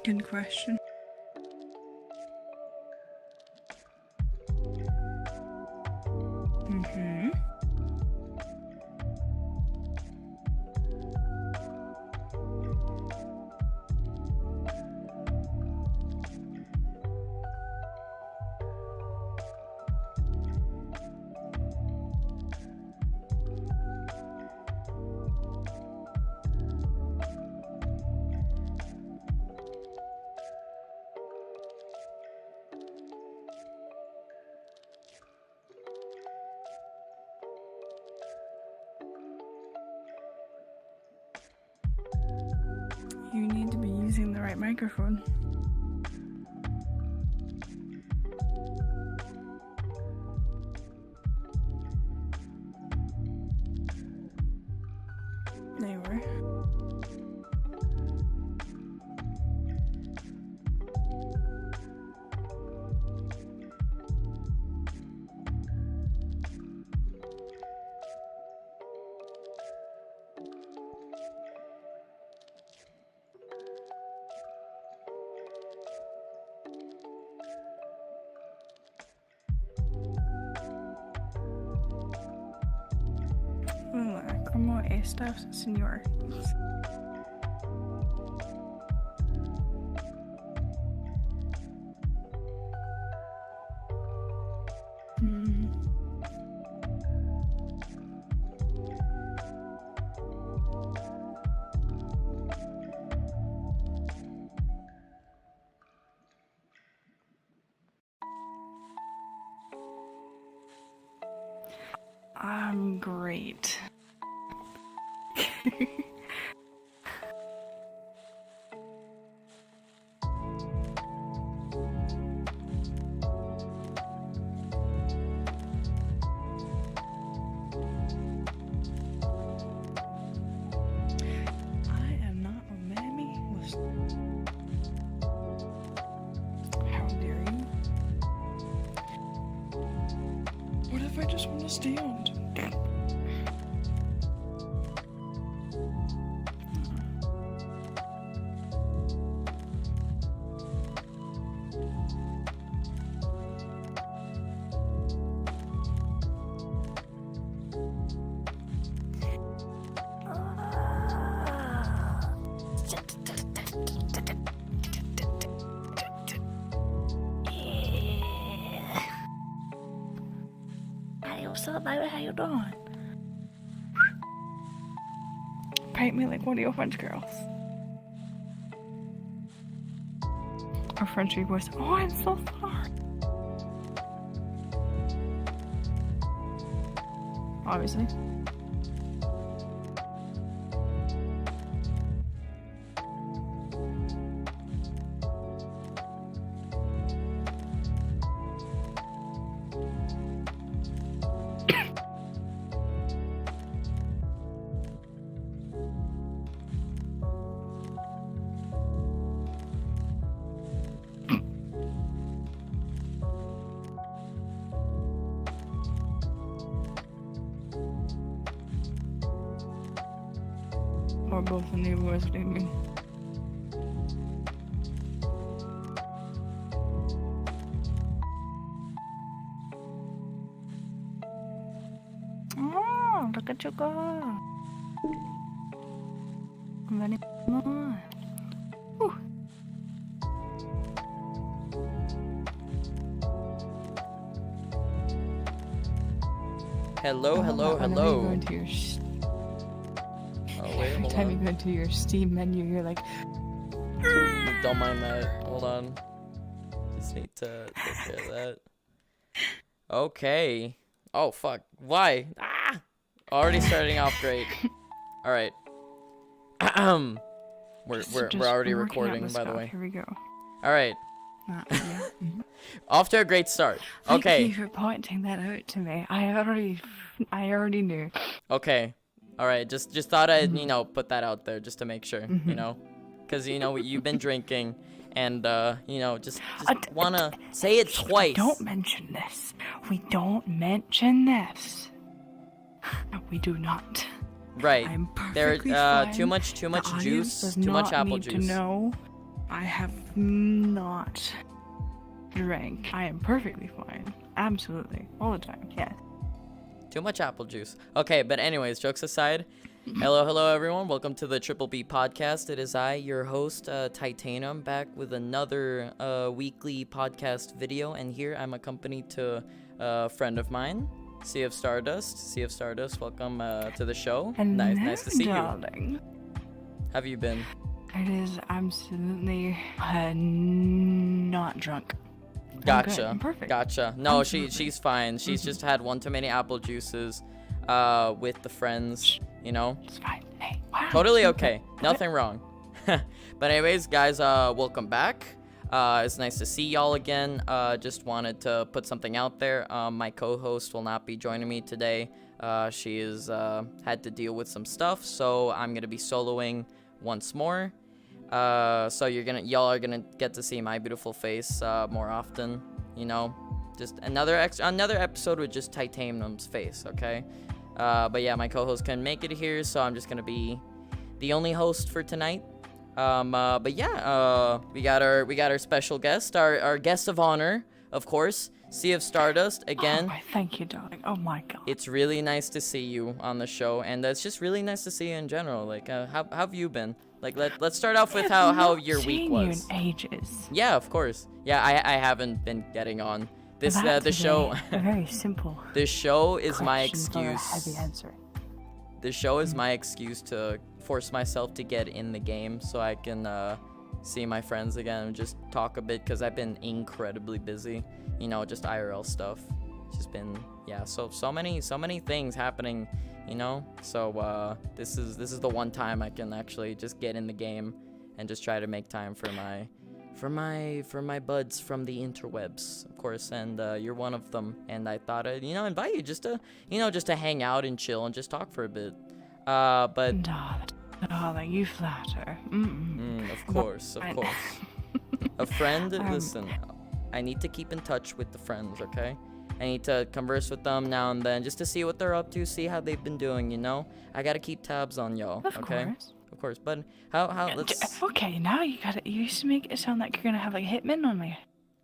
Good question. You need to be using the right microphone. There you were. Hola, ¿cómo estás, señor? I'm great. I am not a mammy. How dare you? What if I just want to stay on? Hey, what's up, baby? How you doing? Paint me like one of your French girls. Our Frenchy voice. Oh, I'm so sorry. Obviously. Or both the neighbors leaving. Oh, look at you go. Very more. Whew. Hello. Every time you go into your Steam menu, you're like, don't mind that. Hold on. Just need to take care of that. Okay. Oh fuck. Why? Already starting off great. All right. We're already recording, by the way. Here we go. All right. Yeah. Mm-hmm. Off to a great start. Okay. Thank you for pointing that out to me. I already knew. Okay. All right. Just thought I'd put that out there just to make sure, because you've been drinking, and just wanna say it twice. Don't mention this. We don't mention this. We do not. Right. I'm perfectly There, fine. too much juice, too much apple juice. To know, I have not drank. I am perfectly fine. Absolutely, all the time. Yes. Too much apple juice. Okay, but anyways, jokes aside. Hello, everyone. Welcome to the BBB Podcast. It is I, your host, Titanium, back with another weekly podcast video. And here I'm accompanied to a friend of mine, Sea of Stardust. Sea of Stardust, welcome to the show. And nice to see darling. you. How have you been? It is absolutely not drunk. Gotcha. I'm perfect. Gotcha. No, Absolutely. she's fine. She's just had one too many apple juices with the friends, It's fine. Hey, wow. Totally okay. Nothing wrong. But anyways, guys, welcome back. It's nice to see y'all again. Just wanted to put something out there. My co-host will not be joining me today. She is had to deal with some stuff, so I'm gonna be soloing once more. So y'all are gonna get to see my beautiful face more often. Just another episode with just Titanium's face. Okay. But yeah, my co-host couldn't make it here, so I'm just gonna be the only host for tonight. But yeah, we got our special guest, our guest of honor, of course, Sea of Stardust again. Oh, thank you, darling. Oh my god. It's really nice to see you on the show, and it's just really nice to see you in general. Like, how have you been? Like, let's start off with how your week was. You in ages. Yeah, of course. Yeah, I haven't been getting on this the show. A very simple. This show is my question for a excuse. heavy answer. The show is my excuse to force myself to get in the game so I can see my friends again and just talk a bit, because I've been incredibly busy, just IRL stuff. It's just been so many things happening, so this is the one time I can actually just get in the game and just try to make time for my buds from the interwebs, of course, and you're one of them, and I thought I'd invite you just to hang out and chill and just talk for a bit. But darling, you flatter. Of course. A friend, listen, I need to keep in touch with the friends, okay? I need to converse with them now and then just to see what they're up to, see how they've been doing, I gotta keep tabs on y'all, okay? Of course, but how let's... Okay, now you used to make it sound like you're gonna have like hitmen on me.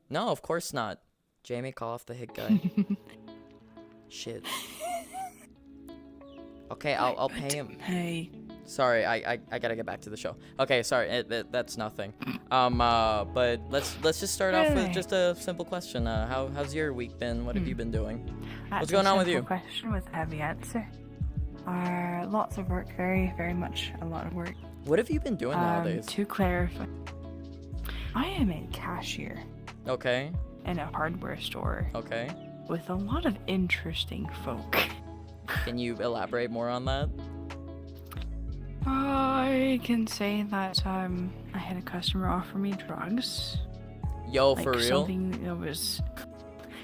No, of course not. Jamie, call off the hit guy. Shit. Okay, I'll pay him. Hey. Sorry, I gotta get back to the show. Okay, sorry, that's nothing. But let's just start off with just a simple question. How's your week been? What have you been doing? What's going on with you? Question with a heavy answer. Lots of work, very, very much a lot of work. What have you been doing nowadays? To clarify, I am a cashier. Okay. In a hardware store. Okay. With a lot of interesting folk. Can you elaborate more on that? I can say that I had a customer offer me drugs. Yo, like for real? Something that was,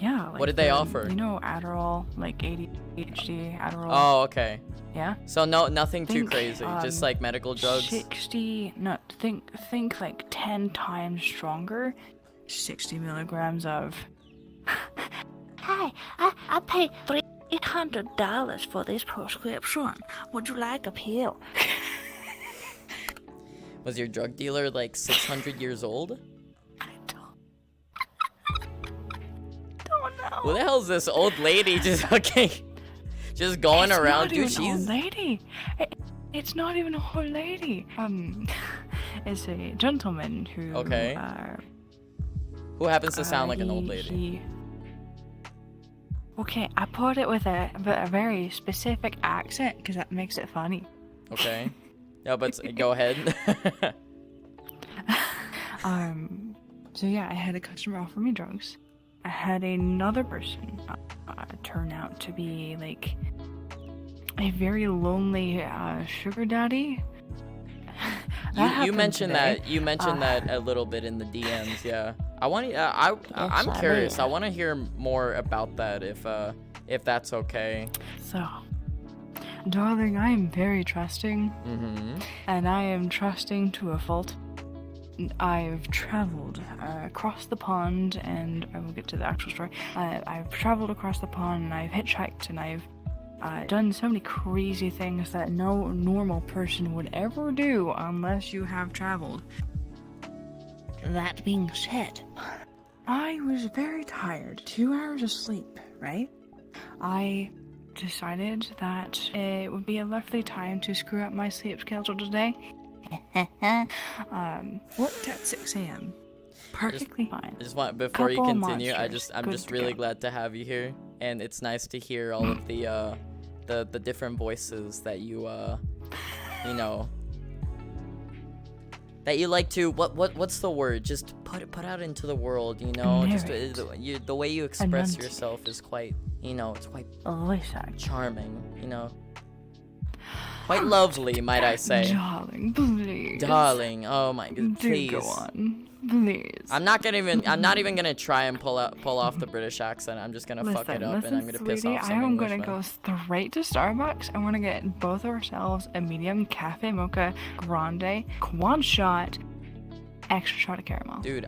yeah. Like what did they offer? Adderall, like ADHD, Adderall. Oh, okay. Yeah. So nothing too crazy, just like medical drugs. Think like 10 times stronger. 60 milligrams of. Hi, I paid $300 for this prescription. Would you like a pill? Was your drug dealer like 600 years old? I don't know. Who the hell is this old lady just fucking, just going around? Dude, she's an old lady. It's not even an old lady. It's a gentleman who. Okay. Who happens to sound like an old lady? Okay, I put it with a very specific accent because that makes it funny. Okay. No, but go ahead. So yeah, I had a customer offer me drugs. I had another person turn out to be like a very lonely sugar daddy. You mentioned that. You mentioned that a little bit in the DMs. Yeah. I'm curious. I want to hear more about that if that's okay. So, darling, I am very trusting, and I am trusting to a fault. I've traveled across the pond, and I will get to the actual story. I've traveled across the pond, and I've hitchhiked, and I've done so many crazy things that no normal person would ever do unless you have traveled. That being said, I was very tired. 2 hours of sleep, right? I decided that it would be a lovely time to screw up my sleep schedule today. Worked at 6 a.m. Perfectly fine. I just want, before you continue, I'm just really glad to have you here, and it's nice to hear all of the different voices that you you know, that you like to what's the word? Just put out into the world, you know. Just the way you express yourself is quite, you know, it's quite charming, you know. Quite lovely, might I say. Darling, please. Darling, oh my god, please. Do go on, please. I'm not even gonna try and pull off the British accent. I'm just gonna fuck it up, and I'm gonna piss off some Englishmen. I'm gonna go straight to Starbucks. I want to get both ourselves a medium cafe mocha grande, quad shot, extra shot of caramel. Dude,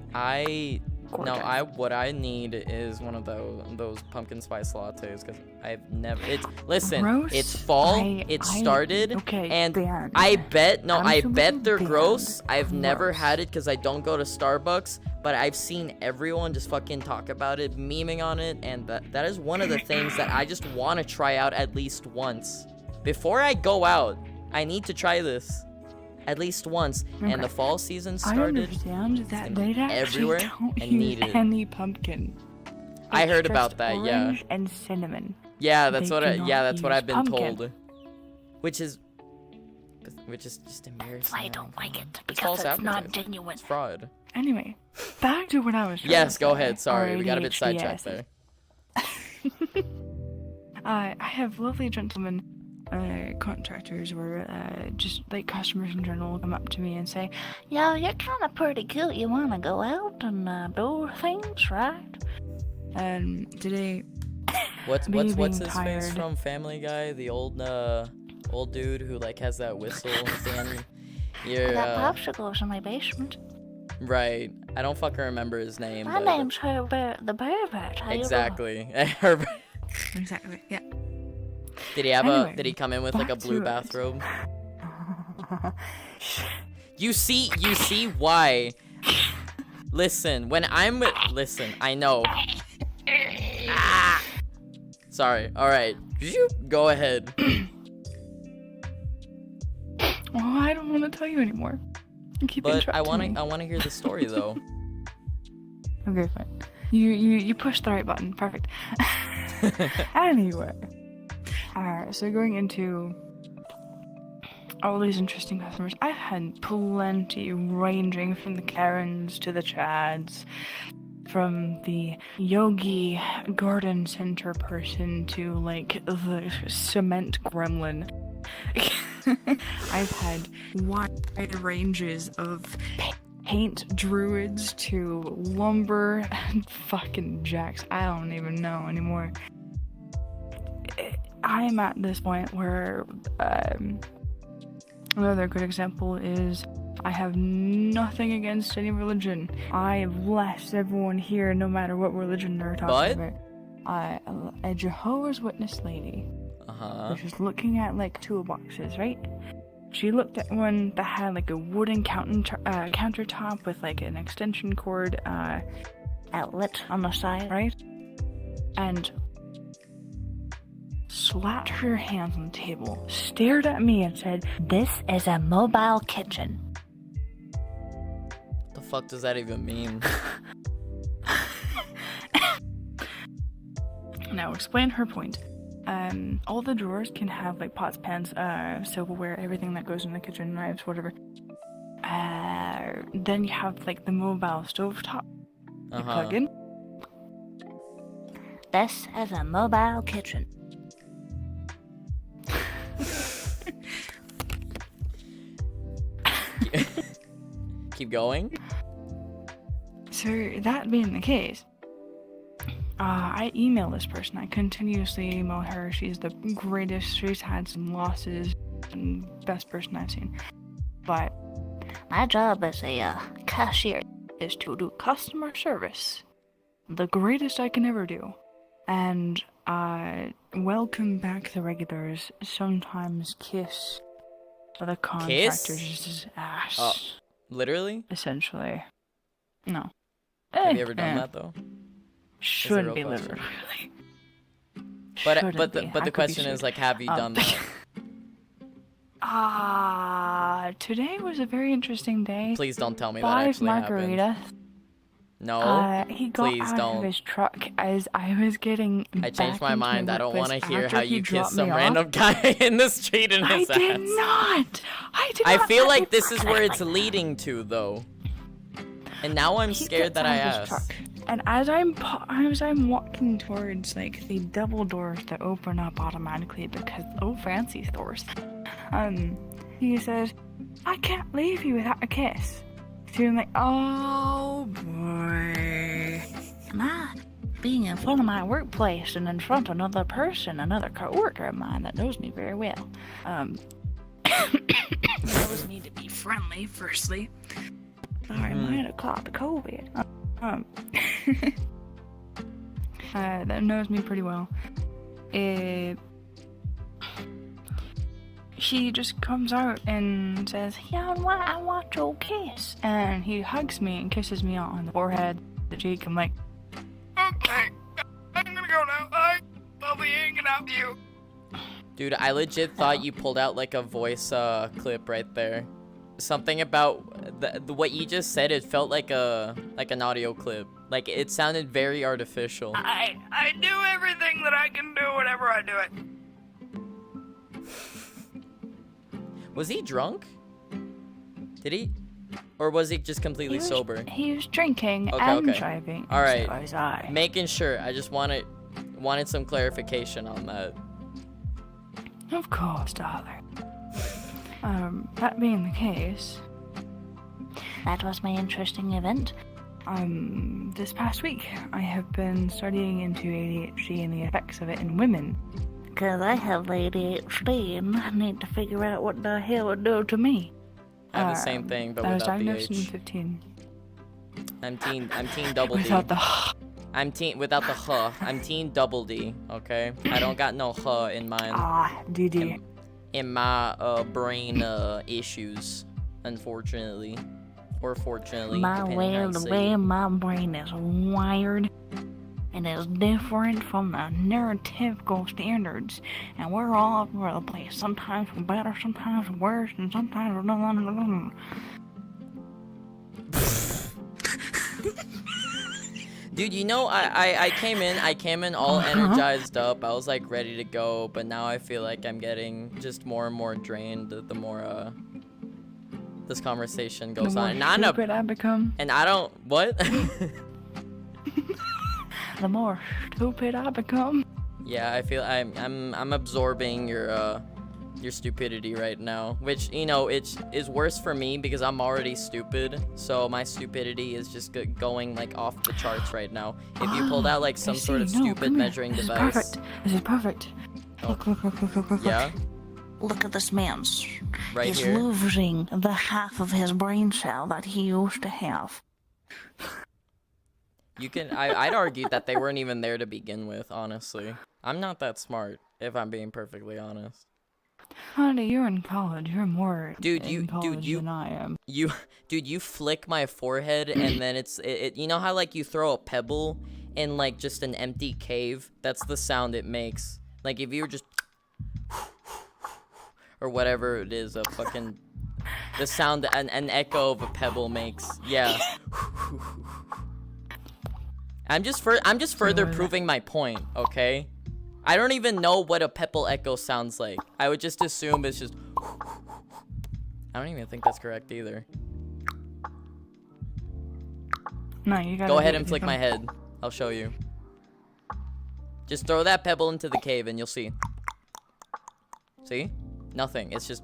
what I need is one of those pumpkin spice lattes, because I've never. It's fall. It started, and I bet they're gross. I've never had it because I don't go to Starbucks, but I've seen everyone just fucking talk about it, memeing on it, and that is one of the things that I just want to try out at least once before I go out. I need to try this at least once. Okay. And the fall season started. I understand that they everywhere don't and use needed any pumpkin. I heard about that. Yeah. And cinnamon. Yeah, that's what I've been told. Which is just embarrassing. I don't like it because it's not genuine. It's fraud. Anyway, back to what I was trying Yes, to go say. ahead. Sorry, we got a bit sidetracked there. I have lovely gentlemen, contractors, or just like customers in general, come up to me and say, "Yo, you're kind of pretty cute. You want to go out and do things, right?" And today, what's his face from Family Guy? The old dude who like has that whistle thing. I got popsicles in my basement. Right. I don't fucking remember his name. My name's Herbert the Berbert. Exactly. Herbert. Exactly. Yeah. Did he have did he come in with like a blue bathrobe? You see why. Listen, I know. Sorry. All right. Go ahead. Oh, I don't want to tell you anymore. But I want to hear the story though. Okay, fine. You pushed the right button. Perfect. Anyway. Alright, so going into all these interesting customers, I've had plenty, ranging from the Karens to the Chads, from the Yogi Garden Center person to like the cement gremlin. I've had wide ranges of paint druids to lumber and fucking jacks. I don't even know anymore. I'm at this point where another good example is I have nothing against any religion. I bless everyone here, no matter what religion they're talking about. A Jehovah's Witness lady, which is looking at like toolboxes, right? She looked at one that had like a wooden countertop with like an extension cord outlet on the side, right? And slapped her hands on the table, stared at me and said, "This is a mobile kitchen." What the fuck does that even mean? Now explain her point. All the drawers can have like pots, pans, silverware, everything that goes in the kitchen, knives, whatever. Then you have like the mobile stovetop you plug in. This is a mobile kitchen. Keep going. So that being the case, I email this person. I continuously email her. She's the greatest. She's had some losses and best person I've seen. But my job as a cashier is to do customer service. The greatest I can ever do. And welcome back the regulars. Sometimes kiss the contractor's ass. Oh, literally? Essentially. No. Have you ever done that though? Should be question. literally. But the question is like, have you done that? Today was a very interesting day. Please don't tell me that 5 actually margaritas. happened. No, he got please out don't. of his truck as I was getting. I changed my back into mind. I don't want to hear after how he you kissed dropped some me off. random guy in the street in his ass. I did not. I feel like this is where it's leading to, though. And now I'm scared that I asked. And as I'm walking towards like the double doors that open up automatically because fancy stores, he says, "I can't leave you without a kiss." So I'm like, oh boy, am I being in front of my workplace and in front of another person, another co-worker of mine that knows me very well? Knows me to be friendly, firstly. Sorry, I might have caught the COVID. That knows me pretty well. She just comes out and says, "Yeah, I want your kiss." And he hugs me and kisses me on the forehead, the cheek. I'm like, "Okay, I'm gonna go now. I'll be hanging out with you." Dude, I legit thought you pulled out like a voice clip right there. Something about the what you just said, it felt like an audio clip. Like it sounded very artificial. I do everything that I can do whenever I do it. Was he drunk? Did he? Or was he just completely sober? He was drinking Okay, and okay. driving. All right. So was I. Making sure. I just wanted some clarification on that. Of course, darling. That being the case, that was my interesting event. This past week, I have been studying into ADHD and the effects of it in women. Because I have ADHD and I need to figure out what the hell it do to me. I have the same thing, but I was without the diagnosed in H. 15. I'm teen double D. Without the without the huh. I'm teen double D, okay? I don't got no huh in mine. DD. In my brain issues, unfortunately. Or fortunately, depending on how you The say way it. my brain is wired, and is different from the neurotypical standards, and we're all over the place. Sometimes we're better, sometimes we're worse, and sometimes we're Dude, you know, I came in all energized up. I was like ready to go, but now I feel like I'm getting just more and more drained the more this conversation goes on. The more stupid I become. And I don't what? The more stupid I become. Yeah, I feel I'm absorbing your stupidity right now, which, you know, it is worse for me because I'm already stupid, so my stupidity is just going like off the charts right now. If you pulled out like some sort of stupid measuring device. This is perfect. Oh. Look. Yeah. Look at this man's. Right He's here. losing the half of his brain cell that he used to have. I'd argue that they weren't even there to begin with, honestly. I'm not that smart, if I'm being perfectly honest. Honey, you're in college. You're more Dude, in college than I am. You flick my forehead and then it you know how like you throw a pebble in like just an empty cave? That's the sound it makes. Like if you were just or whatever it is, the sound an echo of a pebble makes. Yeah. I'm just further proving my point, okay? I don't even know what a pebble echo sounds like. I would just assume it's just I don't even think that's correct either. No, you gotta Go ahead and flick my head. I'll show you. Just throw that pebble into the cave and you'll see. See? Nothing. It's just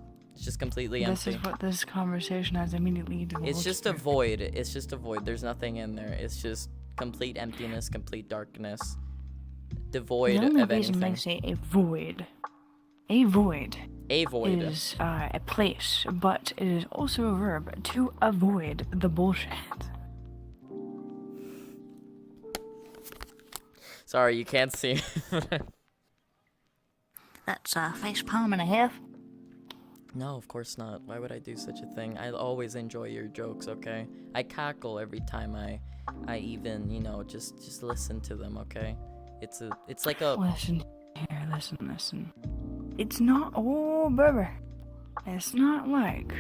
completely empty. This is what this conversation has immediately divulged. It's just a void. It's just a void. There's nothing in there. It's just complete emptiness, complete darkness. Devoid the only of reason anything. I say a void is a place, but it is also a verb to avoid the bullshit. Sorry, you can't see. That's a face palm and a half. No, of course not. Why would I do such a thing? I always enjoy your jokes, okay? I cackle every time I even, just listen to them, okay? It's like a... Listen here, listen. It's not, oh, baby. It's not like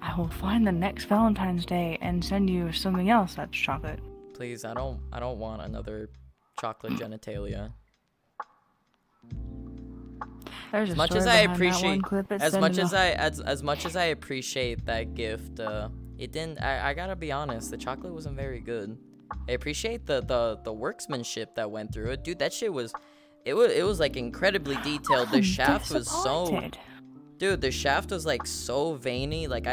I will find the next Valentine's Day and send you something else that's chocolate. Please, I don't want another chocolate genitalia. There's As much as I appreciate, as much as I appreciate that gift, it didn't. I gotta be honest, the chocolate wasn't very good. I appreciate the workmanship that went through it, dude. That shit was, it was like incredibly detailed. The shaft was so, dude. The shaft was like so veiny. Like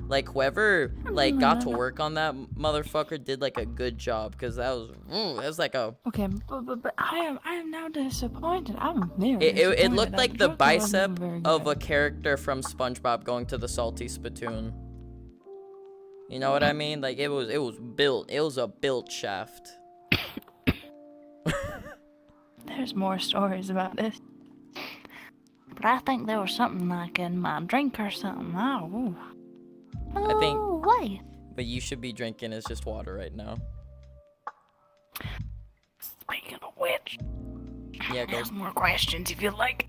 like whoever like got to work on that motherfucker did like a good job, because that was like a. Okay, but I am now disappointed. I'm very disappointed. It looked like the bicep of a a character from SpongeBob going to the salty spittoon. You know what I mean? Like it was built. It was a built shaft. There's more stories about this. But I think there was something like in my drink or something. Oh, I think. Why? But you should be drinking is just water right now. Speaking of which, yeah, go. There's more questions if you like.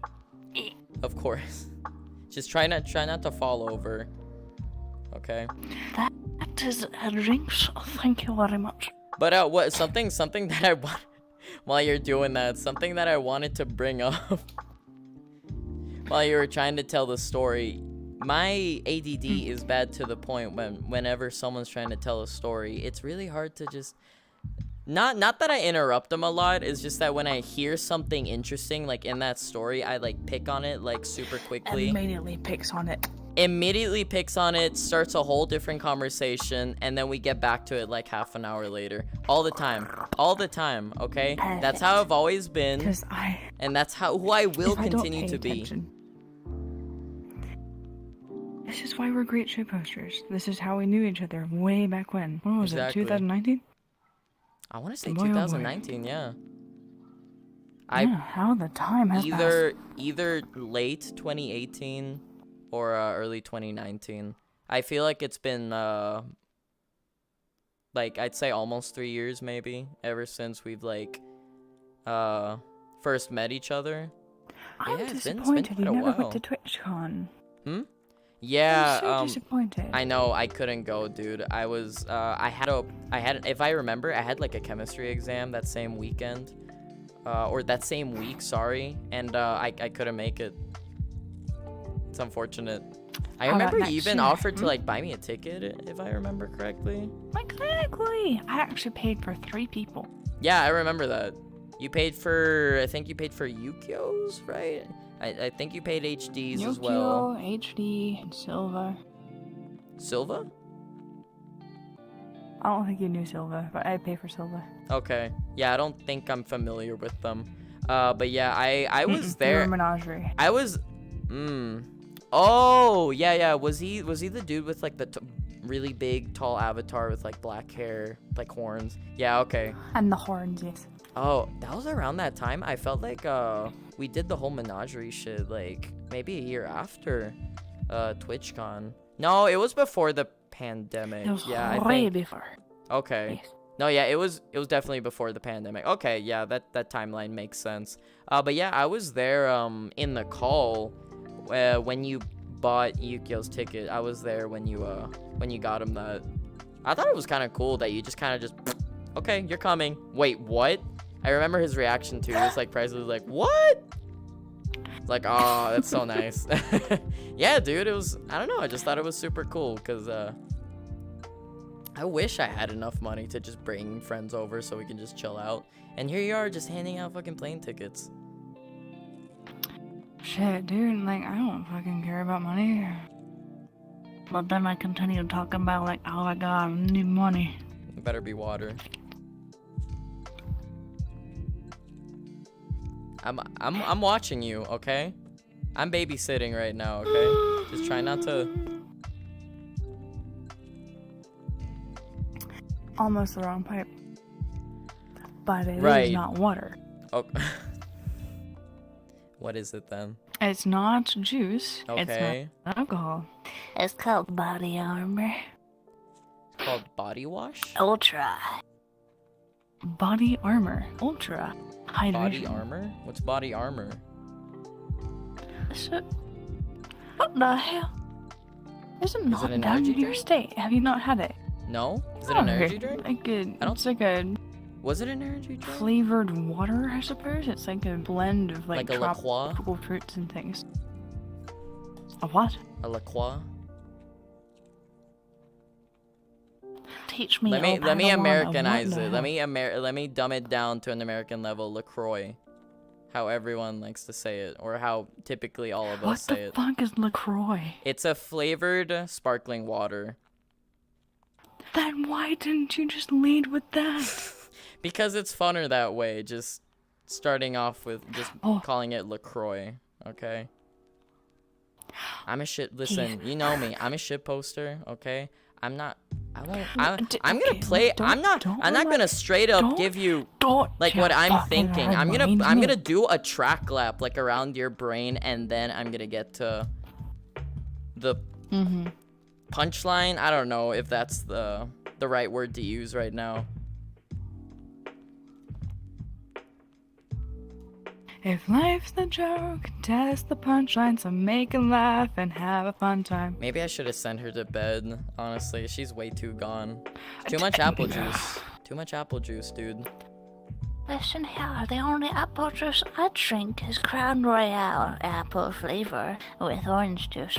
Of course. Just try not to fall over. Okay. That is a drink. So thank you very much. But what something that I want while you're doing that, something that I wanted to bring up. While you were trying to tell the story, my ADD is bad to the point whenever someone's trying to tell a story, it's really hard to just... Not that I interrupt them a lot, it's just that when I hear something interesting, like in that story, I like pick on it like super quickly. Immediately picks on it, starts a whole different conversation, and then we get back to it like half an hour later. All the time, okay? Perfect. That's how I've always been, and that's who I will continue to be. This is why we're great shit posters. This is how we knew each other way back when. When was it? 2019? I want to say 2019, yeah. How the time has passed. Either late 2018 or early 2019. I feel like it's been like I'd say almost 3 years maybe ever since we've like first met each other. I'm disappointed it's been you never went to TwitchCon. Yeah, I'm so disappointed. I know, I couldn't go, dude. I was I had if I remember, I had like a chemistry exam that same weekend. Or that same week, sorry, and I couldn't make it. It's unfortunate. I remember you even offered to like buy me a ticket, if I remember correctly. Exactly. I actually paid for 3 people. Yeah, I remember that. You paid for, I think you paid for Yukio's, right? I think you paid HD's as well. Yukio, HD, and Silva. Silva? I don't think you knew Silva, but I pay for Silva. Okay. Yeah, I don't think I'm familiar with them. But yeah, I was there. Menagerie. I was. Oh yeah. Was he the dude with like the really big tall avatar with like black hair, like horns? Yeah. Okay. And the horns, yes. Oh, that was around that time. I felt like we did the whole menagerie shit like maybe a year after TwitchCon. No, it was before the pandemic. It was I way think. before. Okay. Yes. No, yeah, it was definitely before the pandemic. Okay, yeah, that timeline makes sense. But yeah, I was there in the call when you bought Yukio's ticket. I was there when you got him that. I thought it was kind of cool that you just okay, you're coming. Wait, what? I remember his reaction too. He was like, Price was like, what? It's like, oh, that's so nice. Yeah, dude, it was, I don't know, I just thought it was super cool because I wish I had enough money to just bring friends over so we can just chill out. And here you are just handing out fucking plane tickets. Shit, dude, like, I don't fucking care about money. But then I continue talking about, like, oh my god, I need money. It better be water. I'm watching you, okay? I'm babysitting right now, okay? Just try not to. Almost the wrong pipe. But it Right. is not water. Oh. What is it then? It's not juice. Okay. It's not alcohol. It's called body armor. It's called body wash? Ultra. Body armor. Ultra. Hydration. Body armor? What's body armor? So, what the hell? Is it not an down energy in your drink? state? Have you not had it? No? Is it an energy drink? It's like a Was it an energy drink? flavored water, I suppose. It's like a blend of like Like a La Croix? tropical fruits and things. A what? A La Croix? Teach me. Let me oh, Padawan, Americanize what it. the Let me dumb it down to an American level. LaCroix. How everyone likes to say it, or how typically all of hell? us What say the it. fuck is LaCroix? It's a flavored sparkling water. Then why didn't you just lead with that? Because it's funner that way, just starting off with just Oh. calling it LaCroix, okay? I'm a shit, listen, you know me, I'm a shit poster, okay? I'm gonna play, I'm not gonna straight up give you, like, what I'm thinking. I'm gonna do a track lap, like, around your brain, and then I'm gonna get to the punchline. I don't know if that's the right word to use right now. If life's the joke, test the punchline, so make a laugh and have a fun time. Maybe I should have sent her to bed, honestly. She's way too gone. Too much apple juice. Too much apple juice, dude. Listen here, the only apple juice I drink is Crown Royale apple flavor with orange juice.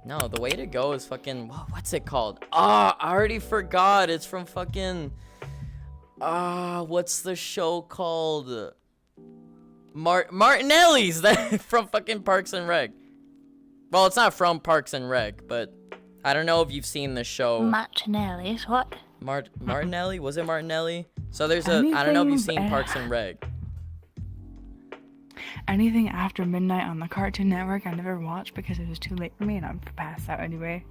No, the way to go is fucking, what's it called? Ah, I already forgot. It's from fucking, what's the show called? Martinelli's, that from fucking Parks and Rec. Well, it's not from Parks and Rec, but I don't know if you've seen the show. Martinelli's, what? Martinelli? Was it Martinelli? So there's I don't know if you've seen Parks and Rec. Anything after midnight on the Cartoon Network, I never watched because it was too late for me and I'm passed out anyway.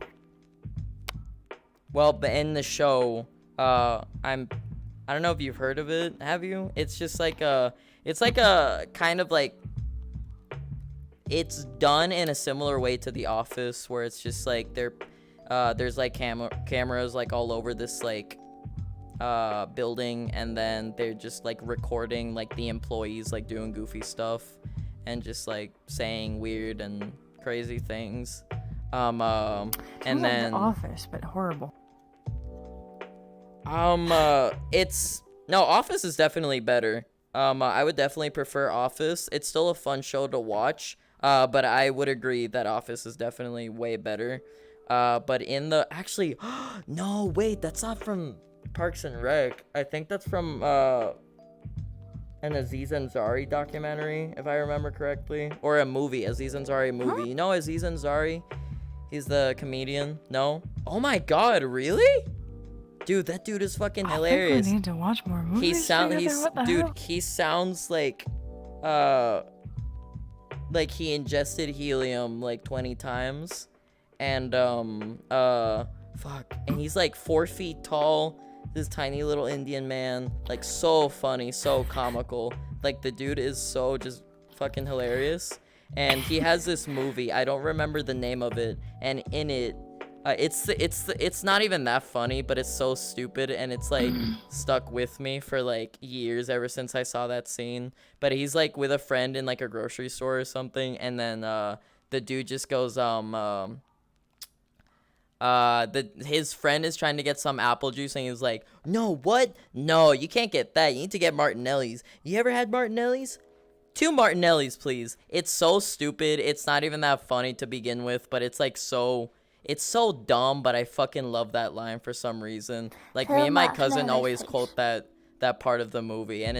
Well, but in the show, I don't know if you've heard of it. Have you? It's just like it's like a kind of like, it's done in a similar way to The Office, where it's just like there's like cameras like all over this like building, and then they're just like recording like the employees like doing goofy stuff and just like saying weird and crazy things. And then The Office, but horrible. Office is definitely better. I would definitely prefer Office. It's still a fun show to watch. But I would agree that Office is definitely way better. But in the actually, no, wait, that's not from Parks and Rec. I think that's from an Aziz Ansari documentary, if I remember correctly, or a movie, Aziz Ansari movie. Huh? You know Aziz Ansari? He's the comedian. No? Oh my God, really? Dude, that dude is fucking hilarious. I think we need to watch more movies. He sounds like he ingested helium like 20 times, and and he's like 4 feet tall, this tiny little Indian man, like so funny, so comical. Like the dude is so just fucking hilarious. And he has this movie. I don't remember the name of it. And in it, it's not even that funny, but it's so stupid, and it's like stuck with me for like years ever since I saw that scene. But he's like with a friend in like a grocery store or something, and then the dude just goes his friend is trying to get some apple juice, and he was like, no, what? No, you can't get that. You need to get Martinelli's. You ever had Martinelli's? 2 Martinelli's, please. It's so stupid. It's not even that funny to begin with, but it's like it's so dumb, but I fucking love that line for some reason. Like, me and my cousin always quote that part of the movie, and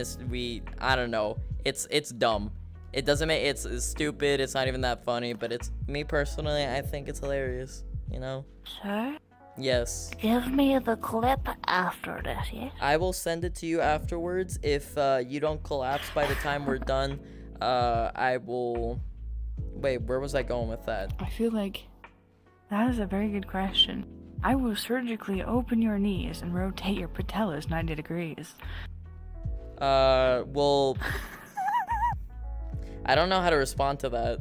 I don't know. It's dumb. It doesn't make it's stupid. It's not even that funny, but it's me personally, I think it's hilarious, you know? Sir? Yes. Give me the clip after this, yeah? I will send it to you afterwards. If you don't collapse by the time we're done, I will... Wait, where was I going with that? I feel like that is a very good question. I will surgically open your knees and rotate your patellas 90 degrees. Well... I don't know how to respond to that.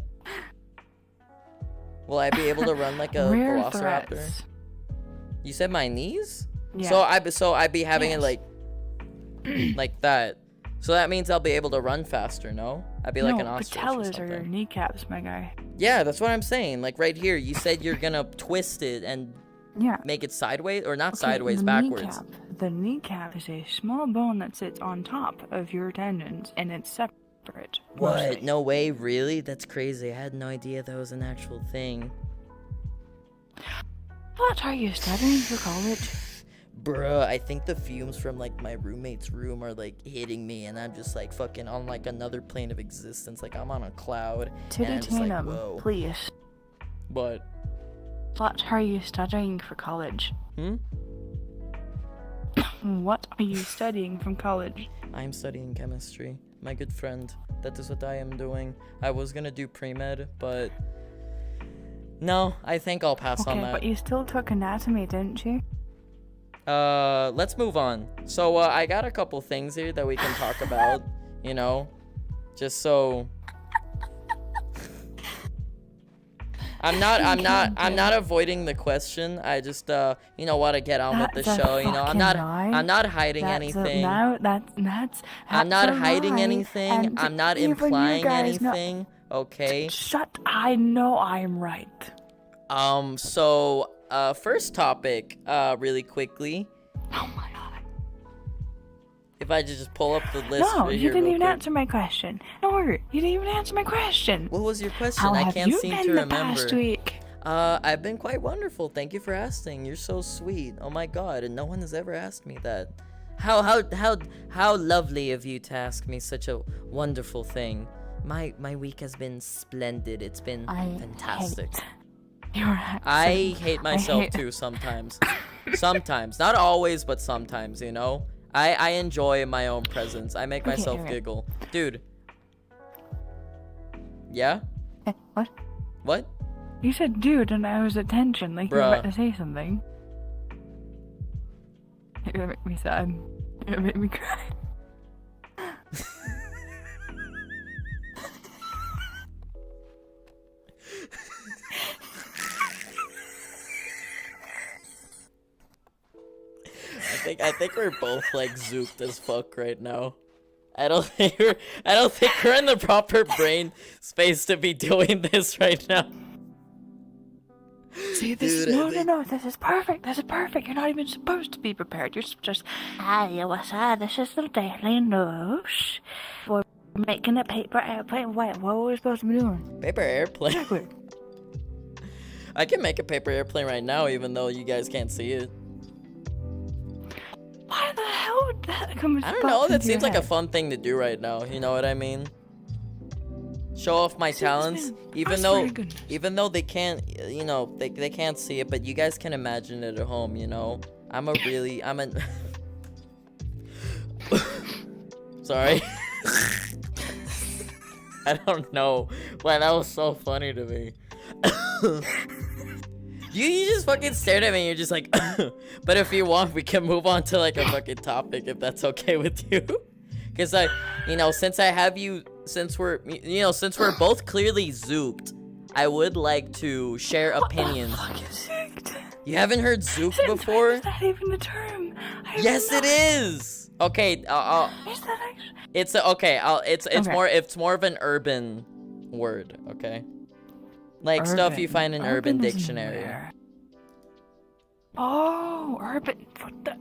Will I be able to run like a Rare velociraptor? threats. You said my knees? Yeah. So I'd be having Yes. it like that. So that means I'll be able to run faster, no? I'd be like an ostrich or patellas are your something. kneecaps, my guy. Yeah, that's what I'm saying. Like right here, you said you're gonna twist it and Yeah. make it sideways, or not Okay, sideways, the backwards. The kneecap is a small bone that sits on top of your tendons, and it's separate. What? mostly. No way, really? That's crazy. I had no idea that was an actual thing. What are you studying for college? Bruh, I think the fumes from like my roommate's room are like hitting me, and I'm just like fucking on like another plane of existence. Like I'm on a cloud. And I'm just like, Titatinum, whoa. please. But What are you studying for college? What are you studying from college? I'm studying chemistry. My good friend. That is what I am doing. I was gonna do pre-med, but no, I think I'll pass on Okay, that. but you still took anatomy, didn't you? Let's move on. So, I got a couple things here that we can talk about, you know, just so I'm not avoiding the question. I just, you know, want to get on with the That's a show. You know, I'm fucking not hiding anything. I'm not a hiding lie, anything. and I'm not even you implying guys know- anything. Okay. Shut! I know I'm right. So, first topic, really quickly. Oh my god. If I just pull up the list No, right you here didn't real even quick. answer my question. No, you didn't even answer my question. What was your question? How I have can't you seem been to the remember. past week? I've been quite wonderful. Thank you for asking. You're so sweet. Oh my god, and no one has ever asked me that. How lovely of you to ask me such a wonderful thing. My week has been splendid. It's been fantastic. Your accent. I hate myself hate- too sometimes. Sometimes. Not always, but sometimes, you know? I enjoy my own presence. I make myself okay. giggle. Dude. Yeah? What? What? You said dude, and I was at tension, like you were about Bruh. to say something. You're gonna make me sad. You're gonna make me cry. I think we're both like zooped as fuck right now. I don't think we're in the proper brain space to be doing this right now. See, this Dude, is I no. This is perfect. This is perfect. You're not even supposed to be prepared. You're just. Hi, what's that? This is the Daily News. We're making a paper airplane. Wait, What were we supposed to be doing? Paper airplane. Exactly. I can make a paper airplane right now, even though you guys can't see it. Why the hell would that come? I don't know. That seems like a fun thing to do right now. You know what I mean? Show off my talents, even though they can't, you know, they can't see it, but you guys can imagine it at home. You know, Sorry. I don't know. Wow, that was so funny to me. You just fucking stared at me and you're just like, but if you want, we can move on to like a fucking topic if that's okay with you. Because you know, since I have you since we're both clearly zooked, I would like to share opinions. What the fuck is zooked? You haven't heard zook before? Is that even a term? Yes, it is. Okay, Is that actually? It's more of an urban word, okay? Like stuff you find in Urban is Dictionary. where? Oh, urban. What the?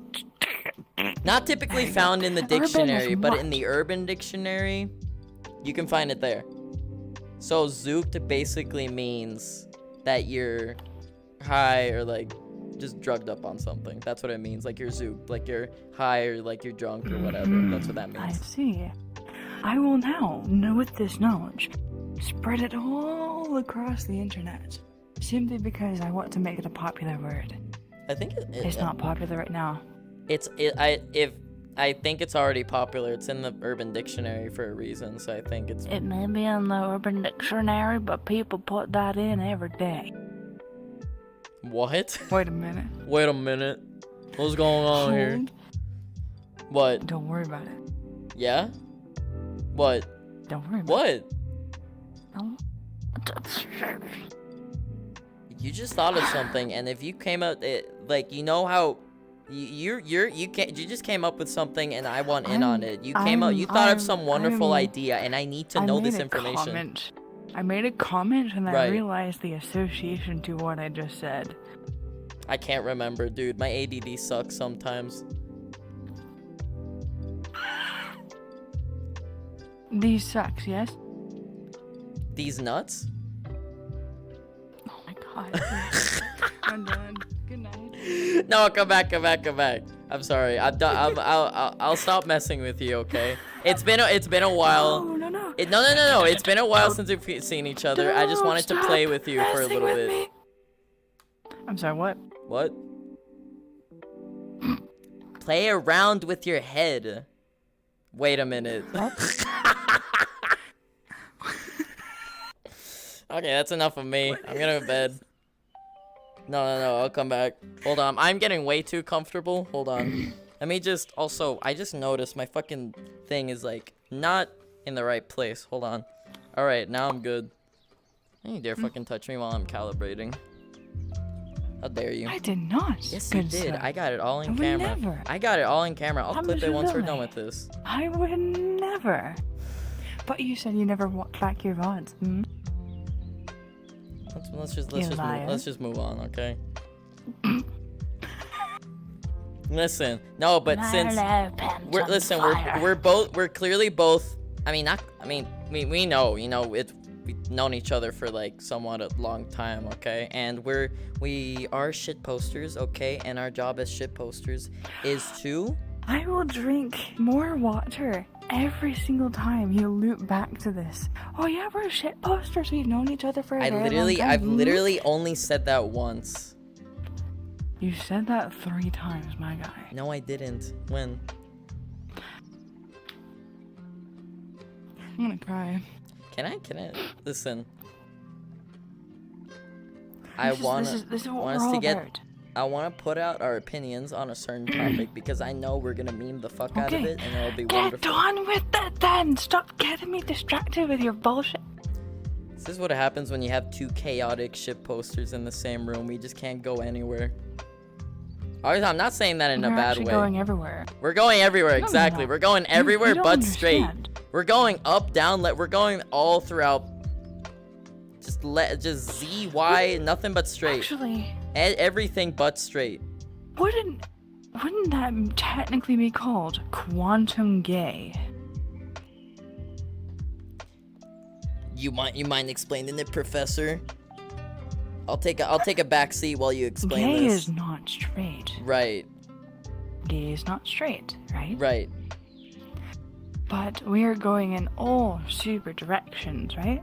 Not typically Hang found on. in the Urban is dictionary, but what? in the Urban Dictionary, you can find it there. So zooked basically means that you're high or like just drugged up on something. That's what it means. Like you're zooked, like you're high or like you're drunk or whatever. That's what that I means. see. I will now, with this knowledge, spread it all across the internet. Simply because I want to make it a popular word. I think It's not popular right now. I think it's already popular. It's in the Urban Dictionary for a reason, so I think it's. It may be in the Urban Dictionary, but people put that in every day. What? Wait a minute. Wait a minute. What's going on here? Hold. What? Don't worry about it. Yeah? What? Don't worry about What? it. No. You just thought of something, and if you came up, like you know how, you just came up with something, and I want in on it. You thought of some wonderful idea, and I need to know this information. I made a comment, and I Right. realized the association to what I just said. I can't remember, dude. My ADD sucks sometimes. These sucks, yes? These nuts? Oh my god. I'm done. Good night. No, come back. I'm sorry. I'll stop messing with you, okay? It's been a while. No. No. It's been a while since we've seen each other. I just wanted to play with you for a little bit. I'm sorry, what? What? Play around with your head. Wait a minute. Okay, that's enough of me. I'm gonna go to bed. No, I'll come back. Hold on, I'm getting way too comfortable. Hold on. Let me just, also, I just noticed my fucking thing is like, not in the right place. Hold on. Alright, now I'm good. Don't you dare fucking touch me while I'm calibrating. How dare you? I did not. Yes, you good did. sir. I got it all in I would camera. never. I got it all in camera. I'll clip it once we're done Absolutely. with this. I would never. But you said you never walked back your VODs. Hmm? Let's just move on, okay? Listen, no, but since we're clearly both. We know, we've known each other for like somewhat a long time, okay? And we are shit posters, okay? And our job as shit posters is to. I will drink more water every single time you loop back to this. Oh yeah, we're shit posters. We've known each other for a very long time. I've literally only said that once. You said that 3 times, my guy. No, I didn't. When? I'm gonna cry. Can I listen? This is what we're all about. I want to put out our opinions on a certain topic because I know we're gonna meme the fuck out of it and it'll be wonderful. Get on with it then! Stop getting me distracted with your bullshit. This is what happens when you have 2 chaotic shit posters in the same room. We just can't go anywhere. I'm not saying that in a bad way. We're going everywhere. We're going everywhere, No, exactly. we're We're going everywhere you don't but understand. straight. We're going up, down, we're going all throughout. Just Z, Y, nothing but straight. Actually, Everything but straight. wouldn't that technically be called quantum gay? You mind explaining it, Professor? I'll take a back seat while you explain Gay this. is not straight. Right. Gay is not straight, right? Right. But we are going in all super directions, right?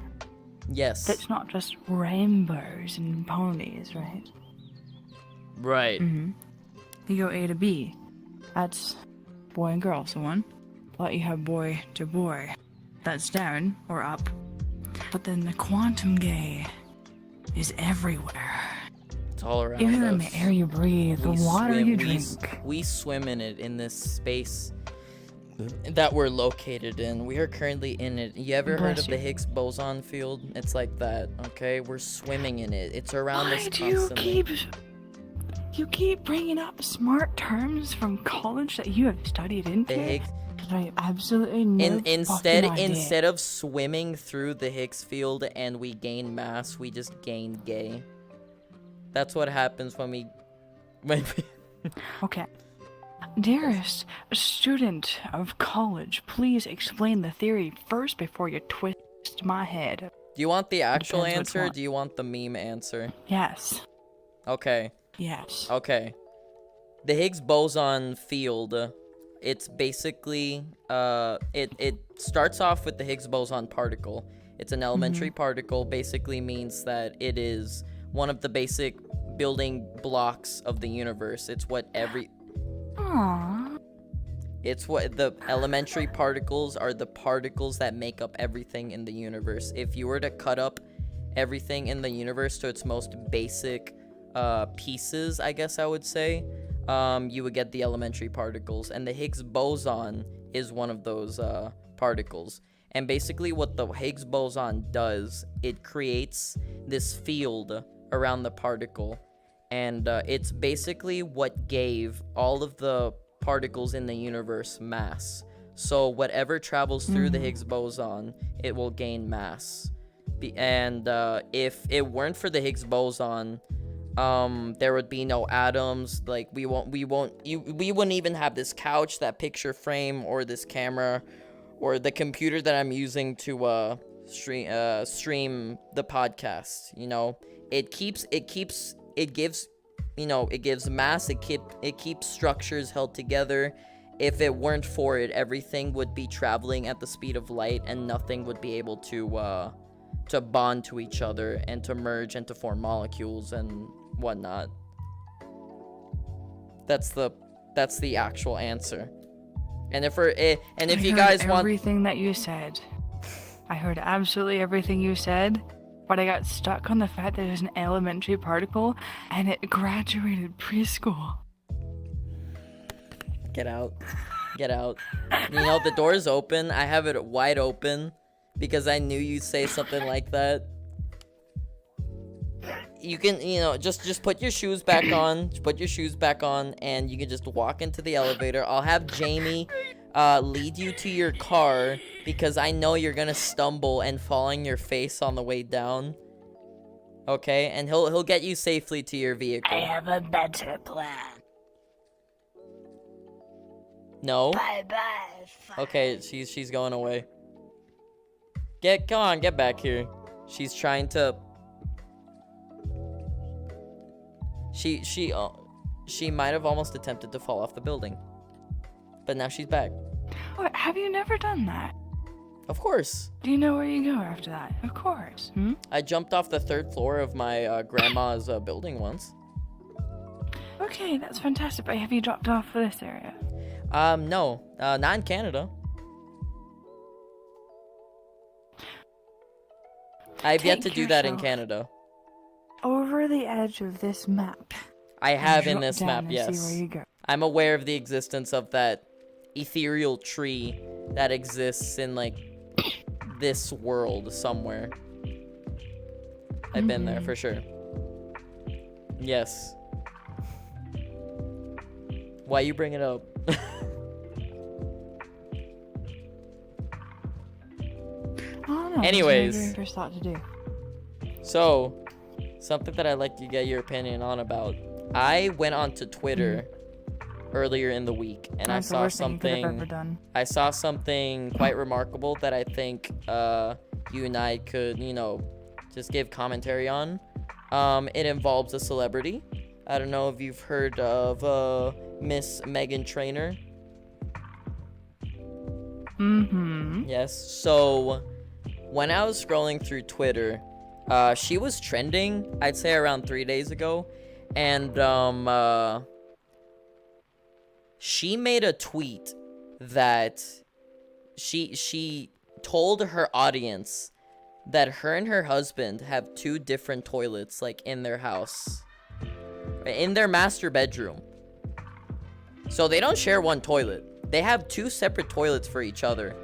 Yes. It's not just rainbows and ponies, right? Right. Mm-hmm. You go A to B. That's boy and girl, so one. But you have boy to boy. That's down or up. But then the quantum gay is everywhere. It's all around Even in us. the air you breathe, the water you drink. We swim in it, in this space. that we're located in. We are currently in it. You ever heard Bless of the you. Higgs boson field? It's like that, okay? We're swimming in it. It's around us Why do you constantly. keep bringing up smart terms from college that you have studied into? The Higgs. I have absolutely no Instead fucking idea. instead of swimming through the Higgs field and we gain mass, we just gain gay. That's what happens when we Okay. Dearest student of college, please explain the theory first before you twist my head. Do you want the actual Depends which answer or one. do you want the meme answer? Yes. Okay. Yes. Okay. The Higgs boson field, it's basically it starts off with the Higgs boson particle. It's an elementary particle, basically means that it is one of the basic building blocks of the universe. It's what Aww. It's what the elementary particles are, the particles that make up everything in the universe. If you were to cut up everything in the universe to its most basic pieces, I guess I would say, you would get the elementary particles. And the Higgs boson is one of those particles. And basically what the Higgs boson does, it creates this field around the particle. And it's basically what gave all of the particles in the universe mass. So whatever travels through the Higgs boson, it will gain mass. And if it weren't for the Higgs boson, there would be no atoms. Like we wouldn't even have this couch, that picture frame, or this camera, or the computer that I'm using to stream the podcast. You know, it gives mass. It keeps structures held together. If it weren't for it, everything would be traveling at the speed of light, and nothing would be able to bond to each other and to merge and to form molecules and whatnot. That's the actual answer. And if you guys want everything that you said, I heard absolutely everything you said, but I got stuck on the fact that it was an elementary particle and it graduated preschool. Get out. You know, the door's open. I have it wide open because I knew you'd say something like that. You can, just put your shoes back on. And you can just walk into the elevator. I'll have Jamie lead you to your car because I know you're gonna stumble and fall on your face on the way down. Okay, and he'll get you safely to your vehicle. I have a better plan. No. Bye-bye. Okay, she's going away. Come on, get back here. She's trying to. She might have almost attempted to fall off the building, but now she's back. What, have you never done that? Of course. Do you know where you go after that? Of course. I jumped off the 3rd floor of my grandma's building once. Okay, that's fantastic. But have you dropped off for this area? No, not in Canada. I've yet to Take do that in yourself Canada. Over the edge of this map. I have and in drop this down map, and yes. See where you go. I'm aware of the existence of that ethereal tree that exists in, like, this world somewhere. I've been there for sure. Yes. Why you bring it up? Oh, no, Anyways. That's my very first thought to do. So, something that I'd like to get your opinion on about. I went onto Twitter earlier in the week, and That's the I worst thing you could have ever done. saw something quite remarkable that I think you and I could, just give commentary on. It involves a celebrity. I don't know if you've heard of Miss Meghan Trainor. Yes. So when I was scrolling through Twitter, she was trending, I'd say around 3 days ago, and she made a tweet that she told her audience that her and her husband have 2 different toilets, like, in their house, in their master bedroom. So they don't share one toilet. They have 2 separate toilets for each other.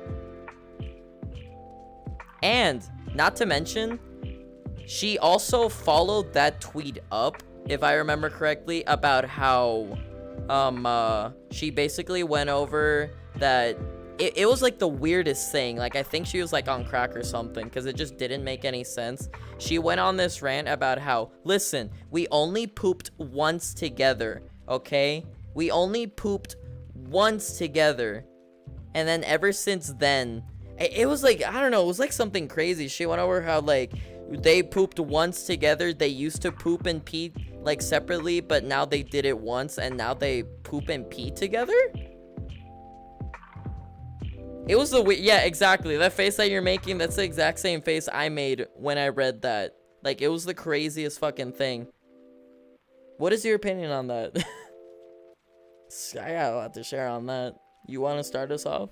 And not to mention, she also followed that tweet up, if I remember correctly, about how she basically went over that it was like the weirdest thing. Like, I think she was like on crack or something, because it just didn't make any sense. She went on this rant about how, listen, we only pooped once together, okay? We only pooped once together. And then ever since then, it was like, I don't know, it was like something crazy. She went over how, like, they pooped once together. They used to poop and pee, like, separately, but now they did it once, and now they poop and pee together? It was yeah, exactly. That face that you're making, that's the exact same face I made when I read that. Like, it was the craziest fucking thing. What is your opinion on that? I got a lot to share on that. You want to start us off?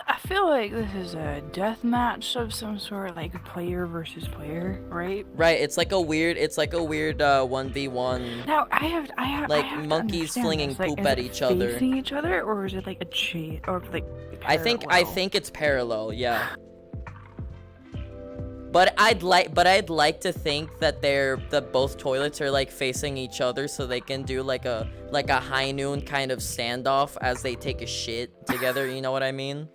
I feel like this is a death match of some sort, like player versus player, right? Right. It's like a weird 1v1. Now I have like I have monkeys to flinging this. Like, poop is at it each other. facing each other, or is it like a cheat, or like I parallel? think it's parallel. Yeah. But I'd like to think that both toilets are like facing each other, so they can do like a high noon kind of standoff as they take a shit together. You know what I mean?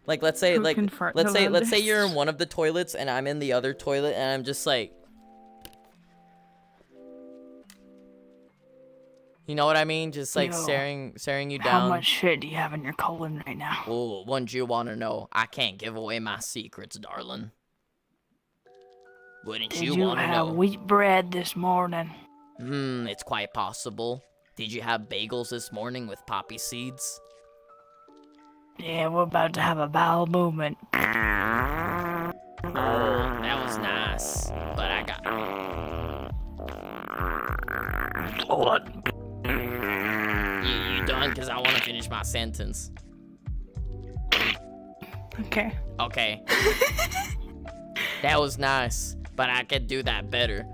Like, let's say you're in one of the toilets and I'm in the other toilet, and I'm just like, you know what I mean? Just like staring you down. How much shit do you have in your colon right now? Oh, wouldn't you want to know? I can't give away my secrets, darling. Wouldn't you want to know? Did you have wheat bread this morning? It's quite possible. Did you have bagels this morning with poppy seeds? Yeah, we're about to have a bowel movement. Oh, that was nice. But I got... What? You done? Because I want to finish my sentence. Okay. Okay. That was nice, but I could do that better.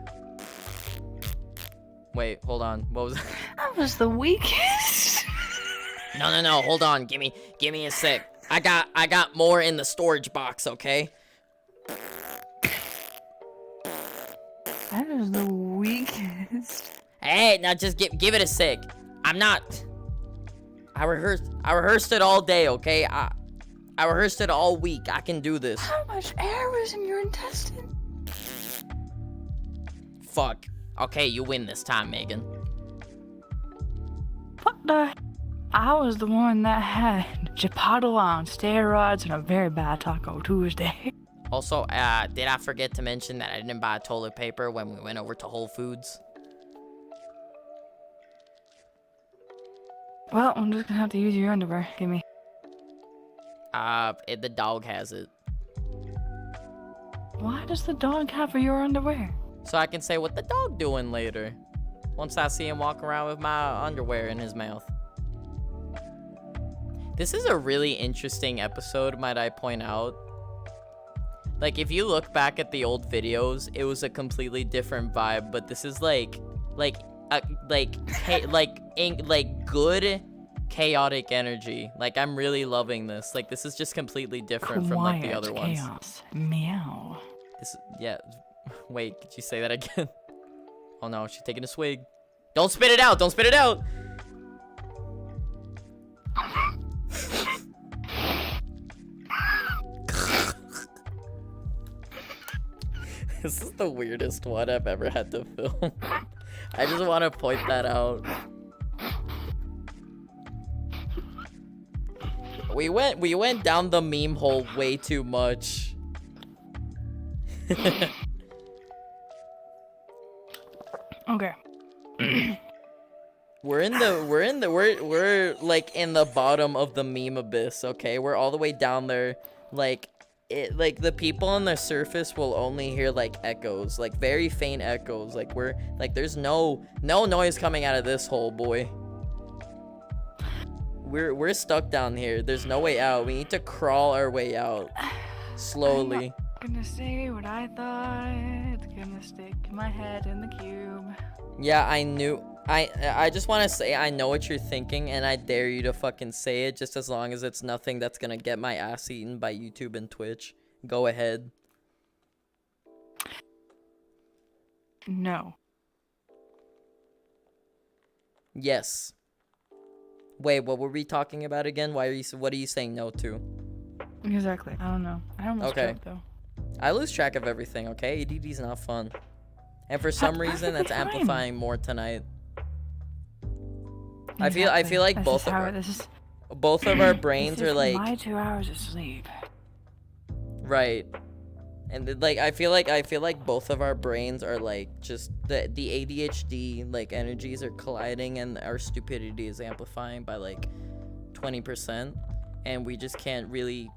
Wait, hold on. What was that? That was the weakest. No, hold on. Give me a sec. I got more in the storage box, okay? That is the weakest. Hey, now just give it a sec. I'm not... I rehearsed it all day, okay? I rehearsed it all week. I can do this. How much air was in your intestine? Fuck. Okay, you win this time, Megan. What the? I was the one that had Chipotle on steroids and a very bad Taco Tuesday. Also, did I forget to mention that I didn't buy toilet paper when we went over to Whole Foods? Well, I'm just gonna have to use your underwear. Give me. The dog has it. Why does the dog have your underwear? So I can say what the dog doing later. Once I see him walk around with my underwear in his mouth. This is a really interesting episode, might I point out. Like, if you look back at the old videos, it was a completely different vibe, but this is good chaotic energy. Like, I'm really loving this. Like, this is just completely different from like the other ones. Chaos. Meow. Yeah. Wait, could you say that again? Oh no, she's taking a swig. Don't spit it out. Don't spit it out. This is the weirdest one I've ever had to film. I just want to point that out. We went down the meme hole way too much. Okay. We're like in the bottom of the meme abyss, okay? We're all the way down there. Like the people on the surface will only hear like echoes, like very faint echoes. Like there's no noise coming out of this hole, boy. We're stuck down here. There's no way out. We need to crawl our way out slowly. I'm gonna say what I thought. It's gonna stick my head in the cube. Yeah, I knew. I just want to say I know what you're thinking, and I dare you to fucking say it, just as long as it's nothing that's gonna get my ass eaten by YouTube and Twitch. Go ahead. No. Yes. Wait, what were we talking about again? What are you saying no to? Exactly. I don't know. I almost Okay. choked, though. I lose track of everything, okay? ADD's not fun. And for some reason, that's perfectly fine. amplifying more tonight. I Exactly. feel like This both is of how- our, this is- both of our brains this are is like my 2 hours of sleep. right. And like I feel like both of our brains are like just the ADHD like energies are colliding, and our stupidity is amplifying by like 20%, and we just can't really,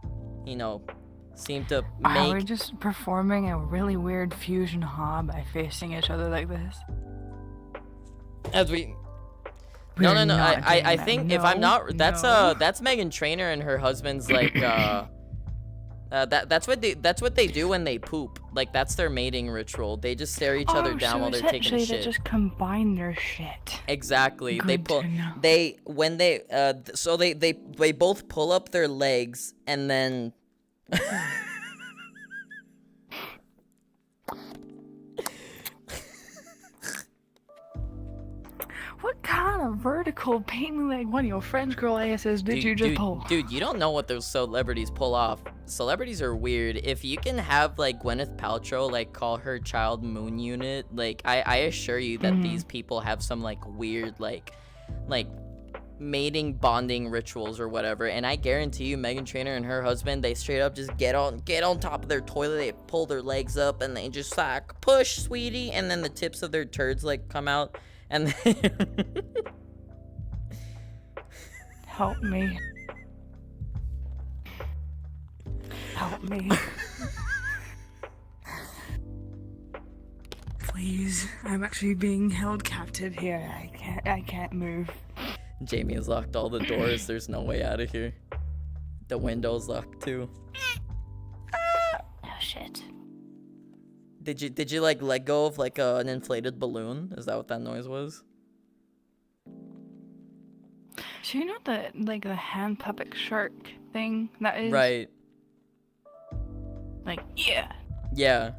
seem to We're make just performing a really weird fusion hob by facing each other like this. as we We're no. not I doing that. think if I'm not, No. that's Megan Trainor and her husband's like that's what they do when they poop. Like that's their mating ritual. They just stare each other down so while they're taking essentially shit. they just combine their shit. Exactly. They Good pull. to know. They when they so they both pull up their legs and then. What kind of vertical painting like one of your French girl asses did you just pull? Dude, you don't know what those celebrities pull off. Celebrities are weird. If you can have like Gwyneth Paltrow like call her child Moon Unit, like I assure you that these people have some like weird like mating bonding rituals or whatever, and I guarantee you Megan Trainor and her husband, they straight up just get on top of their toilet, they pull their legs up and they just like push, sweetie, and then the tips of their turds like come out and then Help me. Help me. Please, I'm actually being held captive here. I can't move. Jamie has locked all the doors. There's no way out of here. The window's locked too. Oh shit. Did you like let go of like an inflated balloon? Is that what that noise was? So you know the hand puppet shark thing that is Right. like yeah. Yeah.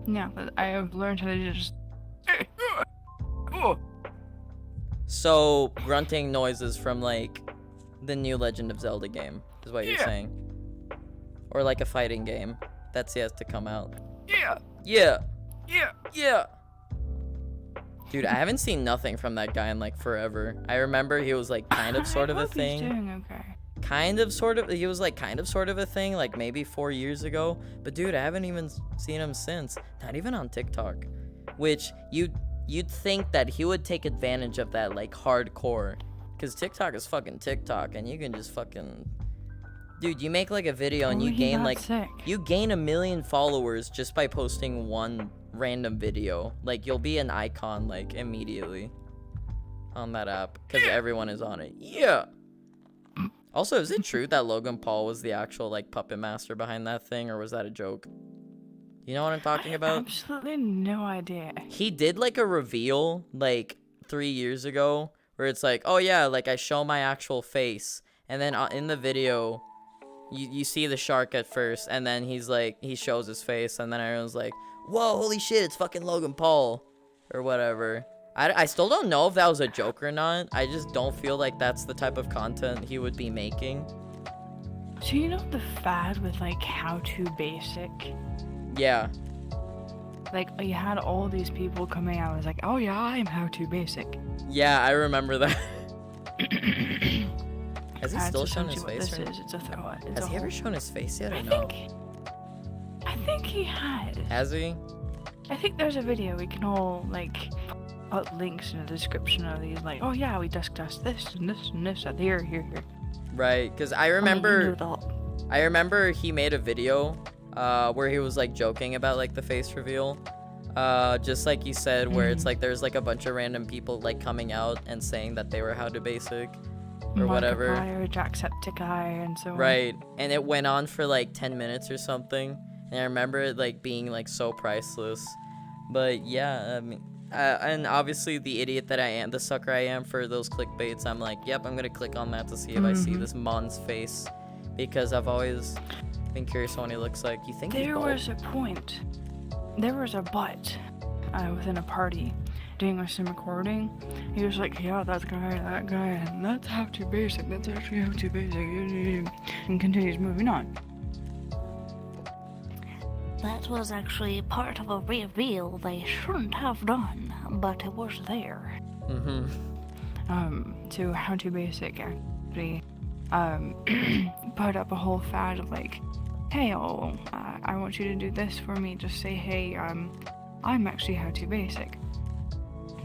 Yeah, but I have learned how to just So grunting noises from like the new Legend of Zelda game is what you're Yeah. saying, or like a fighting game that's yet to come out. yeah. Yeah. Yeah. Yeah. Dude, I haven't seen nothing from that guy in like forever. I remember he was like kind of sort of I a hope he's thing. doing okay. He was like kind of sort of a thing like maybe 4 years ago, but dude, I haven't even seen him since, not even on TikTok, which you'd think that he would take advantage of that like hardcore, because TikTok is fucking TikTok, and you can just fucking, dude, you make like a video and Oh, you he gain got like sick. you gain 1 million followers just by posting one random video. Like you'll be an icon like immediately on that app because everyone is on it. Yeah. Also, is it true that Logan Paul was the actual like puppet master behind that thing, or was that a joke? You know what I'm talking about? Absolutely no idea. He did like a reveal like 3 years ago where it's like, oh yeah, like I show my actual face, and then in the video you see the shark at first, and then he shows his face, and then everyone's like, whoa, holy shit, it's fucking Logan Paul or whatever. I still don't know if that was a joke or not. I just don't feel like that's the type of content he would be making. So you know the fad with like how to basic? Yeah. Like you had all these people coming out. It was like, oh yeah, I'm how to basic. Yeah, I remember that. Has he That's still shown his essentially what face? this Or... is. It's a throw. Has he ever shown his face yet or no? I think he has. Has he? I think there's a video we can all like put links in the description of these. Like, oh yeah, we discussed this and this and this and here. Right, because I I remember he made a video where he was like joking about like the face reveal, just like you said, where it's like there's like a bunch of random people like coming out and saying that they were how to basic or whatever. Jacksepticeye and so on. Right, and it went on for like 10 minutes or something, and I remember it like being like so priceless. But yeah, I mean, and obviously the idiot that I am, the sucker I am for those clickbaits, I'm like, yep, I'm gonna click on that to see if I see this Mon's face, because I've always been curious on what he looks like. You think There was a point. There was a butt within a party doing some recording. He was like, yeah, that guy, and that's how too basic. That's actually how too basic. And continues moving on. That was actually part of a reveal they shouldn't have done, but it was there. So how too basic actually put up a whole fad of like, hey, I want you to do this for me. Just say, hey, I'm actually how too basic.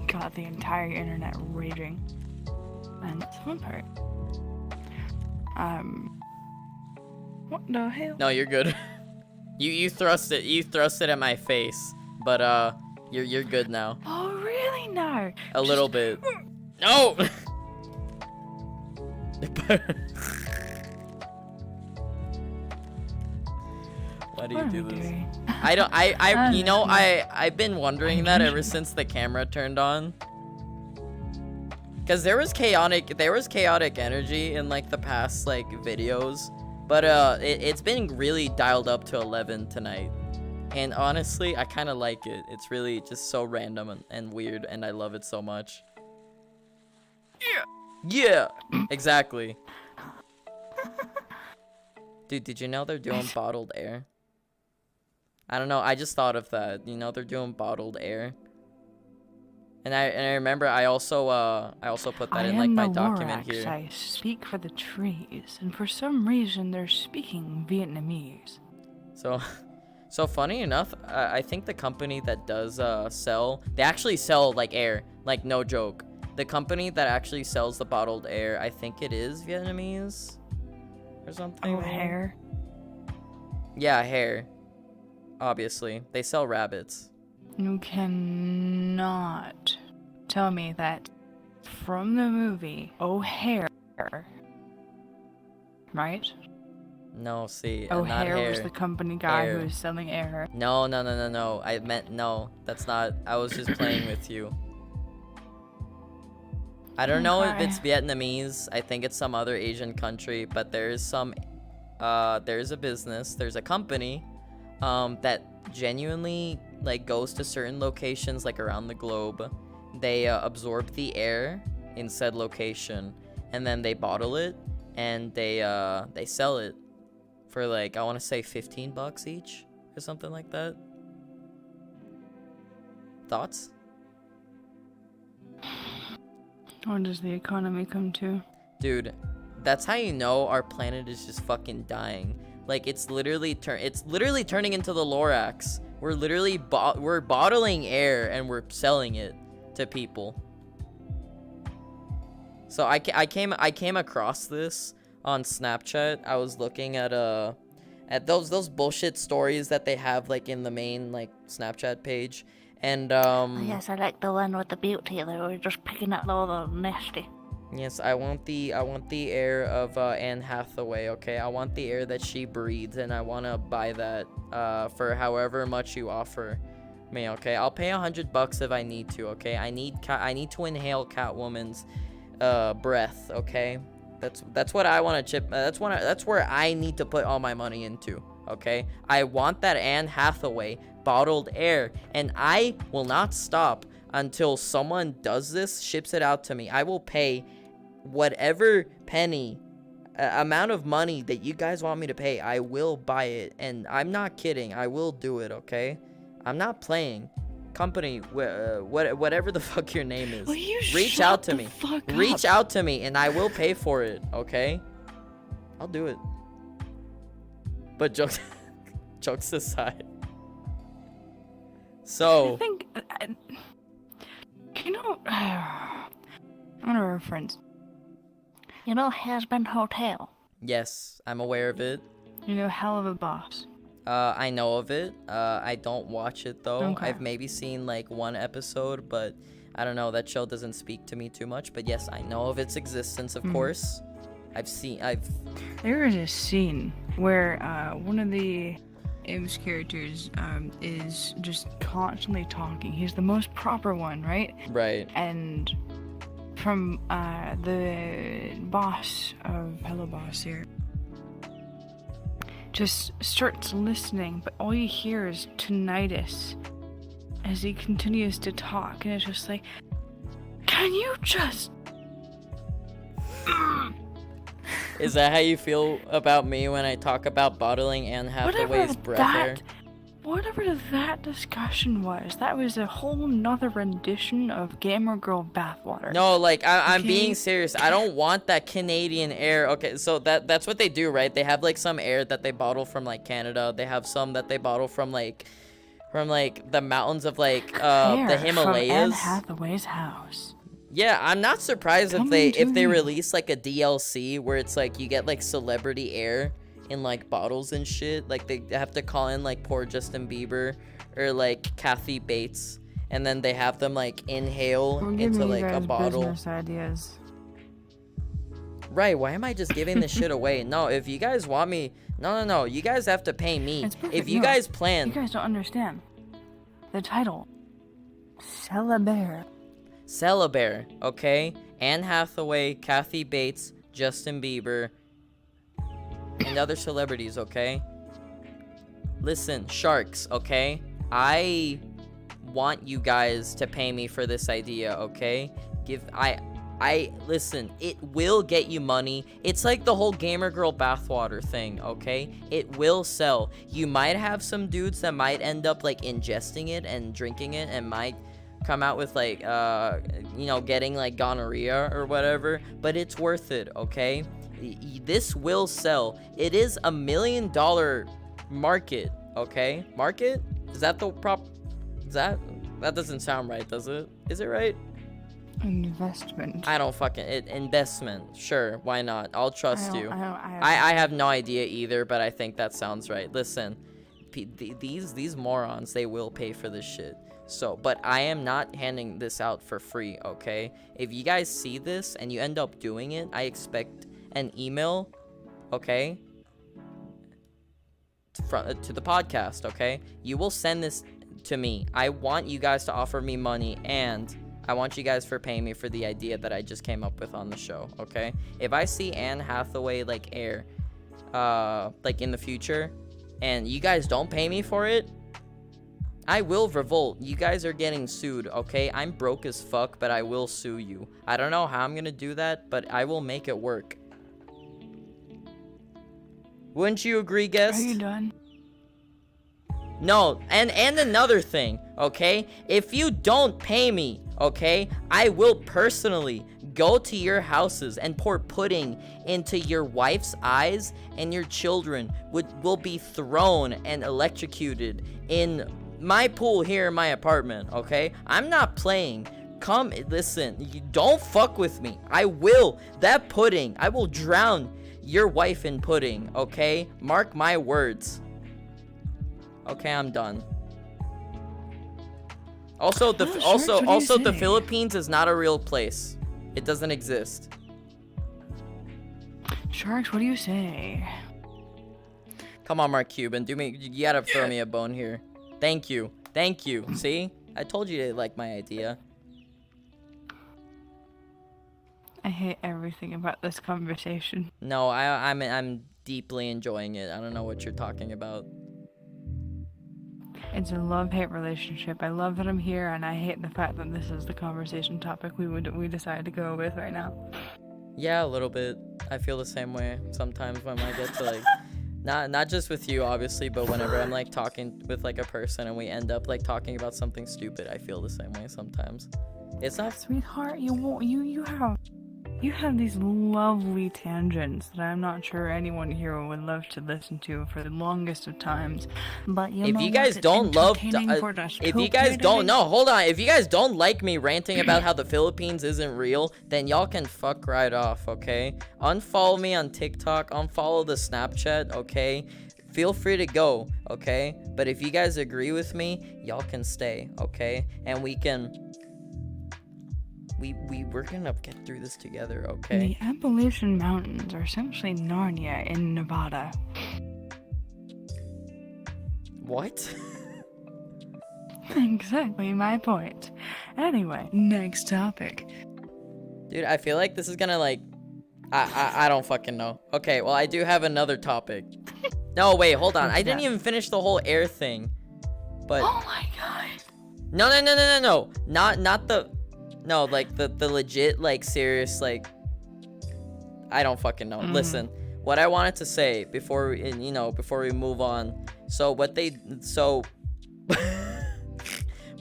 Got the entire internet raging, and that's the fun part. What the hell? No, you're good. You thrust it at my face, but you're good now. Oh really? No. A little bit. No. Why do you do this? I don't. I've been wondering that ever since the camera turned on. Cause there was chaotic energy in like the past like videos, but it's been really dialed up to 11 tonight, and honestly, I kind of like it. It's really just so random and weird, and I love it so much. Yeah, exactly. Dude, did you know they're doing bottled air? I don't know. I just thought of that. You know, they're doing bottled air. And I remember I also put that in like my document here. I speak for the trees, and for some reason they're speaking Vietnamese. So funny enough, I think the company that does they actually sell like air, like no joke. The company that actually sells the bottled air, I think it is Vietnamese or something. Oh, hair. Yeah, hair. Obviously, they sell rabbits. You cannot tell me that from the movie O'Hare, right? No, see, O'Hare was the company guy Air. who was selling air. No. I meant no. That's not. I was just playing with you. I don't know if it's Vietnamese. I think it's some other Asian country, but there's a business, there's a company that genuinely like goes to certain locations like around the globe. They absorb the air in said location, and then they bottle it, and they sell it for like, I want to say $15 each or something like that. Thoughts? What does the economy come to? Dude, that's how you know our planet is just fucking dying. Like, it's literally turning into the Lorax. We're literally we're bottling air and we're selling it to people. So I came across this on Snapchat. I was looking at those bullshit stories that they have like in the main like Snapchat page, and Yes, I like the one with the beauty. They were just picking up all the nasty. Yes, I want the air of Anne Hathaway, okay? I want the air that she breathes, and I want to buy that for however much you offer me, okay? I'll pay $100 if I need to, okay? I need to inhale Catwoman's breath, okay? That's what I want to chip. That's where I need to put all my money into, okay? I want that Anne Hathaway bottled air, and I will not stop until someone does this, ships it out to me. I will pay whatever penny amount of money that you guys want me to pay. I will buy it, and I'm not kidding. I will do it, okay? I'm not playing. Company, whatever the fuck your name is, reach out to me. Reach out to me, and I will pay for it, okay? I'll do it. But jokes aside. So I think, you know, I'm gonna reference. You know, Has-Been Hotel. yes, I'm aware of it. You know, Hell of a Boss. I know of it. I don't watch it though. Okay. I've maybe seen like one episode, but I don't know. That show doesn't speak to me too much. But yes, I know of its existence, of course. There is a scene where one of the Abe's character is just constantly talking. He's the most proper one, right? Right. And from the boss of Hello Boss here just starts listening, but all you hear is tinnitus as he continues to talk, and it's just like, can you just... Is that how you feel about me when I talk about bottling Anne Hathaway's breath air? Whatever that discussion was, that was a whole nother rendition of Gamer Girl Bathwater. No, like, I'm being serious. I don't want that Canadian air. Okay, so that's what they do, right? They have, like, some air that they bottle from, like, Canada. They have some that they bottle from the mountains of, like, the Himalayas. From Anne Hathaway's house. Yeah, I'm not surprised if they release, like, a DLC where it's, like, you get, like, celebrity air in, like, bottles and shit. Like, they have to call in, like, poor Justin Bieber or, like, Kathy Bates, and then they have them, like, inhale into, like, a bottle. Business ideas. Right, why am I just giving this shit away? No, if you guys want me... No, you guys have to pay me. If you guys plan... You guys don't understand. The title. Celebear. Celebear, okay? Anne Hathaway, Kathy Bates, Justin Bieber, and other celebrities, okay? Listen, sharks, okay? I want you guys to pay me for this idea, okay? Listen, it will get you money. It's like the whole Gamer Girl Bathwater thing, okay? It will sell. You might have some dudes that might end up, like, ingesting it and drinking it and might come out with, like, getting, like, gonorrhea or whatever, but it's worth it, okay? This will sell. It is $1 million market, okay? Market? Is that the that doesn't sound right, does it? Is it right? Investment. I don't fucking... investment. Sure, why not? I'll trust you. I have no idea either, but I think that sounds right. Listen, these morons, they will pay for this shit. So, but I am not handing this out for free, okay? If you guys see this and you end up doing it, I expect an email, okay? To the podcast, okay? You will send this to me. I want you guys to offer me money, and I want you guys for paying me for the idea that I just came up with on the show, okay? If I see Anne Hathaway, like, air, like, in the future, and you guys don't pay me for it, I will revolt. You guys are getting sued, okay? I'm broke as fuck, but I will sue you. I don't know how I'm gonna do that, but I will make it work. Wouldn't you agree, guest? Are you done? No, and another thing, okay? If you don't pay me, okay, I will personally go to your houses and pour pudding into your wife's eyes, and your children will be thrown and electrocuted in my pool here in my apartment, okay? I'm not playing. Come, listen, you don't fuck with me. I will. That pudding, I will drown your wife in pudding, okay? Mark my words. Okay, I'm done. Also, the Philippines is not a real place. It doesn't exist. Sharks, what do you say? Come on, Mark Cuban, you gotta throw me a bone here. Thank you. See? I told you to like my idea. I hate everything about this conversation. No, I'm deeply enjoying it. I don't know what you're talking about. It's a love-hate relationship. I love that I'm here, and I hate the fact that this is the conversation topic we decided to go with right now. Yeah, a little bit. I feel the same way sometimes when I get to, like, not just with you, obviously, but whenever I'm, like, talking with, like, a person and we end up, like, talking about something stupid, I feel the same way sometimes. It's not... Sweetheart, you have these lovely tangents that I'm not sure anyone here would love to listen to for the longest of times. But if you guys don't like me ranting about how the Philippines isn't real, then y'all can fuck right off, okay? Unfollow me on TikTok, unfollow the Snapchat, okay? Feel free to go, okay? But if you guys agree with me, y'all can stay, okay? And we're gonna get through this together, okay? The Appalachian Mountains are essentially Narnia in Nevada. What? Exactly my point. Anyway, next topic. Dude, I feel like this is gonna like... I don't fucking know. Okay, well, I do have another topic. No, wait, hold on. I didn't even finish the whole air thing. But... Oh my god. No. Not the... No, like, the legit, like, serious, like... I don't fucking know. Listen, what I wanted to say before we move on. So,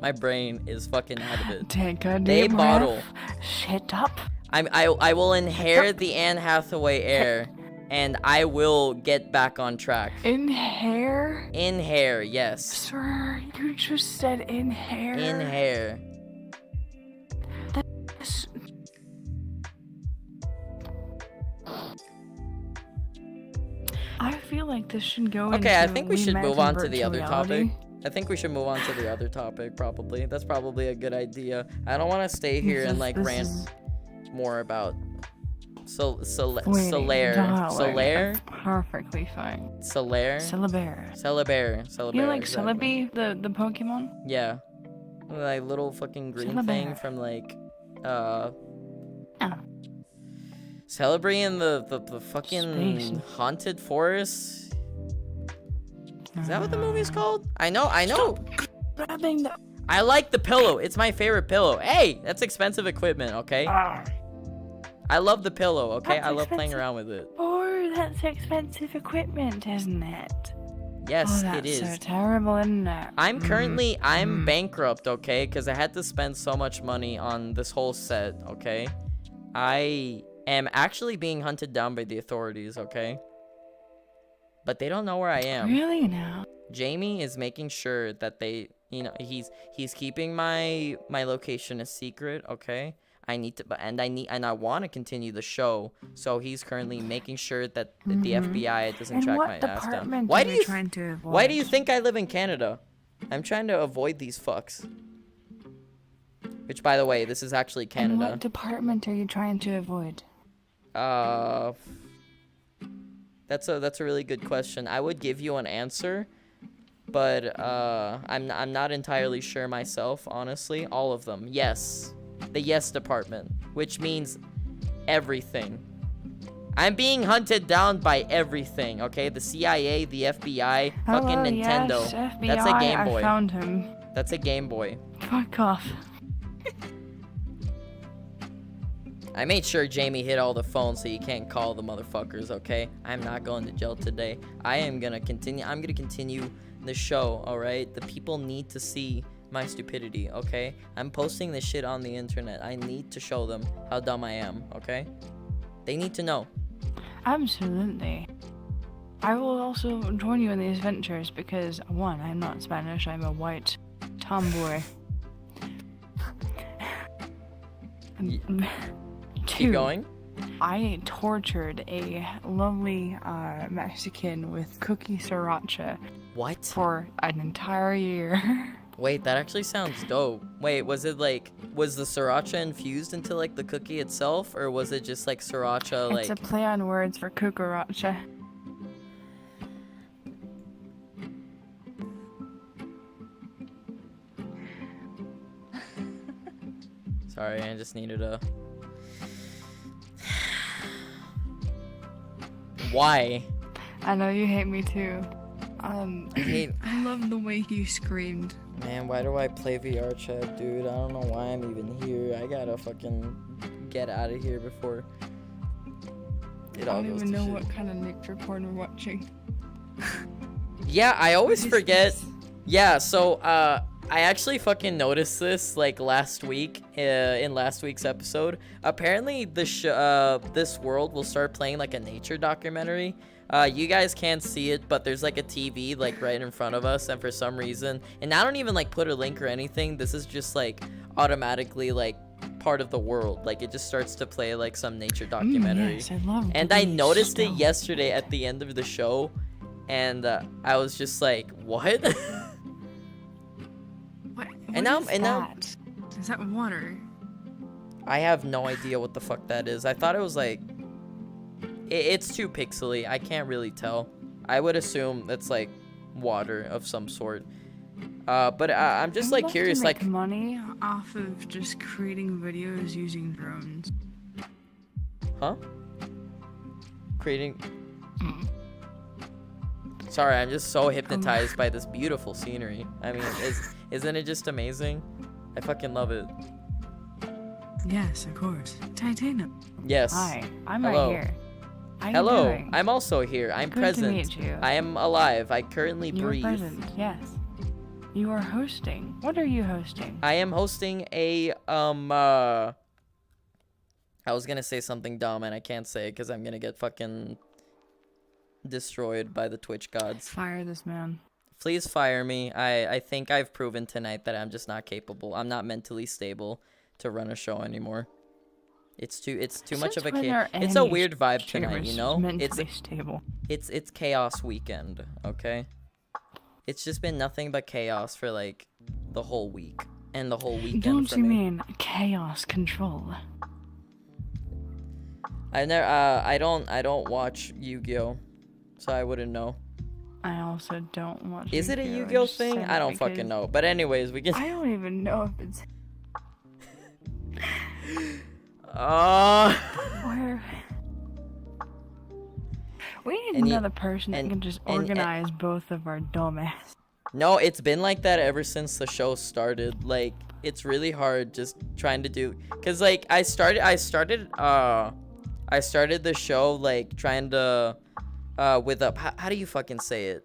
my brain is fucking out of it. Take a They deep bottle. breath. Shut up. I will inherit the Anne Hathaway air, and I will get back on track. In hair? In hair, yes. Sir, you just said in hair. In hair. This- I feel like this should go Okay, I into think we We should Met move on to Convert the other Reality. topic. I think we should move on to the other topic, probably. That's probably a good idea. I don't want to stay here and, like, This rant is- more about... Solaire. Wait, Solaire. darling, Solaire? that's perfectly fine. Solaire? Celebear. Celebear. You like exactly. Celebi, the Pokemon? Yeah. Like, little fucking green thing Celebear. from, like, Oh. Celebrating the fucking Space. haunted forest. Is that what the movie's called? I know. Grabbing the... I like the pillow. It's my favorite pillow. Hey, that's expensive equipment, okay? I love the pillow, okay? That's I love playing expensive. around with it. Oh, that's expensive equipment, isn't it? Yes, Oh, that's it is. so terrible, isn't it? I'm currently, I'm bankrupt, okay? Because I had to spend so much money on this whole set, okay? I am actually being hunted down by the authorities, okay? But they don't know where I am. Really now? Jamie is making sure that they, he's keeping my location a secret, okay? I want to continue the show, so he's currently making sure that the FBI doesn't And track what my ass down. department Why are do you you trying to avoid? Why do you think I live in Canada? I'm trying to avoid these fucks. Which, by the way, this is actually And Canada. what department are you trying to avoid? That's a really good question. I would give you an answer, but I'm not entirely sure myself, honestly. All of them. Yes. The yes department, which means everything. I'm being hunted down by everything, okay? The CIA, the FBI, fucking Hello, Nintendo. Yes, FBI, That's a Game Boy. I found him. That's a Game Boy. Fuck off. I made sure Jamie hit all the phones so you can't call the motherfuckers, okay? I'm not going to jail today. I'm gonna continue the show, alright? The people need to see my stupidity, okay? I'm posting this shit on the internet. I need to show them how dumb I am, okay? They need to know. Absolutely. I will also join you in these ventures because, one, I'm not Spanish, I'm a white tomboy. And, Keep two, going. I tortured a lovely Mexican with cookie sriracha What? for an entire year. Wait, that actually sounds dope. Wait, was the sriracha infused into, like, the cookie itself? Or was it just, like, sriracha, It's like... a play on words for cucaracha. Sorry, I just needed a... Why? I know you hate me too. I hate... I love the way you screamed. Man, why do I play VR chat, dude? I don't know why I'm even here. I gotta fucking get out of here before it I all don't goes even to know shit. what kind of nature porn we're watching. Yeah, I always What is forget. this? Yeah, so I actually fucking noticed this like last week in last week's episode. Apparently, this world will start playing like a nature documentary. You guys can't see it, but there's like a TV like right in front of us, and for some reason, and I don't even like put a link or anything. This is just like automatically like part of the world. Like it just starts to play like some nature documentary. Yes, I love And I Disney noticed it stuff. yesterday at the end of the show, and I was just like, what? What And now- is and now- that? Is that water? I have no idea what the fuck that is. I thought it was like... It's too pixely. I can't really tell. I would assume that's like water of some sort. But I'm just like curious, to make like money off of just creating videos using drones. huh? Creating. Sorry, I'm just so hypnotized by this beautiful scenery. I mean, isn't it just amazing? I fucking love it. Yes, of course. Titanium. Yes. Hi, I'm Hello. right here. How you Hello, doing? I'm also here. I'm Good to present. meet you. I am alive. I currently You're breathe. present, yes. You are hosting. What are you hosting? I am hosting a I was gonna say something dumb and I can't say it because I'm gonna get fucking destroyed by the Twitch gods. Fire this man. Please fire me. I think I've proven tonight that I'm just not capable. I'm not mentally stable to run a show anymore. It's too much of a chaos. It's a weird vibe tonight, you know? Mentally stable. It's chaos weekend, okay? It's just been nothing but chaos for like the whole week and the whole weekend. Don't for you me. mean chaos control? I don't watch Yu-Gi-Oh, so I wouldn't know. I also don't watch. Is it a Yu-Gi-Oh! Yu-Gi-Oh just thing? said I it don't fucking because know. But anyways, we can. I don't even know if it's where. We need And you- another person that and- can just and- organize both of our dumbass. No, it's been like that ever since the show started. Like, it's really hard just trying to do, cause like I started the show like trying to with a how do you fucking say it?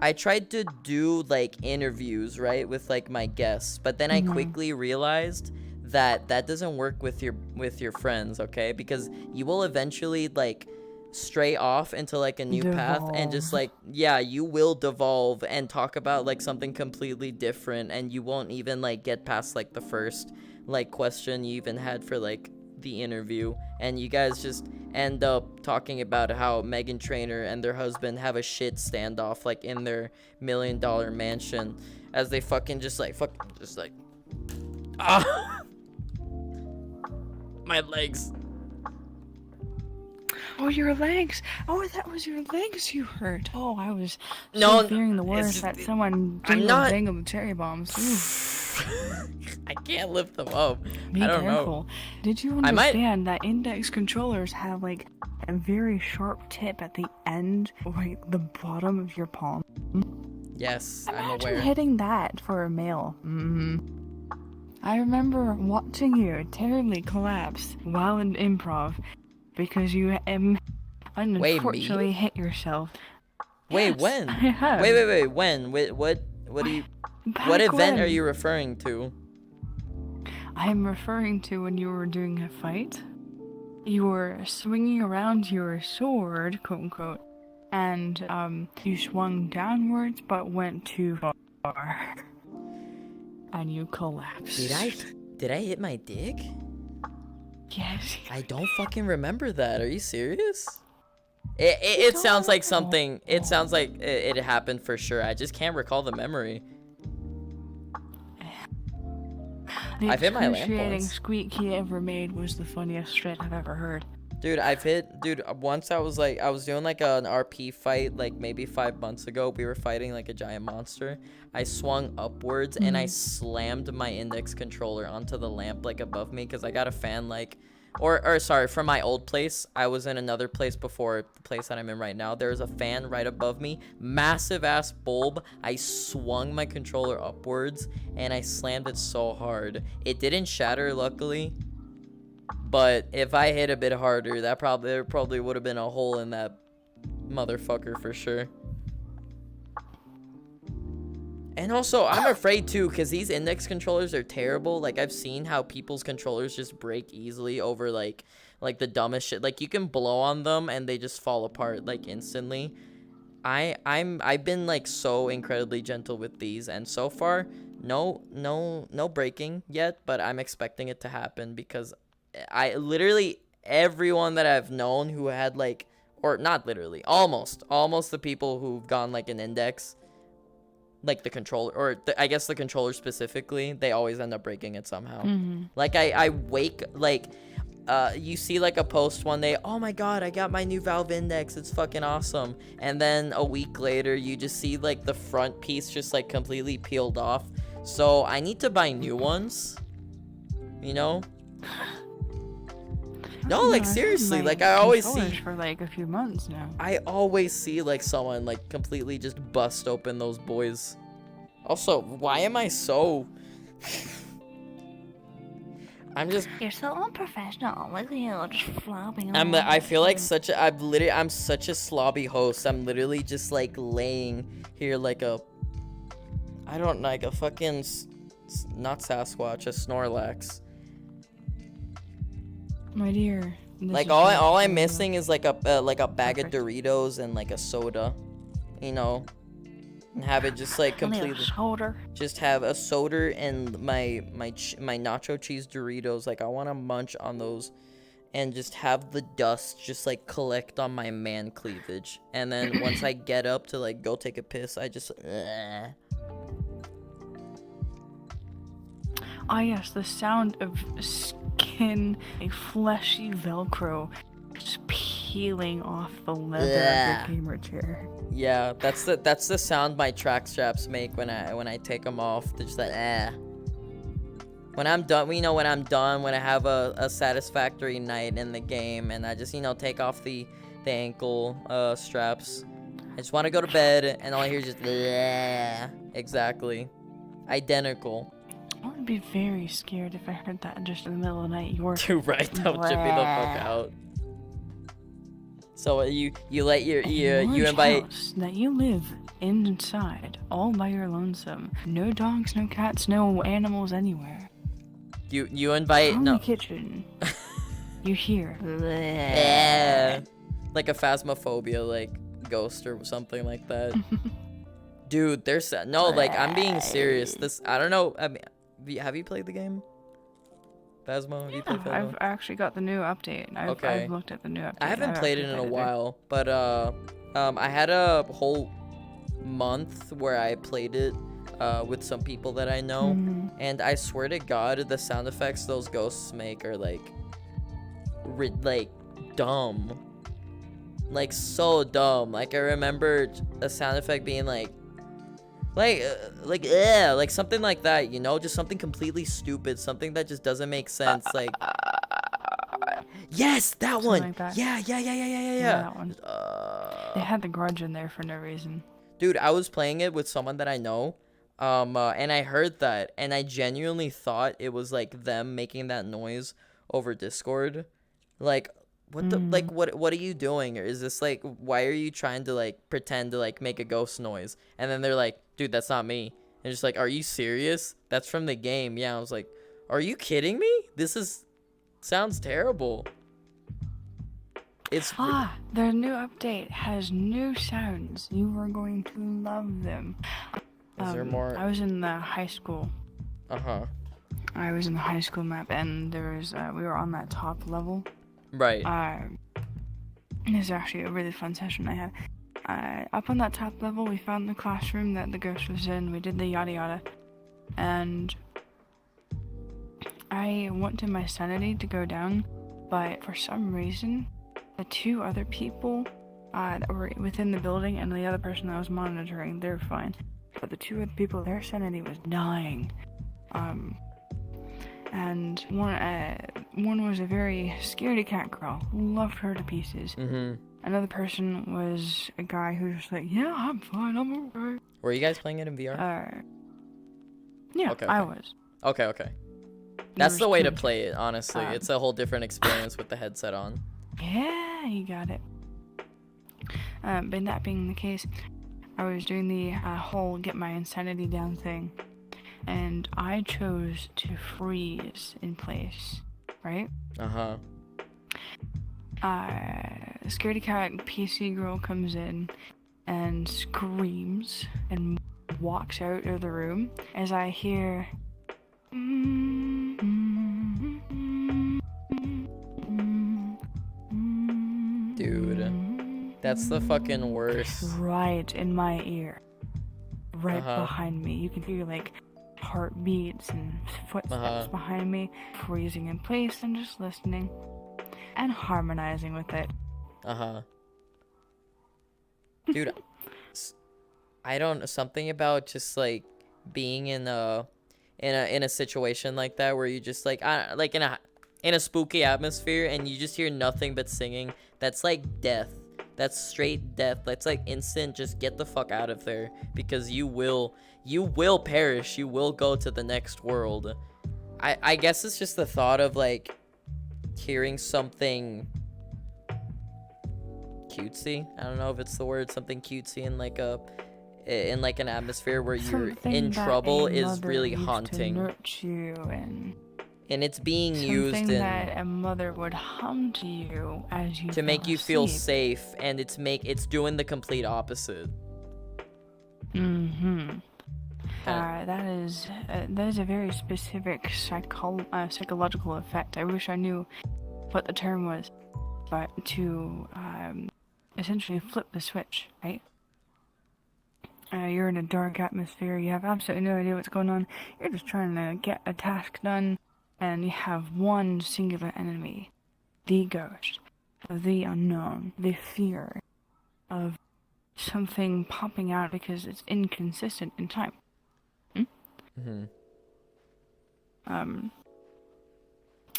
I tried to do like interviews, right, with like my guests, but then I quickly realized that doesn't work with your friends, okay? Because you will eventually like stray off into like a new path and just like you will devolve and talk about like something completely different, and you won't even like get past like the first like question you even had for like the interview, and you guys just end up talking about how Meghan Trainor and their husband have a shit standoff like in their $1 million mansion as they fucking just like my legs. Oh, your legs! Oh, that was your legs you hurt. Oh, I was No, fearing the it's worst just- that someone I'm not- dangled cherry bombs. Ooh. I can't lift them up. Be I don't careful. Did you I might- understand that index controllers have like a very sharp tip at the end, like the bottom of your palm? Yes, I'm Imagine aware. hitting that for a male. I remember watching you terribly collapse while in improv because you unfortunately hit yourself. Wait, Yes, when? I have. Wait, when? What do you? What Back event are when? you referring to? I'm referring to when you were doing a fight. You were swinging around your sword, quote unquote, and you swung downwards but went too far. And you collapsed. Did I hit my dick? Yes. I don't fucking remember that. Are you serious? It sounds like something. It sounds like it happened for sure. I just can't recall the memory. The I've hit my lamp excruciating once. squeak he ever made was the funniest shit I've ever heard. Dude, once I was doing like an RP fight like maybe 5 months ago. We were fighting like a giant monster. I swung upwards and I slammed my index controller onto the lamp like above me because I got a fan like or sorry, from my old place. I was in another place before the place that I'm in right now. There's a fan right above me, massive ass bulb. I swung my controller upwards and I slammed it so hard. It didn't shatter, luckily. But if I hit a bit harder, there probably would have been a hole in that motherfucker for sure. And also, I'm afraid too, because these index controllers are terrible. Like, I've seen how people's controllers just break easily over like the dumbest shit. Like, you can blow on them and they just fall apart like instantly. I've been like so incredibly gentle with these, and so far no breaking yet, but I'm expecting it to happen because I literally everyone that I've known who had like, or not literally, almost the people who've gone like an index, like the controller, or I guess the controller specifically, they always end up breaking it somehow. Like I wake, like you see like a post one day, oh my god, I got my new Valve Index, it's fucking awesome, and then a week later you just see like the front piece just like completely peeled off. So I need to buy new ones, you know. No, like seriously, like I always see for like a few months now. I always see like someone like completely just bust open those boys. Also, why am I so You're so unprofessional. Look at you, just flopping. I feel like I'm such a slobby host. I'm literally just like laying here like a, I don't know, like a fucking not Sasquatch, a Snorlax. My dear. Like all I'm missing is like a bag of Doritos and like a soda, you know, and have it just like completely. Just have a soda and my nacho cheese Doritos. Like I want to munch on those, and just have the dust just like collect on my man cleavage. And then once I get up to like go take a piss, I just. Ah, yes, the sound of skin, a fleshy Velcro, just peeling off the leather of the gamer chair. Yeah, that's the sound my track straps make when I take them off. They're just like When I'm done, when I'm done, when I have a satisfactory night in the game, and I just take off the ankle straps. I just want to go to bed, and all I hear is just exactly, identical. I would be very scared if I heard that just in the middle of the night. You're right, that would trip me the fuck out. So you let you invite house that you live inside all by your lonesome. No dogs, no cats, no animals anywhere. You invite from the kitchen. You hear like a phasmophobia, like ghost or something like that. Dude, there's no, like, I'm being serious. This, I don't know. I mean, have you played the game? Phasmo? Have you played Phasmo? I've actually got the new update. I've looked at the new update. I haven't played it in a while, but I had a whole month where I played it with some people that I know, and I swear to God, the sound effects those ghosts make are like dumb, like so dumb. Like I remember a sound effect being like something like that, just something completely stupid, something that just doesn't make sense. Like, yes, that one. Like that. Yeah. That one. They had the grudge in there for no reason. Dude, I was playing it with someone that I know, and I heard that, and I genuinely thought it was like them making that noise over Discord. Like, what the, like, what are you doing? Or is this like, why are you trying to like pretend to like make a ghost noise? And then they're like, dude, that's not me. And just like, are you serious? That's from the game. Yeah, I was like, are you kidding me? Sounds terrible. Their new update has new sounds. You are going to love them. Is there more? I was in the high school. I was in the high school map, and there was we were on that top level. Right. It was actually a really fun session I had. Up on that top level, we found the classroom that the ghost was in. We did the yada yada, and I wanted my sanity to go down, but for some reason, the two other people that were within the building and the other person that was monitoring, they're fine. But the two other people, their sanity was dying. And one was a very scaredy cat girl. Loved her to pieces. Another person was a guy who was like, yeah, I'm fine, I'm alright. Were you guys playing it in VR? Yeah, okay. I was. Okay. That's the way to play it, honestly. It's a whole different experience with the headset on. Yeah, you got it. But that being the case, I was doing the whole get my insanity down thing. And I chose to freeze in place, right? Scaredy cat PC girl comes in and screams and walks out of the room as I hear Dude, that's the fucking worst. Right in my ear. Right behind me. You can hear like heartbeats and footsteps behind me, freezing in place and just listening. and harmonizing with it. Dude, I don't know, something about just like being in a situation like that where you just like like in a spooky atmosphere and you just hear nothing but singing. That's like death. That's straight death. That's like instant. Just get the fuck out of there, because you will perish. You will go to the next world. I guess it's just the thought of like hearing something cutesy. I don't know if it's the word, something cutesy in like an atmosphere where you're Something in that trouble a is mother really used haunting. to nurture you, and it's being used something in that a mother would hum to you as you to make fell you feel asleep. safe, and it's doing the complete opposite. That is a very specific psychological effect. I wish I knew what the term was, but to essentially flip the switch, right? You're in a dark atmosphere. You have absolutely no idea what's going on. You're just trying to get a task done, and you have one singular enemy: the ghost, the unknown, the fear of something popping out because it's inconsistent in time.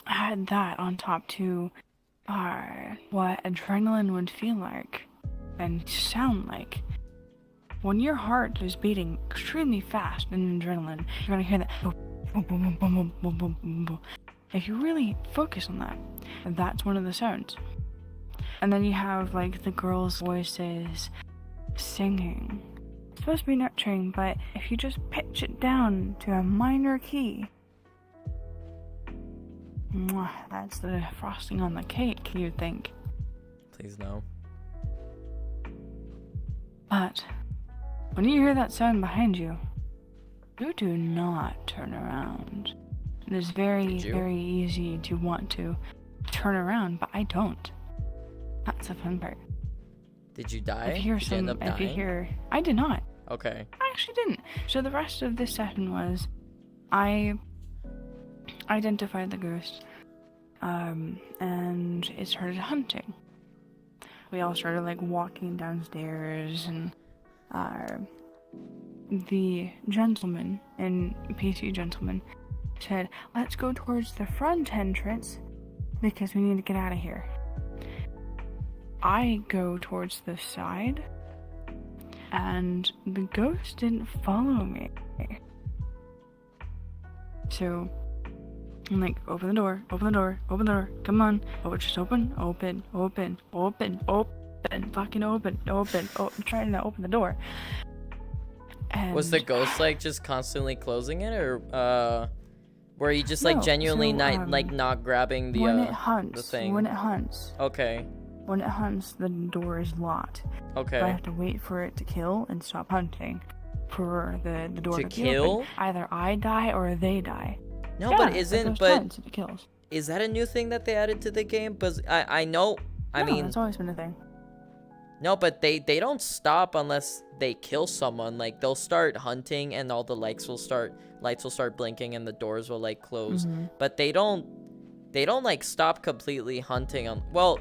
Add that on top to what adrenaline would feel like and sound like. When your heart is beating extremely fast in adrenaline, you're gonna hear that boom, boom, boom, boom, boom, boom, boom, boom, boom. If you really focus on that, that's one of the sounds. And then you have like the girls' voices singing. It's supposed to be nurturing, but if you just pitch it down to a minor key, that's the frosting on the cake, you'd think. Please no. But when you hear that sound behind you, you do not turn around. It is very, very easy to want to turn around, but I don't. That's the fun part. Did you die? If you end up dying? I did not. Okay. I actually didn't. So the rest of this session was, I identified the ghost, and it started hunting. We all started like walking downstairs, and the gentleman, and PC gentleman, said, "Let's go towards the front entrance because we need to get out of here." I go towards the side, and the ghost didn't follow me. So I'm like, open the door, come on. Oh, just open, fucking open. I'm trying to open the door. And was the ghost like just constantly closing it, or were you just like No, genuinely so, not grabbing the when it the hunts, thing? Okay. When it hunts, the door is locked. Okay. So I have to wait for it to kill and stop hunting for the door to be kill? open. Either I die or they die. No, Yeah, but it isn't goes but tons if it kills. is that a new thing that they added to the game? Because I know, I No, mean, it's always been a thing. no, but they don't stop unless they kill someone. Like they'll start hunting and all the lights will start blinking and the doors will like close. But they don't like stop completely hunting on, well,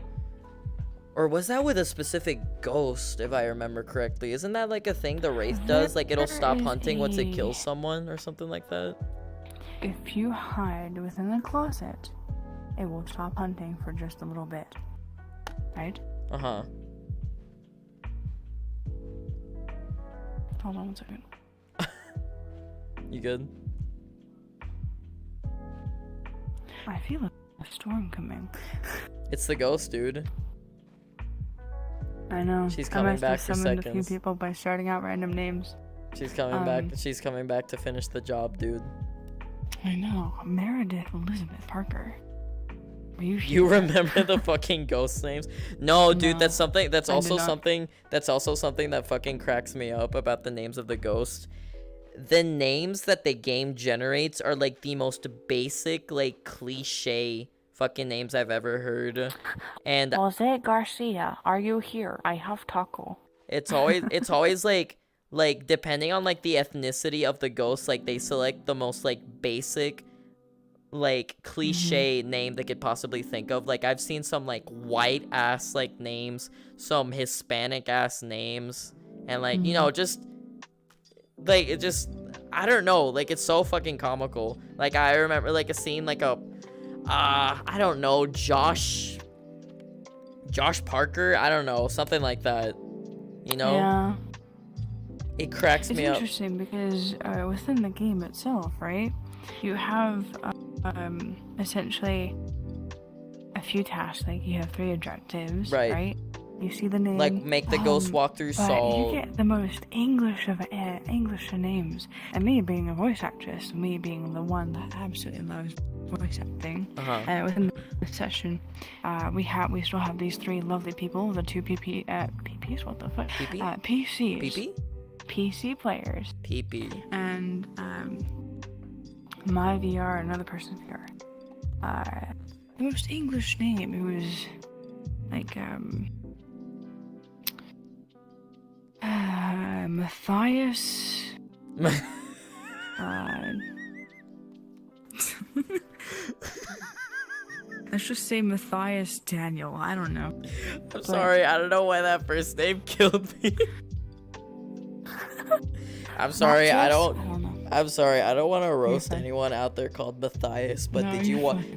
or was that with a specific ghost, if I remember correctly? Isn't that like a thing the Wraith does? Like it'll stop hunting once it kills someone or something like that? If you hide within the closet, it will stop hunting for just a little bit. Right? Uh-huh. Hold on 1 second. You good? I feel a storm coming. It's the ghost, dude. I know. She's coming back for I summoned a few seconds. people by starting out random names. She's coming back. She's coming back to finish the job, dude. I know. Meredith Elizabeth Parker. Are you here? You remember the fucking ghost names? No, dude, No, that's something. That's I do also not. something. That's also something that fucking cracks me up about the names of the ghosts. The names that the game generates are like the most basic, like cliche fucking names I've ever heard, and Jose Garcia, are you here? I have taco. it's always like depending on like the ethnicity of the ghost, like they select the most like basic like cliche name they could possibly think of. Like I've seen some like white ass like names, some Hispanic ass names, and like you know just like it just I don't know, like it's so fucking comical. Like I remember like a scene like a I don't know, Josh Parker, I don't know, something like that. You know? Yeah. It cracks me up. It's interesting because within the game itself, right? You have essentially a few tasks. Like you have 3 objectives, right? You see the name. Like make the ghost walk through salt. You get the most English of English names. And me being a voice actress, me being the one that absolutely loves voice acting. Within the session, we still have these 3 lovely people, the 2 PPs. What the fuck? PCs. PP? PC players. PP. And my VR, another person's VR. The most English name. It was like Matthias. Let's just say Matthias Daniel. I don't know. I'm sorry. I don't know why that first name killed me. I'm sorry. I don't know. I'm sorry. I don't want to roast anyone out there called Matthias, but No,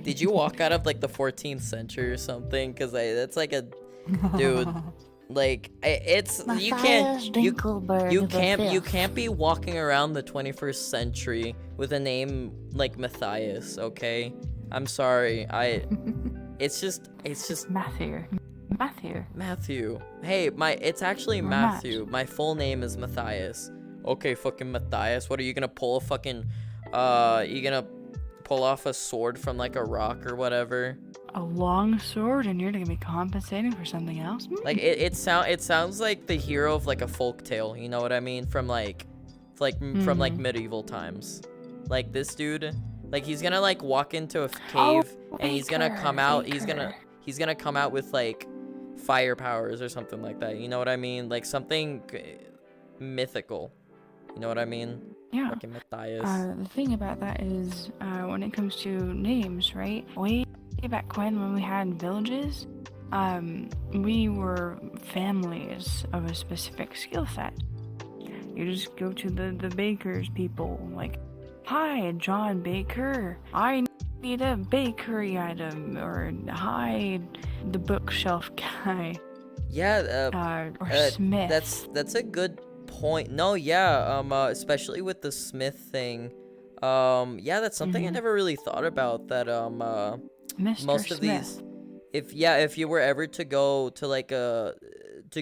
did you walk out of like the 14th century or something? Because that's like a dude. Like it's you can't be walking around the 21st century with a name like Matthias, okay? I'm sorry. It's just Matthew. Hey, it's actually Matthew. My full name is Matthias. Okay, fucking Matthias. What are you gonna pull a fucking you gonna pull off a sword from like a rock or whatever? A long sword, and you're gonna be compensating for something else? Like it sounds like the hero of like a folk tale, you know what I mean? From from medieval times. Like this dude, like he's gonna like walk into a cave and he's gonna come out he's gonna come out with like fire powers or something like that. You know what I mean? Like something mythical. You know what I mean? Yeah. Fucking Matthias. The thing about that is, when it comes to names, right? Way back when we had villages, we were families of a specific skill set. You just go to the baker's people, like, hi, John Baker, I need a bakery item, or hi, the bookshelf guy. Yeah, or Smith. That's a good point. No, yeah, especially with the Smith thing. Yeah, that's something I never really thought about, that Mr. most of these, if you were ever to go to like to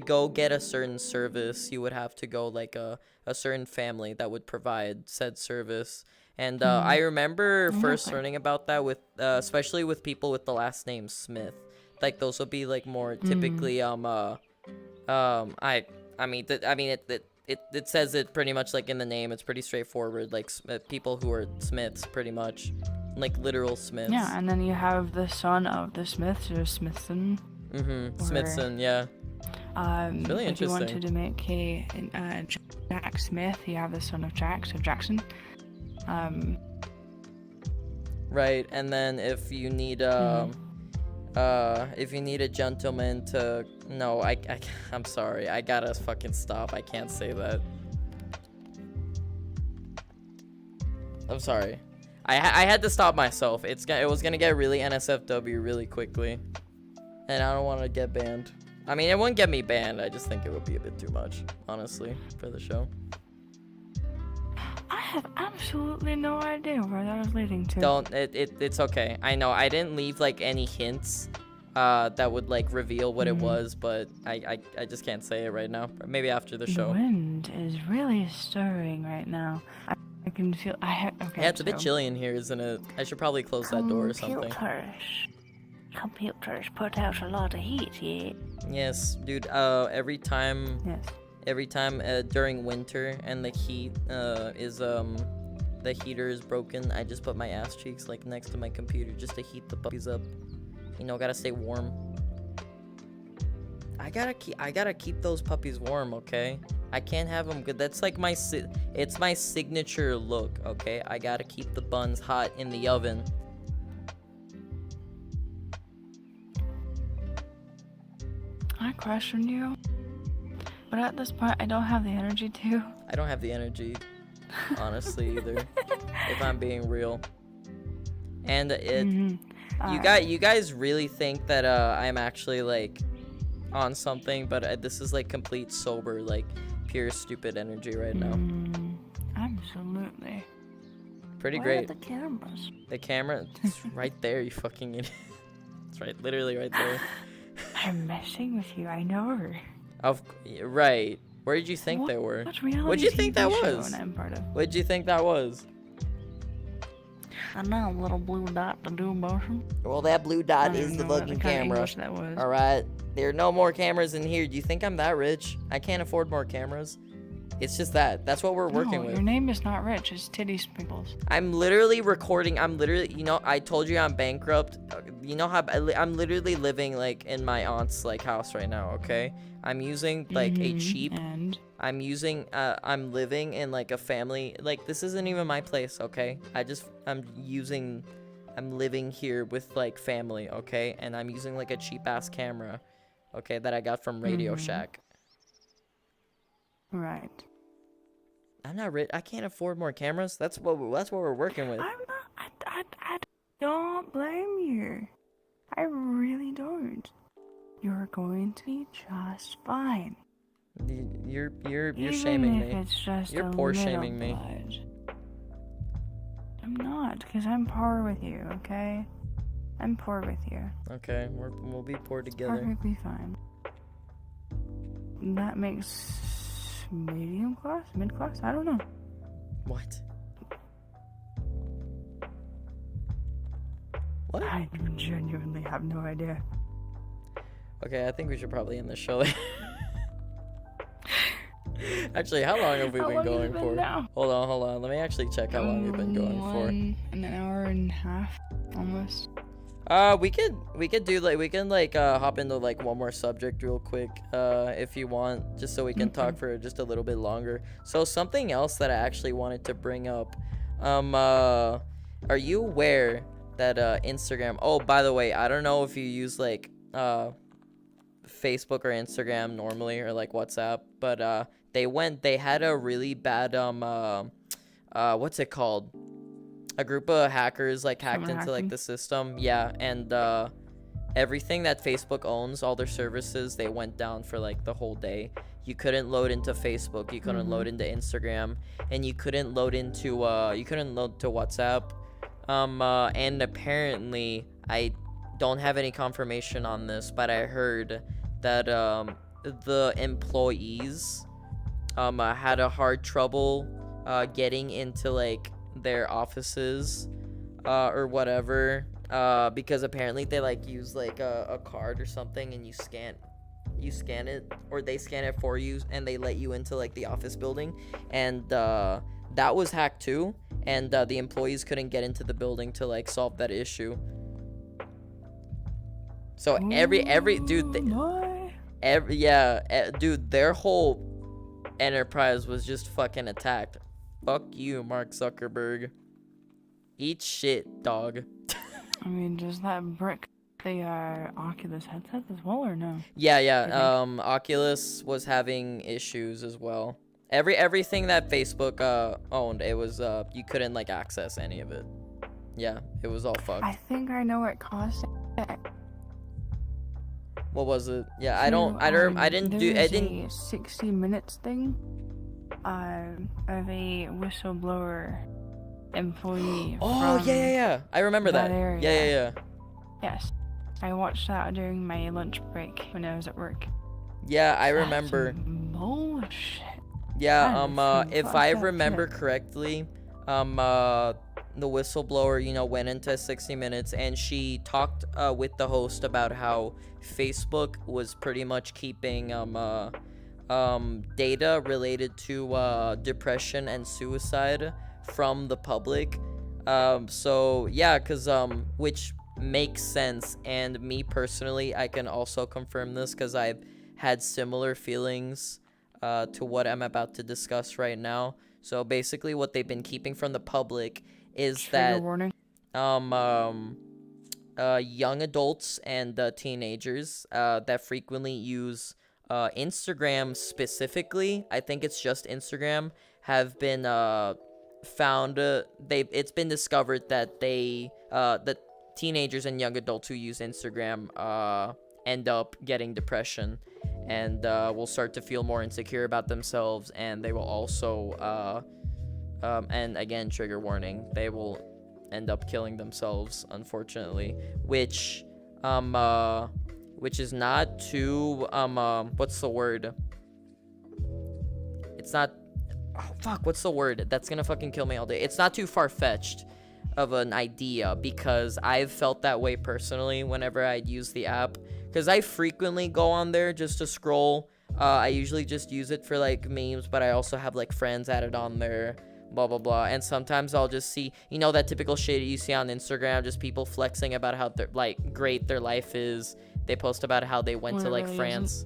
go get a certain service, you would have to go like a certain family that would provide said service. And I remember first learning about that with especially with people with the last name Smith. Like those would be like more typically it says it pretty much like in the name. It's pretty straightforward, like people who are Smiths, pretty much, like literal Smiths. Yeah, and then you have the son of the Smiths, or Smithson. Smithson, yeah. Really interesting. If you wanted to make a Jack Smith, you have the son of Jack, so Jackson. Right, and then if you need if you need a gentleman to... No, I'm sorry. I gotta fucking stop. I can't say that. I'm sorry. I had to stop myself. It was gonna get really NSFW really quickly. And I don't want to get banned. I mean, it wouldn't get me banned. I just think it would be a bit too much, honestly, for the show. I have absolutely no idea where that was leading to. It's okay. I know I didn't leave like any hints that would like reveal what it was, but I just can't say it right now. Maybe after the show. The wind is really stirring right now. I can feel. Okay. Yeah, it's a bit chilly in here, isn't it? I should probably close that door or something. Computers put out a lot of heat, yeah. Yes, dude. Every time during winter and the heat the heater is broken, I just put my ass cheeks like next to my computer just to heat the puppies up. You know, gotta stay warm. I gotta keep those puppies warm, okay? I can't have them good. That's like it's my signature look, okay? I gotta keep the buns hot in the oven. I question you, but at this point, I don't have the energy to. I don't have the energy, honestly, either. If I'm being real. And you guys really think that I'm actually like on something, but this is like complete sober, like pure stupid energy right now. Absolutely. Pretty Where great. are the cameras? The camera, it's right there, you fucking idiot. It's right, literally right there. I'm messing with you. I know. Right. Where did you think they were? What reality What'd you think that TV show was? I'm part of? What'd you think that was? I know, a little blue dot to do motion. Well, that blue I dot don't is the know what fucking kind of camera. English that was. All right. There are no more cameras in here. Do you think I'm that rich? I can't afford more cameras. It's just that. That's what we're working No, with. your name is not Rich. It's Titty Sprinkles. I'm literally recording. I'm literally, I told you I'm bankrupt. You know how I'm literally living like in my aunt's like house right now. Okay. I'm using like a cheap. And I'm living in like a family. Like this isn't even my place. Okay. I'm living here with like family. Okay. And I'm using like a cheap ass camera. Okay. That I got from Radio Shack. right. I'm not rich. I can't afford more cameras. That's what we're working with. I'm not. I don't blame you. I really don't. You're going to be just fine. You're Even shaming if me. it's just You're a poor little shaming me. blood. I'm not, because I'm poor with you, okay? I'm poor with you. Okay, we'll be poor together. Perfectly fine. That makes medium class? Mid class? I don't know. What? What? I genuinely have no idea. Okay, I think we should probably end the show. Actually, how long have we been going for? Now? Hold on. Let me actually check how long we've been going for. An hour and a half, almost. We could do like we can hop into like one more subject real quick, if you want, just so we can talk for just a little bit longer. So something else that I actually wanted to bring up, are you aware that Instagram? Oh, by the way, I don't know if you use like Facebook or Instagram normally or like WhatsApp, but they had a really bad what's it called? A group of hackers like hacked into like the system. Yeah, and everything that Facebook owns, all their services, they went down for like the whole day. You couldn't load into Facebook, you couldn't load into Instagram, and you couldn't load into WhatsApp. And apparently, I don't have any confirmation on this, but I heard that the employees had a hard trouble getting into like their offices or whatever, because apparently they like use like a card or something, and you scan it, or they scan it for you, and they let you into like the office building, and that was hacked too, and the employees couldn't get into the building to like solve that issue. So every dude, dude, their whole enterprise was just fucking attacked. Fuck you, Mark Zuckerberg. Eat shit, dog. I mean, does that brick the Oculus headset as well, or no? Yeah. Oculus was having issues as well. Everything that Facebook owned, it was you couldn't like access any of it. Yeah, it was all fucked. I think I know what caused it. What was it? Yeah, I didn't do. I didn't. A 60 minutes thing. Of a whistleblower employee. Oh yeah. I remember that. area. Yeah. Yes, I watched that during my lunch break when I was at work. Yeah, I That's remember. some bullshit. Yeah. That is If some I fucked up remember shit. correctly, the whistleblower, went into 60 Minutes, and she talked with the host about how Facebook was pretty much keeping data related to depression and suicide from the public. So yeah, which makes sense, and me personally, I can also confirm this because I've had similar feelings to what I'm about to discuss right now. So basically what they've been keeping from the public is Trigger that warning. young adults and teenagers that frequently use Instagram specifically. I think it's just Instagram have been found. It's been discovered that the teenagers and young adults who use Instagram end up getting depression and will start to feel more insecure about themselves, and they will also and again, trigger warning, they will end up killing themselves, unfortunately, which is not too what's the word? It's not, oh fuck, what's the word? That's gonna fucking kill me all day. It's not too far-fetched of an idea, because I've felt that way personally whenever I'd use the app, because I frequently go on there just to scroll. I usually just use it for like memes, but I also have like friends added on there, blah blah blah, and sometimes I'll just see, that typical shit you see on Instagram, just people flexing about how they're like great their life is. They post about how they went to like France.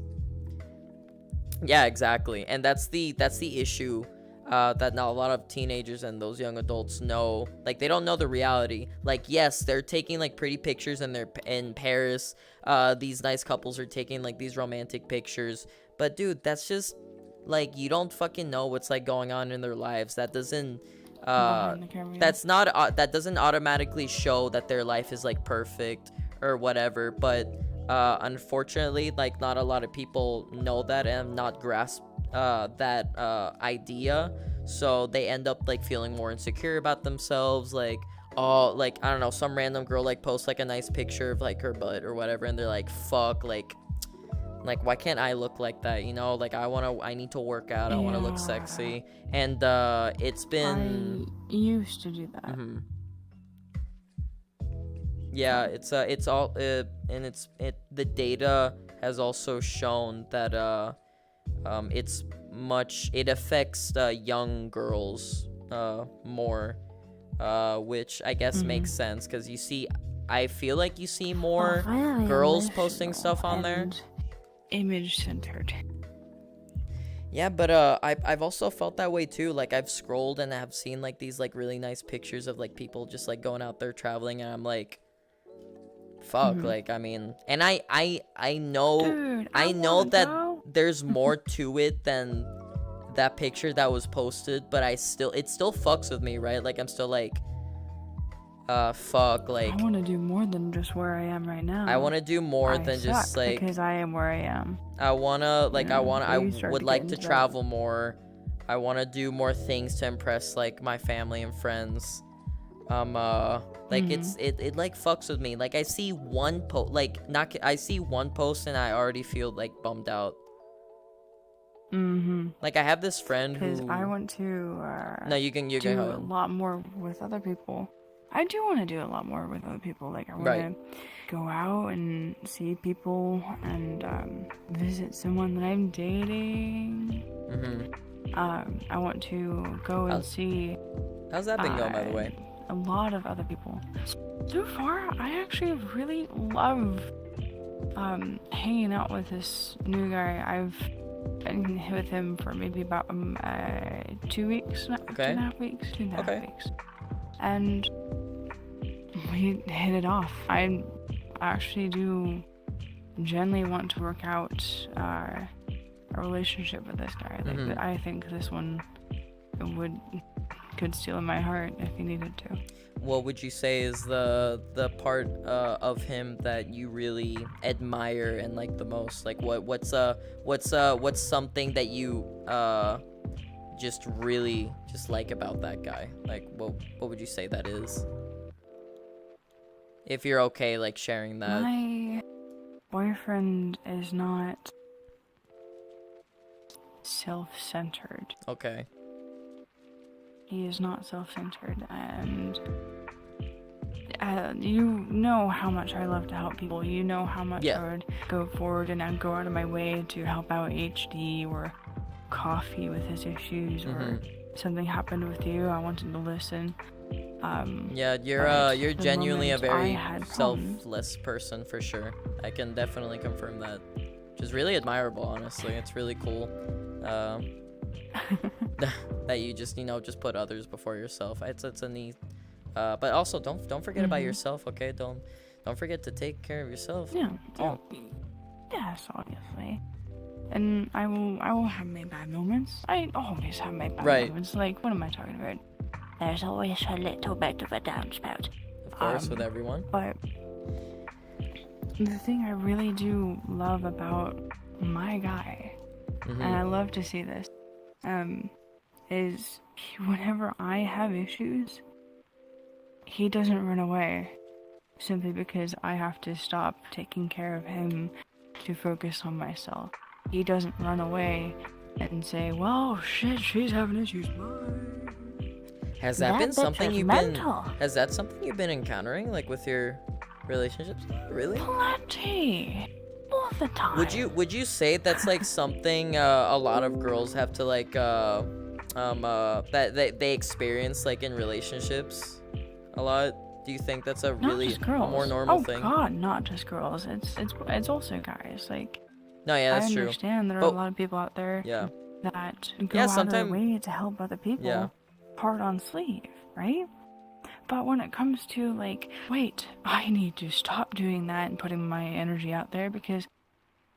Yeah, exactly. And that's the issue that not a lot of teenagers and those young adults know. Like, they don't know the reality. Like, yes, they're taking like pretty pictures and they're in Paris. These nice couples are taking like these romantic pictures, but dude, that's just like, you don't fucking know what's like going on in their lives. That doesn't that doesn't automatically show that their life is like perfect or whatever. But unfortunately, like, not a lot of people know that and not grasp that idea, so they end up like feeling more insecure about themselves. Like, oh, like, I don't know, some random girl like posts like a nice picture of like her butt or whatever, and they're like, fuck, like why can't I look like that? Like, I need to work out. I want to look sexy. And it's been, I used to do that. Mm-hmm. Yeah, it's all and the data has also shown that it affects young girls more, which I guess makes sense, because I feel like you see more girls posting stuff on there. Image centered. Yeah, but I've also felt that way too. Like, I've scrolled and I've seen like these like really nice pictures of like people just like going out there traveling, and I'm like, fuck. Like, I mean, and I know, dude, I know that there's more to it than that picture that was posted, but it still fucks with me, right? Like, I'm still like, fuck, like, I want to do more than just where I am right now. I want to do more than just like, because I am where I am. I would like to travel more. I want to do more things to impress like my family and friends. Like, it like fucks with me. Like, I see one post, I see one post and I already feel like bummed out. Like, I have this friend who, because I want to no, you can do a lot more with other people. I do want to do a lot more with other people. Like, I want to go out and see people and visit someone that I'm dating. I want to go and see. How's that been going, by the way? A lot of other people. So far, I actually really love hanging out with this new guy. I've been with him for maybe about 2 weeks, 2.5 weeks, 2.5 weeks. And we hit it off. I actually do genuinely want to work out a relationship with this guy. Like, I think this one could steal my heart if he needed to. What would you say is the part of him that you really admire and like the most? Like, what's something that you just really just like about that guy? Like, what would you say that is? If you're okay, like, sharing that. My boyfriend is not self-centered. Okay. He is not self-centered, and you know how much I love to help people. You know how much I would go forward and I'd go out of my way to help out HD or Coffee with his issues, or something happened with you, I wanted to listen. Yeah, you're genuinely a very selfless person, for sure. I can definitely confirm that. Which is really admirable, honestly. It's really cool. That you just put others before yourself. It's a neat. But also don't forget about yourself, okay? don't forget to take care of yourself. Yeah. too. Oh, yes, obviously. And I will have my bad moments. I always have my bad Right. moments. Like, what am I talking about? There's always a little bit of a downspout. Of course, with everyone. But the thing I really do love about my guy, Mm-hmm. and I love to see this, is whenever I have issues, he doesn't run away simply because I have to stop taking care of him to focus on myself. He doesn't run away and say, well, shit, she's having issues. Has that That been bitch something is you've mental. been? Has that something you've been encountering, like with your relationships? Really? Plenty. All the time. Would you say that's like something a lot of girls have to like that they experience like in relationships a lot? Do you think that's a Not really just girls. more normal oh, thing? God, not just girls. It's also guys. Like, No, yeah, that's I true. understand there are But- a lot of people out there Yeah. that go Yeah, out of their sometime- way to help other people Yeah. hard on sleeve, right? But when it comes to like, wait, I need to stop doing that and putting my energy out there because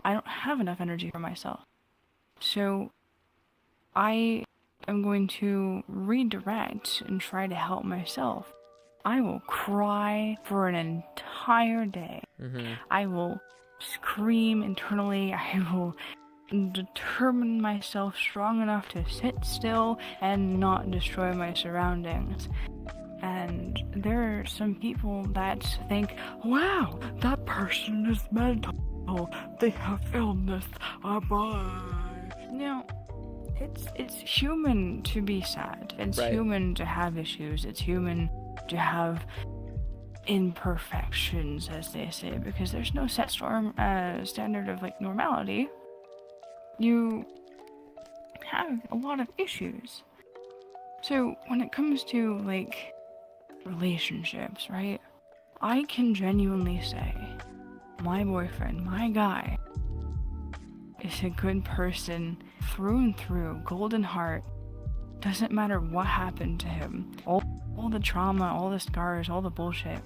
I don't have enough energy for myself. So I am going to redirect and try to help myself. I will cry for an entire day. Mm-hmm. I will scream internally. I will determine myself strong enough to sit still and not destroy my surroundings. And there are some people that think, wow, that person is mental. They have illness. Bye. You know, it's human to be sad. It's Right. human to have issues. It's human to have imperfections, as they say, because there's no set standard of like normality. You have a lot of issues. So when it comes to like relationships, right? I can genuinely say my boyfriend, my guy, is a good person through and through, golden heart. Doesn't matter what happened to him. All the trauma, all the scars, all the bullshit.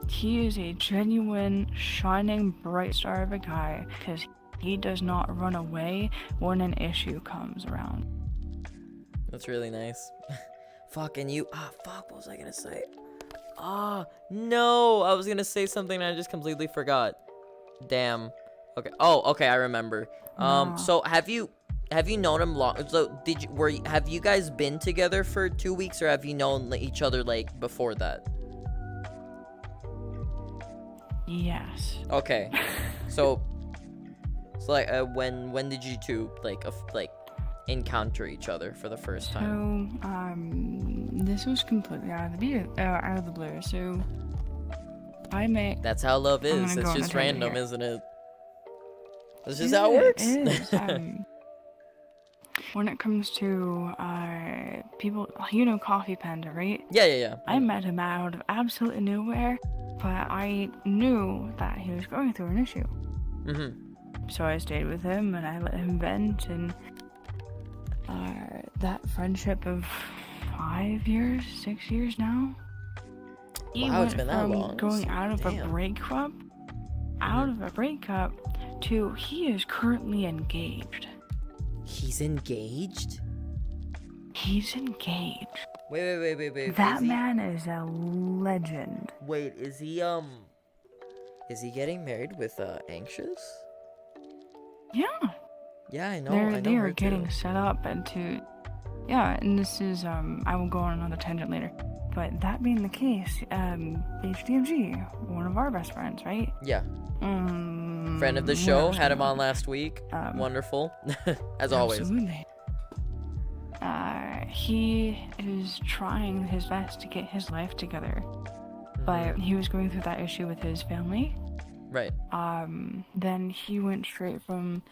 He is a genuine, shining, bright star of a guy because he does not run away when an issue comes around. That's really nice. Fuck, and you. Fuck, what was I gonna say? No, I was gonna say something and I just completely forgot. Damn. Okay. Oh, okay, I remember. No. So have you known him long? So have you guys been together for 2 weeks, or have you known each other like before that? Yes. Okay. So like when did you two like encounter each other for the first time? So, this was completely out of the blue. So, I met. That's how love I'm is. gonna go It's on a just tangent random, here. isn't it? That's just how it works. It is. When it comes to people, you know, Coffee Panda, right? Yeah. I met him out of absolutely nowhere, but I knew that he was going through an issue. Mm-hmm. So I stayed with him and I let him vent, and that friendship of 5 years, 6 years now. He Wow, it's went been that from long. going out of Damn. a breakup, to he is currently engaged. He's engaged? He's engaged. Wait. That is he, man is a legend. Wait, is he getting married with Anxious? Yeah. Yeah, I know. They are her getting too. set up into, yeah, and this is I will go on another tangent later. But that being the case, HDMG, one of our best friends, right? Yeah. Friend of the show, had him on last week. Wonderful, as always. Absolutely. He is trying his best to get his life together, but he was going through that issue with his family. Right. Then he went straight from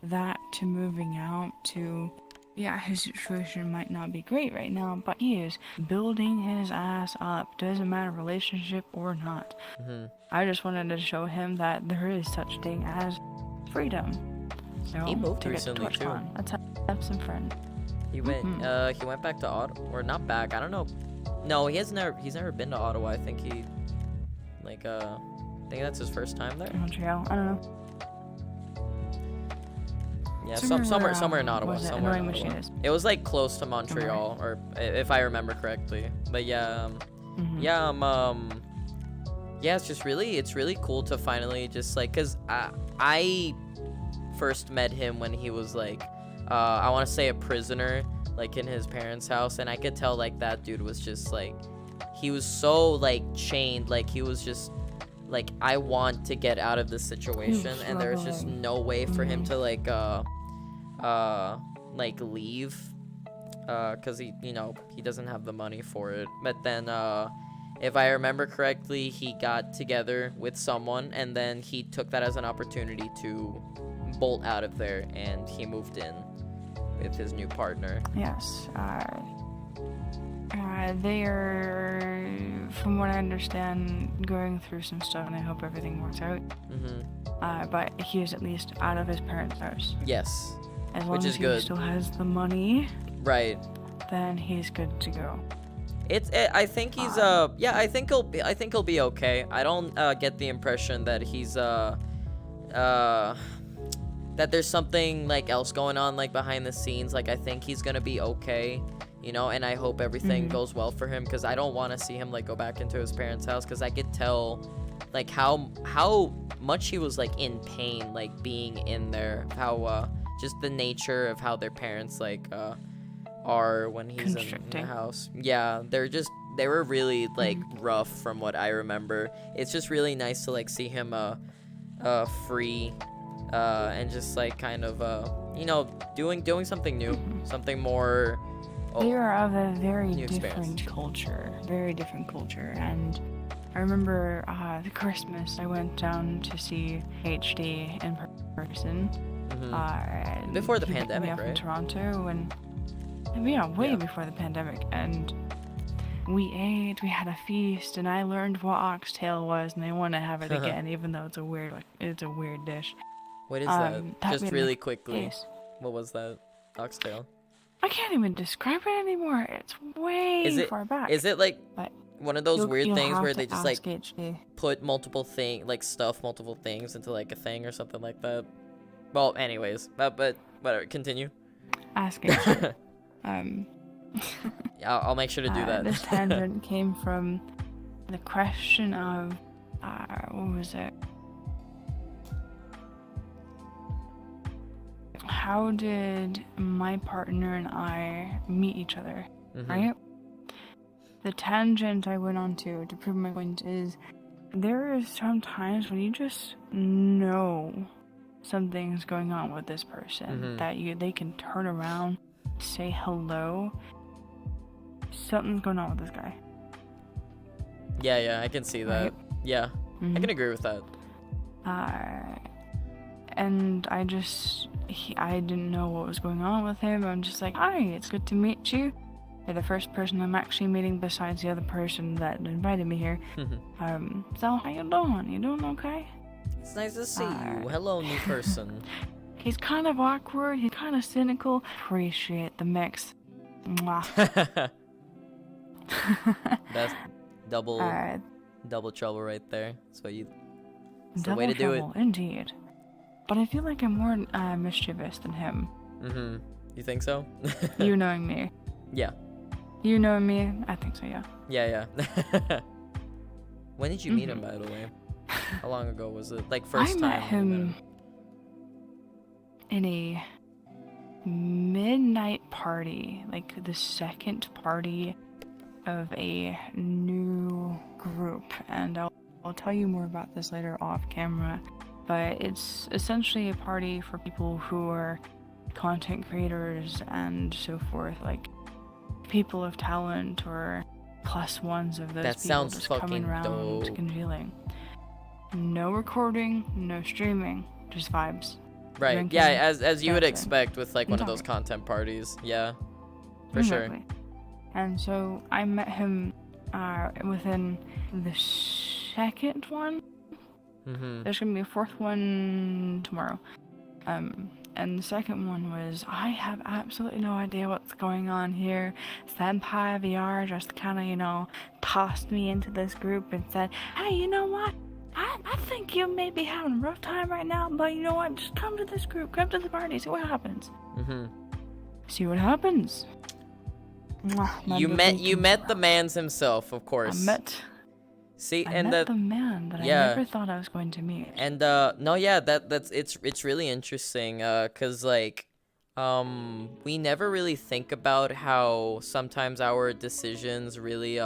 that to moving out to, yeah, his situation might not be great right now, but he is building his ass up. Doesn't matter relationship or not. I just wanted to show him that there is such thing as freedom. So He moved to get recently, too. TwitchCon. Let's have some fun. He went back to Ottawa, or not back. I don't know. No, he's never been to Ottawa. I think he Like, I think that's his first time there. Montreal. I don't know. Yeah, Somewhere somewhere in Ottawa. was it? Somewhere in Annoying Ottawa. Machinist. It was like close to Montreal, or if I remember correctly. But yeah, yeah, it's really cool to finally just like, cause I first met him when he was like, I want to say a prisoner, like in his parents' house, and I could tell like that dude was just like, he was so like chained, like he was just like, I want to get out of this situation, and there was just no way for him to like leave, cause he, you know, he doesn't have the money for it. But then if I remember correctly, he got together with someone, and then he took that as an opportunity to bolt out of there, and he moved in with his new partner. Yes. They are, from what I understand, going through some stuff, and I hope everything works out. But he is at least out of his parents' house. Yes. As long Which as is good. he still has the money, Right. then he's good to go. I think he's yeah, I think he'll be okay. I don't get the impression that he's that there's something like else going on like behind the scenes. Like, I think he's gonna be okay, you know, and I hope everything goes well for him, because I don't want to see him like go back into his parents' house, because I could tell like how much he was like in pain, like being in there, how just the nature of how their parents like are when he's in the house. Yeah, they were really like rough from what I remember. It's just really nice to like see him free and just like kind of you know, doing something new, something more. They are of a very new different culture, and I remember the Christmas I went down to see HD in person. Before the he picked me pandemic, up in right? Toronto, and way before the pandemic, and we ate, we had a feast, and I learned what oxtail was, and I want to have it again, even though it's a weird dish. What is that? Just made really my quickly. face. What was that? Oxtail. I can't even describe it anymore. It's way far back. Is it like But one of those weird you'll things have where to they just ask like HD. put multiple multiple things into like a thing or something like that? Well, anyways, but whatever. Continue. Ask HD. Yeah, I'll make sure to do that. This tangent came from the question of what was it? How did my partner and I meet each other? Right? The tangent I went on to prove my point is, there are some times when you just know something's going on with this person, that they can turn around, say hello. Something's going on with this guy. Yeah, I can see that. Right? Yeah, I can agree with that. And I didn't know what was going on with him. I'm just like, hi, it's good to meet you. You're the first person I'm actually meeting besides the other person that invited me here. So how you doing? You doing okay? It's nice to see you. Hello, new person. He's kind of awkward. He's kind of cynical. Appreciate the mix. Mwah. That's double trouble right there. That's what that's the way Double to do it. trouble, indeed. But I feel like I'm more mischievous than him. You think so? You knowing me. Yeah. You knowing me, I think so, yeah. Yeah. When did you meet him, by the way? How long ago was it? Like first time? I met him in a midnight party, like the second party of a new group, and I'll tell you more about this later off camera, but it's essentially a party for people who are content creators and so forth, like people of talent or plus ones of those that people sounds just fucking coming around dope. congealing. No recording, no streaming, just vibes. Right. Drinking, Yeah, as you would dancing, expect with like one of talking. those content parties. Yeah. For sure. Exactly. And so I met him within the second one. There's gonna be a fourth one tomorrow. And the second one was, I have absolutely no idea what's going on here. Senpai VR just kind of, tossed me into this group and said, hey, you know what? I think you may be having a rough time right now, but you know what? Just come to this group, come to the party, see what happens. See what happens. Mwah, You met the man's himself, of course. I met the man that I never thought I was going to meet. And no, yeah, it's really interesting, cause like, we never really think about how sometimes our decisions really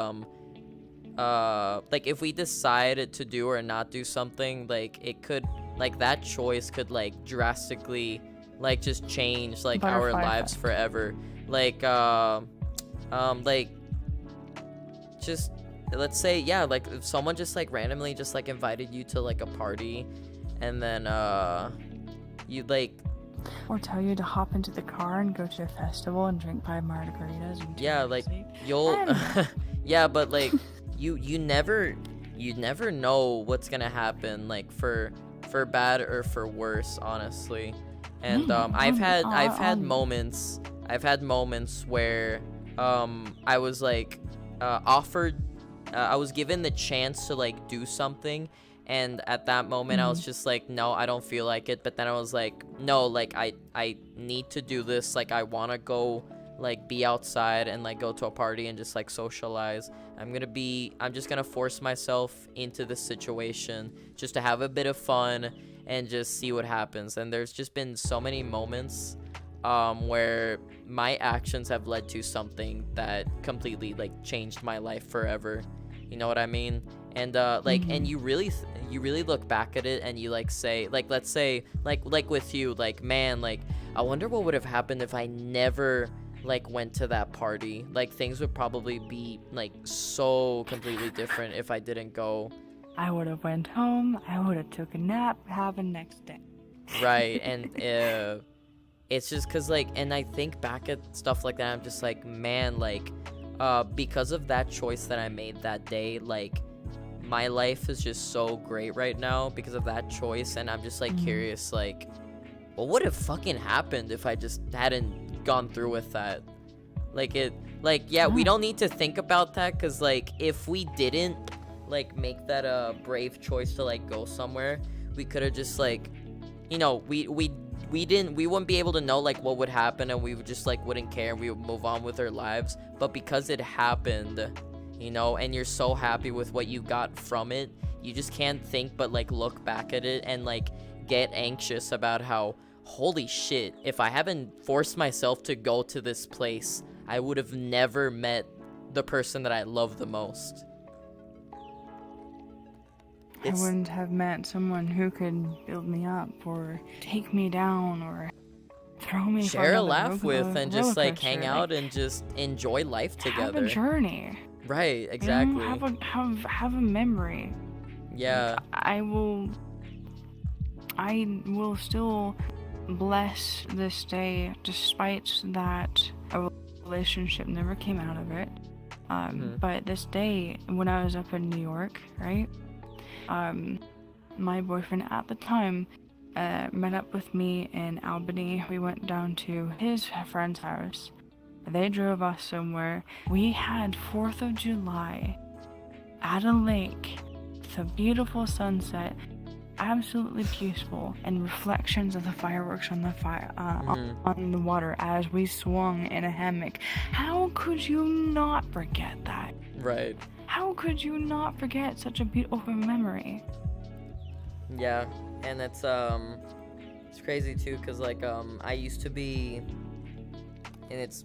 like if we decide to do or not do something, like it could, like that choice could like drastically like just change like our lives forever. Like like just let's say, yeah, like if someone just like randomly just like invited you to like a party and then you like, or tell you to hop into the car and go to a festival and drink 5 margaritas and like you'll yeah, but like you never know what's gonna happen, like for bad or for worse, honestly. And I've had moments where I was like offered, I was given the chance to like do something, and at that moment I was just like, no, I don't feel like it. But then I was like, no, like I need to do this. Like I want to go like be outside and like go to a party and just like socialize. I'm just gonna force myself into this situation just to have a bit of fun and just see what happens. And there's just been so many moments where my actions have led to something that completely like changed my life forever. You know what I mean? And like and you really look back at it and you like say, like let's say like with you, like, man, like I wonder what would have happened if I never like went to that party. Like things would probably be like so completely different if I didn't go. I would have went home, I would have took a nap, have a next day. Right. And it's just cause like, and I think back at stuff like that, I'm just like, man, like because of that choice that I made that day, like my life is just so great right now because of that choice. And I'm just like curious, like what would have fucking happened if I just hadn't gone through with that? Like it, like, yeah, we don't need to think about that, because like if we didn't like make that brave choice to like go somewhere, we could have just like, we wouldn't be able to know like what would happen, and we would just like wouldn't care, and we would move on with our lives. But because it happened, and you're so happy with what you got from it, you just can't think but like look back at it and like get anxious about how, holy shit, if I haven't forced myself to go to this place, I would have never met the person that I love the most. I wouldn't have met someone who could build me up or take me down or throw me, share a laugh with, and just like hang out and just enjoy life together. Have a journey. Right, exactly. Have a memory. Yeah. I will still bless this day, despite that a relationship never came out of it. But this day, when I was up in New York, right? My boyfriend at the time met up with me in Albany. We went down to his friend's house. They drove us somewhere. We had 4th of July at a lake with a beautiful sunset, absolutely peaceful, and reflections of the fireworks on the on the water as we swung in a hammock. How could you not forget that? Right. How could you not forget such a beautiful memory? Yeah, and it's crazy too, cause like I used to be, and it's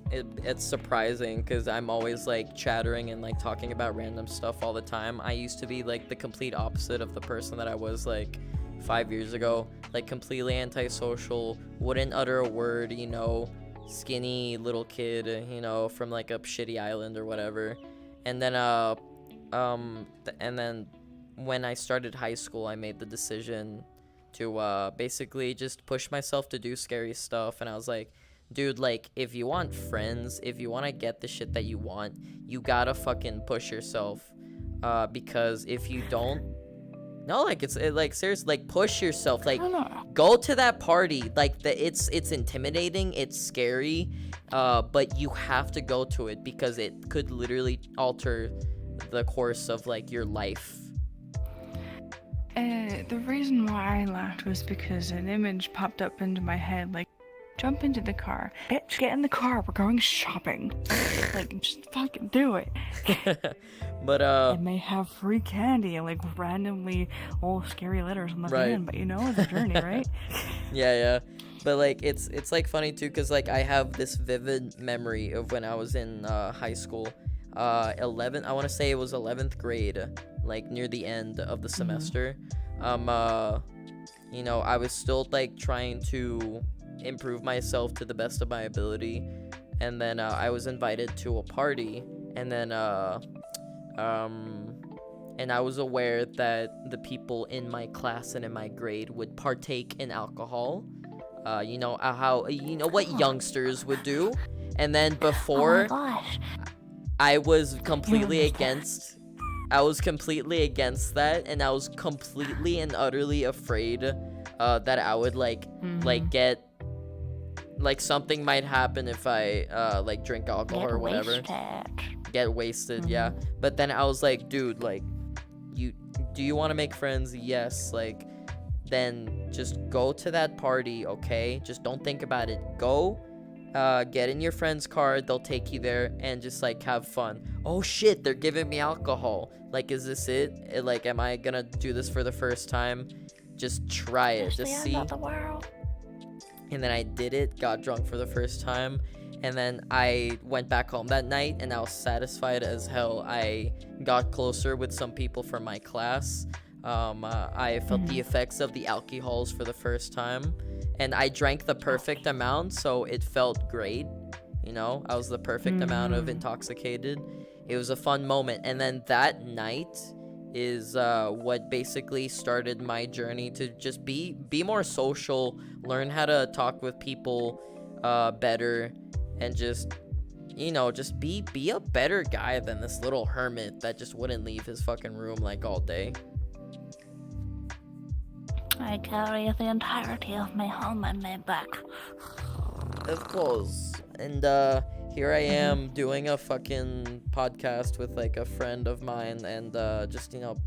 surprising, cause I'm always like chattering and like talking about random stuff all the time. I used to be like the complete opposite of the person that I was like 5 years ago, like completely antisocial, wouldn't utter a word, skinny little kid, from like a shitty island or whatever. And then when I started high school, I made the decision to basically just push myself to do scary stuff. And I was like, dude, like, if you want friends, if you want to get the shit that you want, you gotta fucking push yourself. Because if you don't, No, like like seriously, like push yourself, like I don't know. go to that party. Like it's intimidating, it's scary, but you have to go to it because it could literally alter the course of like your life. The reason why I laughed was because an image popped up into my head, like, jump into the car. Bitch, get in the car. We're going shopping. Like, just fucking do it. But It may have free candy and, like, randomly all scary letters on the Right. van, but you know, it's a journey, right? yeah. But like it's like funny too, cause like I have this vivid memory of when I was in high school. 11, I want to say it was 11th grade, like near the end of the semester. You know, I was still like trying to improve myself to the best of my ability, and then I was invited to a party, and then and I was aware that the people in my class and in my grade would partake in alcohol. You know how what youngsters would do, and then before Oh my gosh. I was completely against that, and I was completely and utterly afraid that I would like get like something might happen if I like drink alcohol or whatever. Get wasted, yeah. But then I was like, dude, like, do you want to make friends? Yes. Like, then just go to that party, okay? Just don't think about it. Go. Get in your friend's car, they'll take you there, and just like have fun. Oh shit, they're giving me alcohol. Like, is this it? Like, am I gonna do this for the first time? Just try it, just see. The world. And then I did it, got drunk for the first time, and then I went back home that night, and I was satisfied as hell. I got closer with some people from my class. I felt the effects of the alcohols for the first time, and I drank the perfect amount, so it felt great. You know, I was the perfect amount of intoxicated. It was a fun moment, and then that night is what basically started my journey to just be more social, learn how to talk with people better, and just, you know, just be a better guy than this little hermit that just wouldn't leave his fucking room like all day. I carry the entirety of my home on my back. Of course. And here I am doing a fucking podcast with like a friend of mine, and just, you know,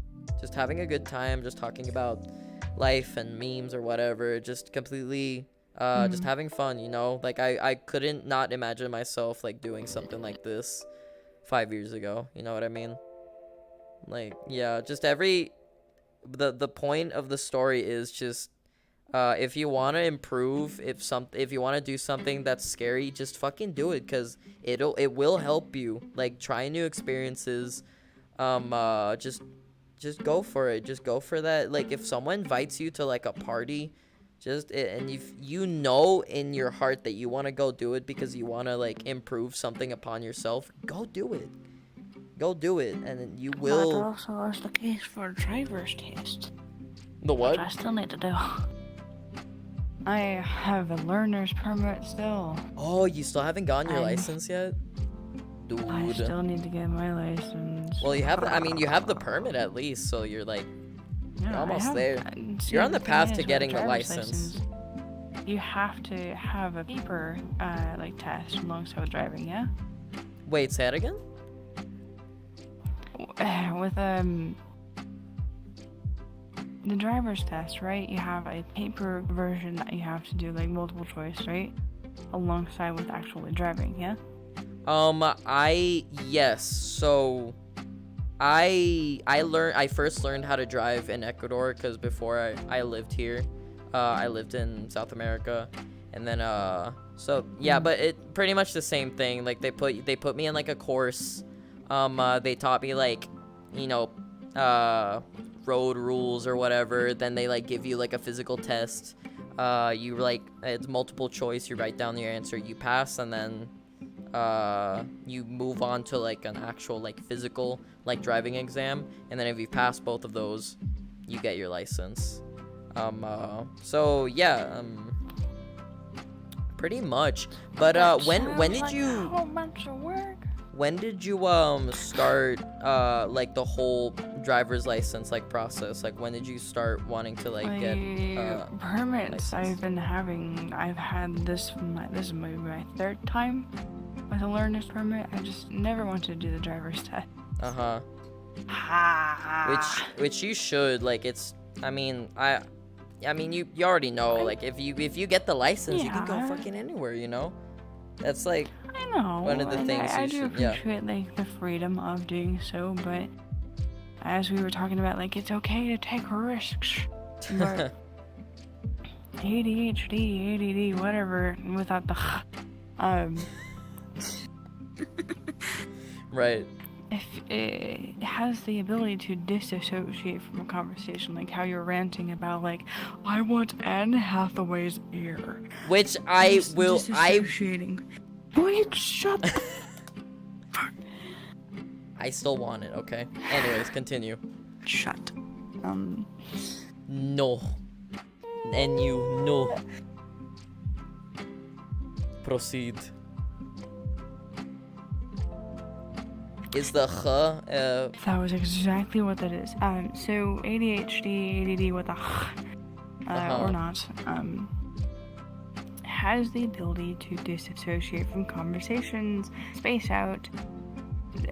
just having a good time, just talking about life and memes or whatever, just completely just having fun, you know? Like I couldn't not imagine myself like doing something like this 5 years ago, you know what I mean? Like, yeah, just the point of the story is just if you want to improve, if you want to do something that's scary, just fucking do it, because it will help you. Like, try new experiences. Just go for it. Just go for that. Like, if someone invites you to like a party, and if you know in your heart that you want to go do it because you want to like improve something upon yourself, go do it. Go do it, and then you will. That also is the case for driver's test. The what? Which I still need to do. I have a learner's permit still. Oh, you still haven't gotten your license yet? Dude. I still need to get my license. Well, you have the permit at least, so you're like, Yeah, you're almost there. See, You're on the thing path is, to with getting the driver's license. You have to have a paper like test alongside with driving, yeah? Wait, say that again? With the driver's test, right? You have a paper version that you have to do, like multiple choice, right? Alongside with actually driving, yeah? Yes. So I first learned how to drive in Ecuador, because before I lived here. I lived in South America, and then so yeah, but it pretty much the same thing. Like, they put me in like a course. They taught me like, you know, road rules or whatever. Then they like give you like a physical test. You like, it's multiple choice. You write down your answer, you pass, and then you move on to like an actual like physical like driving exam. And then if you pass both of those, you get your license. So yeah, pretty much. But when did you? A whole bunch of work. when did you start like the whole driver's license like process? Like when did you start wanting to like get permits license? I've had this is maybe my third time with a learner's permit. I just never wanted to do the driver's test. Which you should. Like it's, I mean you already know, like if you get the license, you can go fucking anywhere, you know? That's like, I know, one of the things I you do should, yeah. appreciate like the freedom of doing so, but as we were talking about, like it's okay to take risks, but ADHD, ADD, whatever, without the right. if it has the ability to disassociate from a conversation, like how you're ranting about, like, I want Anne Hathaway's ear. Which I will, disassociating. Wait, shut the I still want it, okay? Anyways, continue. Shut. No. And you no. Proceed. Is the That was exactly what that is. So ADHD, ADD, what the or not, has the ability to disassociate from conversations, space out,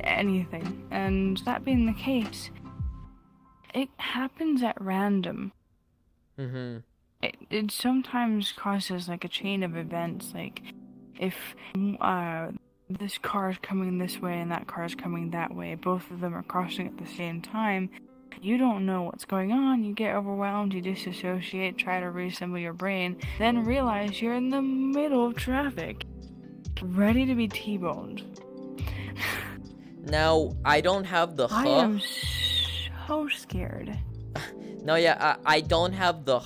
anything. And that being the case, it happens at random. It sometimes causes like a chain of events, like if this car is coming this way and that car is coming that way, both of them are crossing at the same time, you don't know what's going on, you get overwhelmed, you disassociate, try to reassemble your brain, then realize you're in the middle of traffic, ready to be T-boned. Now, I don't have the I am so scared. No, yeah, I don't have the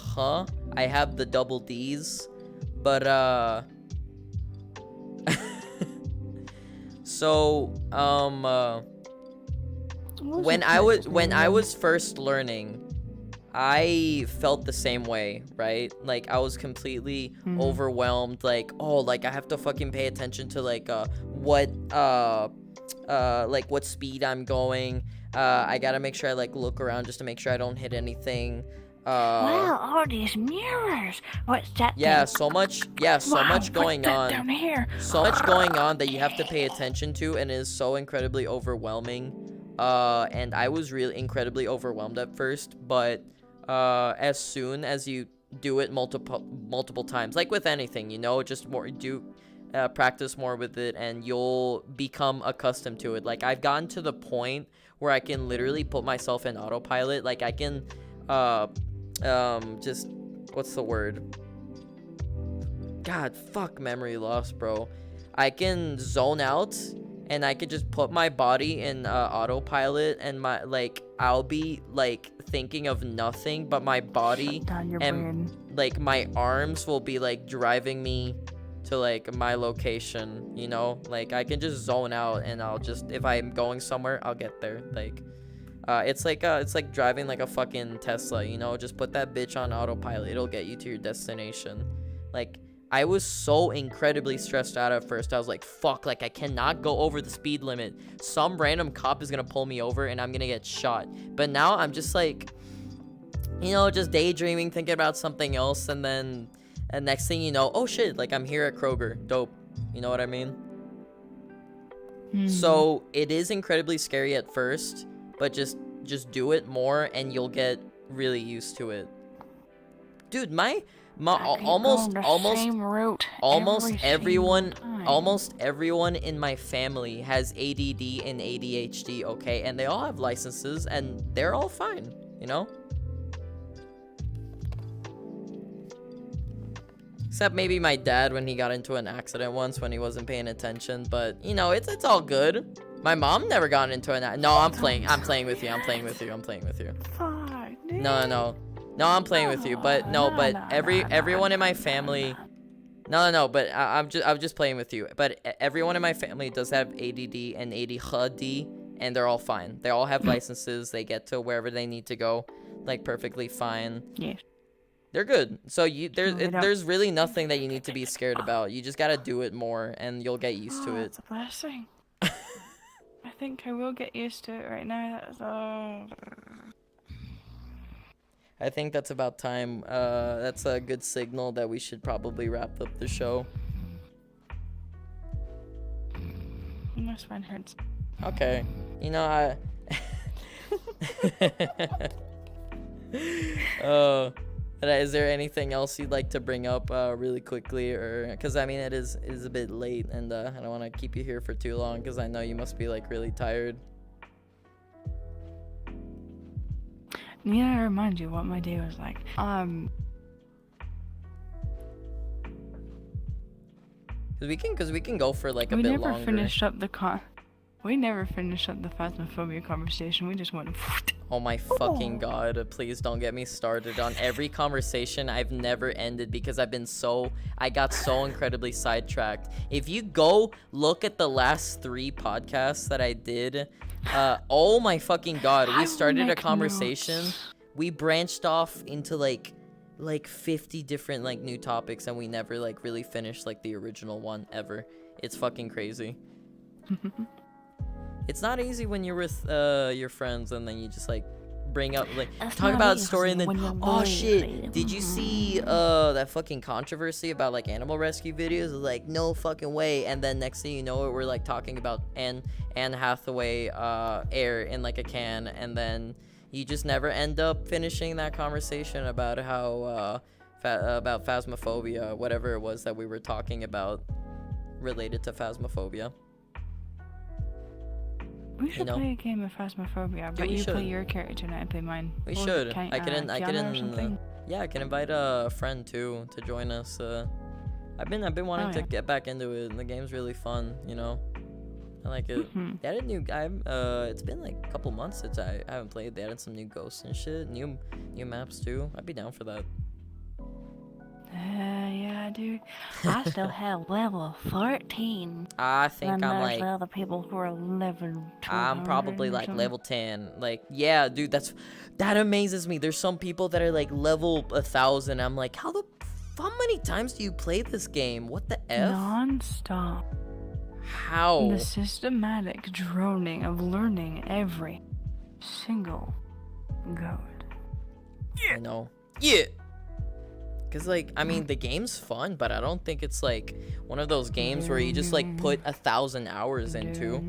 I have the double D's, but so when I was first learning, I felt the same way, right? Like I was completely overwhelmed, like, oh, like I have to fucking pay attention to like what speed I'm going. I gotta make sure I like look around just to make sure I don't hit anything. Wow, all these mirrors. What's that? Yeah, thing? so much going what's that on. down here? So much going on that you have to pay attention to, and it is so incredibly overwhelming. And I was really incredibly overwhelmed at first, but as soon as you do it multiple times, like with anything, you know, just practice more with it, and you'll become accustomed to it. Like I've gotten to the point where I can literally put myself in autopilot. Like I can just, what's the word? God, fuck, memory loss, bro. I can zone out, and I could just put my body in autopilot, and I'll be like thinking of nothing but my body, and brain. like my arms will be like driving me to like my location, you know? Like I can just zone out, and I'll just, if I'm going somewhere, I'll get there. Like it's like driving like a fucking Tesla, you know? Just put that bitch on autopilot, it'll get you to your destination. Like I was so incredibly stressed out at first. I was like, fuck, like I cannot go over the speed limit. Some random cop is gonna pull me over and I'm gonna get shot. But now I'm just like, you know, just daydreaming, thinking about something else, and then next thing you know, oh shit, like I'm here at Kroger. Dope. You know what I mean? So it is incredibly scary at first, but just do it more and you'll get really used to it. Dude, almost everyone in my family has ADD and ADHD, okay? And they all have licenses and they're all fine, you know? Except maybe my dad when he got into an accident once when he wasn't paying attention, but you know, it's all good. My mom never got into an accident. No, I'm playing with you. No, I'm playing with you, but everyone in my family. No, but I'm just playing with you. But everyone in my family does have ADD and ADHD, and they're all fine. They all have licenses. They get to wherever they need to go, like perfectly fine. Yes. They're good. So there's really nothing that you need to be scared about. You just gotta do it more, and you'll get used to it. It's a blessing. I think I will get used to it right now. I think that's about time. That's a good signal that we should probably wrap up the show. My spine hurts. Okay. You know, is there anything else you'd like to bring up really quickly, or because I mean it is a bit late, and I don't want to keep you here for too long because I know you must be like really tired. Yeah, I remind you what my day was like. Because we can go for like a we bit never longer. finished up the We never finished up the phasmophobia conversation. We just went. Oh my fucking god, please don't get me started on every conversation I've never ended because I got so incredibly sidetracked. If you go look at the last 3 podcasts that I did, oh my fucking god, we started a conversation. We branched off into like 50 different like new topics, and we never like really finished like the original one ever. It's fucking crazy. It's not easy when you're with your friends and then you just like bring up like talk about a story and then oh shit, did you see that fucking controversy about like animal rescue videos? Like no fucking way. And then next thing you know we're like talking about Anne Hathaway air in like a can, and then you just never end up finishing that conversation about how about phasmophobia, whatever it was that we were talking about related to phasmophobia. We should play a game of Phasmophobia, but you play your character and I play mine. We should. I can invite a friend too to join us. I've been wanting to get back into it, and the game's really fun. You know, I like it. They added new. It's been like a couple months since I haven't played. They added some new ghosts and shit, new maps too. I'd be down for that. Yeah, dude. I still have level 14. I think and I'm there's like other people who are level 200. I'm probably like level 10. Like, yeah, dude, that amazes me. There's some people that are like level 1,000. I'm like, how many times do you play this game? What the F? Non-stop. How? The systematic droning of learning every single code. I know. Yeah. Because, like, I mean, the game's fun, but I don't think it's, like, one of those games where you just, like, put 1,000 hours into.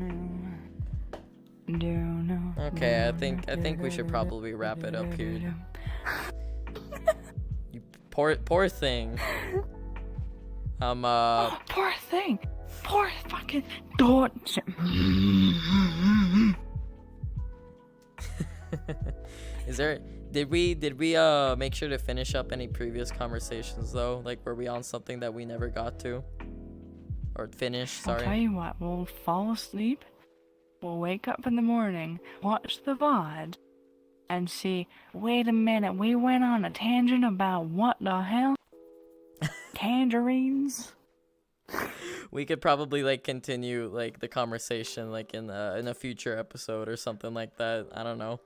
Okay, I think we should probably wrap it up here. You poor thing. Poor thing. Poor fucking dog. Did we make sure to finish up any previous conversations though? Like, were we on something that we never got to? Or finish, sorry. I'll tell you what, we'll fall asleep, we'll wake up in the morning, watch the VOD, and see, wait a minute, we went on a tangent about what the hell? Tangerines? We could probably like continue like the conversation like in a future episode or something like that. I don't know.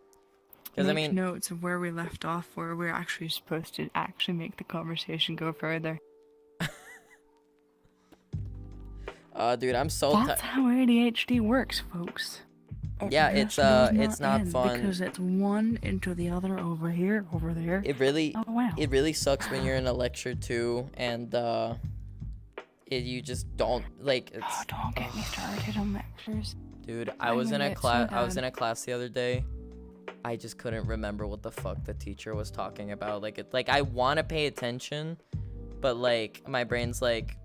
Because I mean, notes of where we left off, where we're actually supposed to actually make the conversation go further. Dude, I'm so tired. That's how ADHD works, folks. Yeah, it's not fun because it's one into the other, over here, over there. It really, oh, wow. It really sucks when you're in a lecture too, and you just don't like. Don't get me started on lectures. Dude, I was in a class the other day. I just couldn't remember what the fuck the teacher was talking about. Like I want to pay attention, but like my brain's like,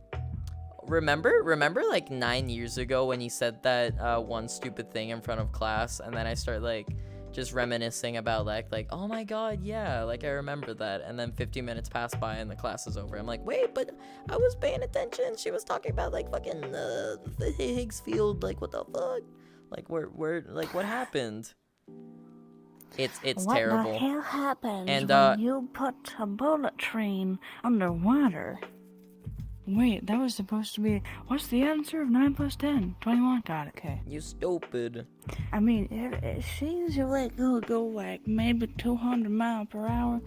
remember like 9 years ago when you said that one stupid thing in front of class, and then I start like just reminiscing about like oh my god, yeah, like I remember that, and then 50 minutes pass by and the class is over. I'm like, wait, but I was paying attention. She was talking about like fucking the Higgs field. Like what the fuck? Like where like what happened? It's terrible. What the hell happens and when you put a bullet train underwater? Wait, that was supposed to be... What's the answer of 9 plus 10? 21. Got it, okay. You stupid. I mean, it seems you're like, go like maybe 200 miles per hour.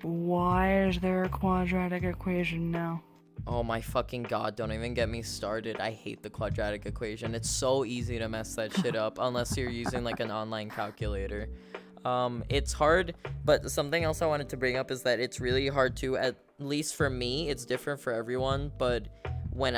Why is there a quadratic equation now? Oh my fucking god, don't even get me started. I hate the quadratic equation. It's so easy to mess that shit up unless you're using like an online calculator. It's hard, but something else I wanted to bring up is that it's really hard to, at least for me, it's different for everyone, but when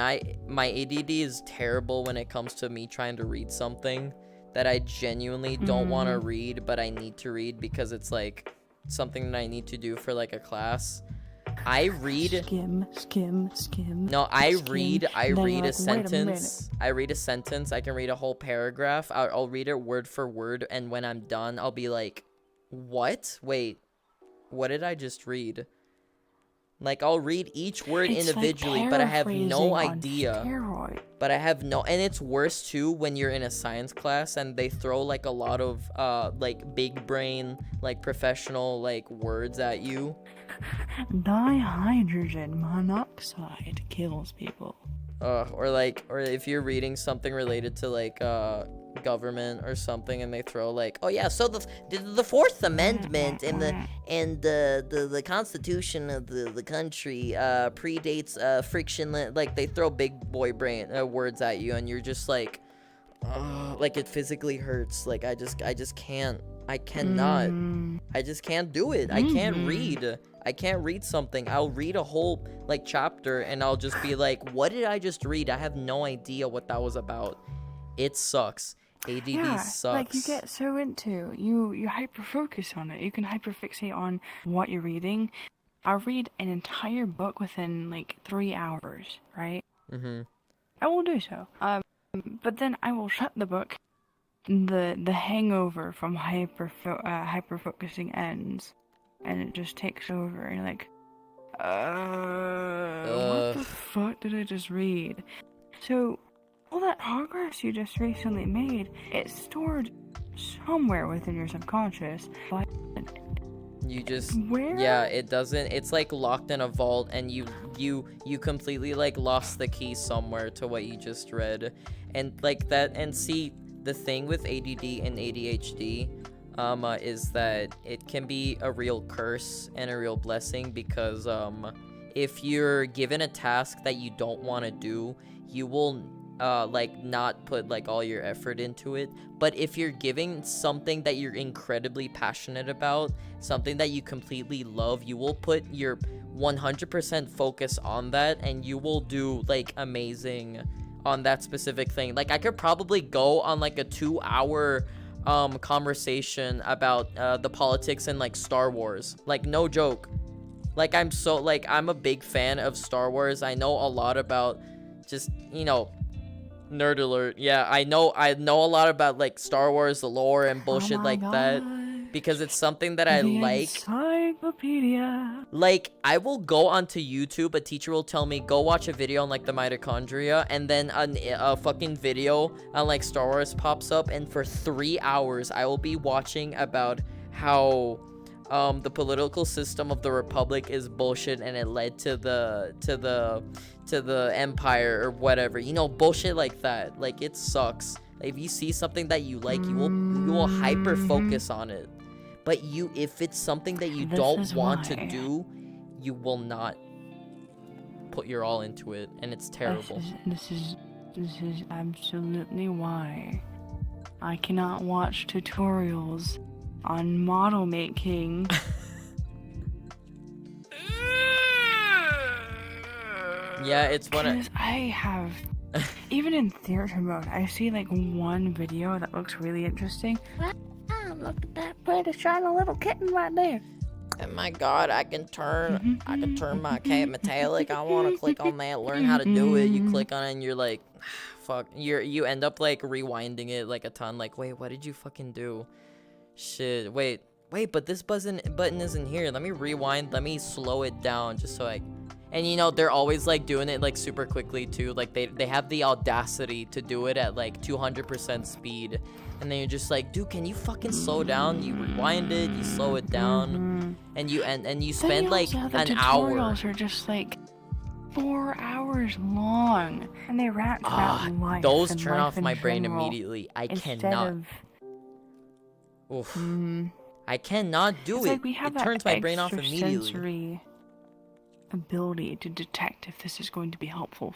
my ADD is terrible when it comes to me trying to read something that I genuinely don't want to read, but I need to read because it's like something that I need to do for like a class. I read skim. No, I read a like, sentence. I read a sentence. I can read a whole paragraph. I'll read it word for word, and when I'm done, I'll be like, "What? Wait, what did I just read?" Like, I'll read each word individually, like but I have no paraphrasing idea. on steroids. But I have no, and it's worse too when you're in a science class and they throw like a lot of like big brain, like professional like words at you. Dihydrogen monoxide kills people. Or if you're reading something related to like government or something, and they throw like, oh yeah, so the Fourth Amendment and the Constitution of the country predates friction, like they throw big boy brain words at you, and you're just like it physically hurts. Like I just can't. I cannot. I just can't do it. I can't read. I can't read something. I'll read a whole like chapter and I'll just be like, what did I just read? I have no idea what that was about. It sucks. ADD sucks. Like you get so into you hyper focus on it. You can hyper fixate on what you're reading. I'll read an entire book within like 3 hours, right? I will do so. But then I will shut the book. The hangover from hyper focusing ends, and it just takes over, and you're like, what the fuck did I just read? So all that progress you just recently made, it's stored somewhere within your subconscious, but you just where? Yeah, it doesn't, it's like locked in a vault, and you completely like lost the key somewhere to what you just read. And like that, and see, the thing with ADD and ADHD is that it can be a real curse and a real blessing, because if you're given a task that you don't want to do, you will like not put like all your effort into it. But if you're giving something that you're incredibly passionate about, something that you completely love, you will put your 100% focus on that, and you will do like amazing on that specific thing. Like I could probably go on like a 2-hour conversation about the politics in like Star Wars, like no joke. Like I'm a big fan of Star Wars. I know a lot about, just, you know, nerd alert, yeah, I know a lot about like Star Wars, the lore and bullshit like that, because it's something that I like. Encyclopedia. Like, I will go onto YouTube, a teacher will tell me, go watch a video on like the mitochondria, and then a fucking video on like Star Wars pops up, and for 3 hours I will be watching about how the political system of the Republic is bullshit, and it led to the Empire or whatever, you know, bullshit like that. Like, it sucks. If you see something that you like, you will hyper focus on it. But if it's something that you don't want to do, you will not put your all into it, and it's terrible. This is absolutely why I cannot watch tutorials on model making. Yeah, it's one of... I have... Even in theater mode, I see like one video that looks really interesting. Look at that pretty shiny little kitten right there. Oh my god, I can turn my cat metallic. I want to click on that, learn how to do it. You click on it and you're like, fuck. You end up like rewinding it like a ton. Like, wait, what did you fucking do? Shit, wait, but this button isn't here. Let me rewind. Let me slow it down just so I... And you know, they're always like doing it like super quickly too. Like they have the audacity to do it at like 200% speed. And then you're just like, dude, can you fucking slow down? You rewind it, you slow it down, and you spend like an hour. Tutorials are just like 4 hours long, and they rap about life. Those and turn life off in my brain general, immediately. I instead cannot. of- I cannot do It's it. like we have It that turns my brain off immediately. extrasensory ability to detect if this is going to be helpful.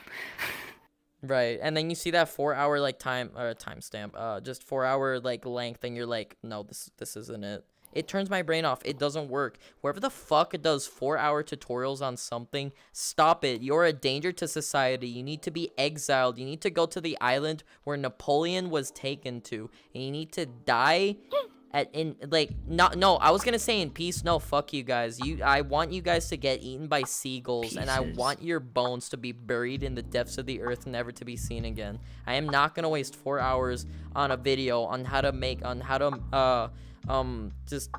Right, and then you see that 4-hour like timestamp, just 4-hour like length, and you're like, no, this isn't it. It turns my brain off. It doesn't work. Whoever the fuck does 4-hour tutorials on something, stop it. You're a danger to society. You need to be exiled. You need to go to the island where Napoleon was taken to, and you need to die. I was gonna say in peace. No, fuck you guys. I want you guys to get eaten by seagulls, and I want your bones to be buried in the depths of the earth, never to be seen again. I am not gonna waste 4 hours on a video on how to just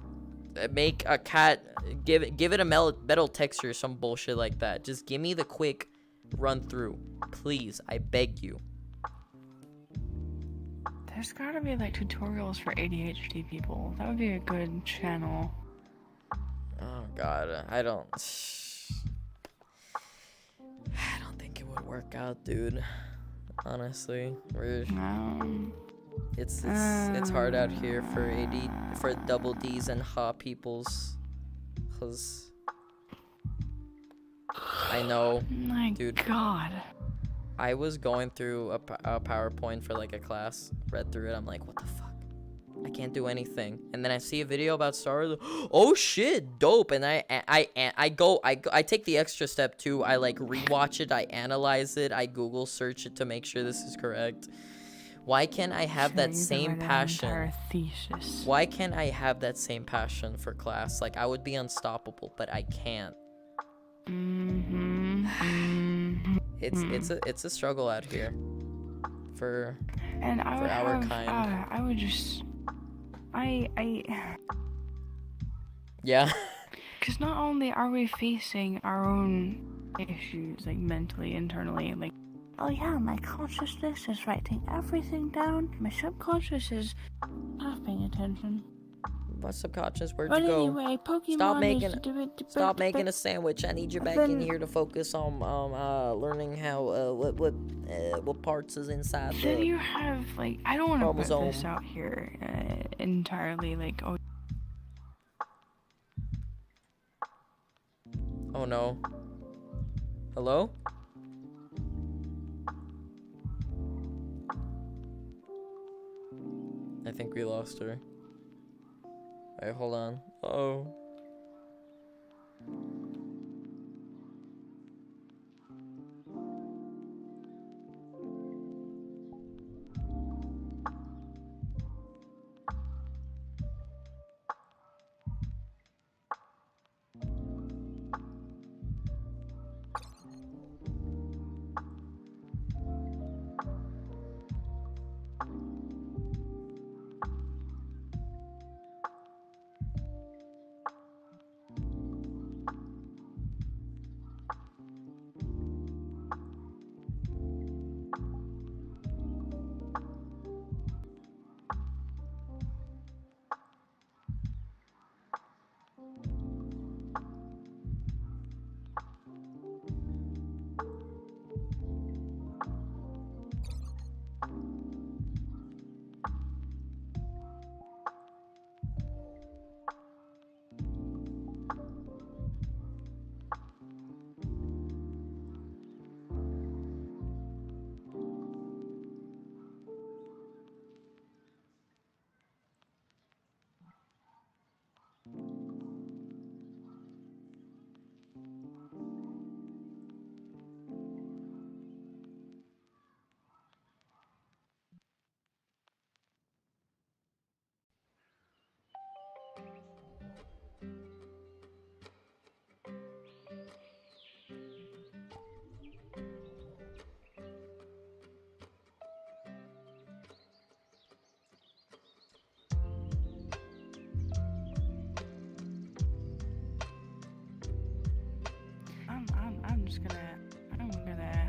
make a cat, give it a metal texture, some bullshit like that. Just give me the quick run through, please. I beg you. There's gotta be like tutorials for ADHD people. That would be a good channel. Oh god, I don't think it would work out, dude. Honestly, it's hard out here for double D's and ha peoples, cause I know, my dude. God. I was going through a PowerPoint for like a class, read through it, I'm like, what the fuck? I can't do anything. And then I see a video about Star Wars. Oh shit, dope. And I take the extra step too. I like rewatch it, I analyze it, I Google search it to make sure this is correct. Why can't I have that same passion? Thesis. Why can't I have that same passion for class? Like, I would be unstoppable, but I can't. It's a struggle out here for our kind. I would just yeah. Because not only are we facing our own issues, like mentally, internally, like, Oh yeah, my consciousness is writing everything down. My subconscious is not paying attention. My subconscious, where'd But you go? anyway, Pokemon Stop making a sandwich. I need you back in here to focus on learning how what parts is inside then the you have like, I don't want to put chromosome. this out here entirely, like, Oh no. Hello? I think we lost her. Alright, hold on. Uh-oh.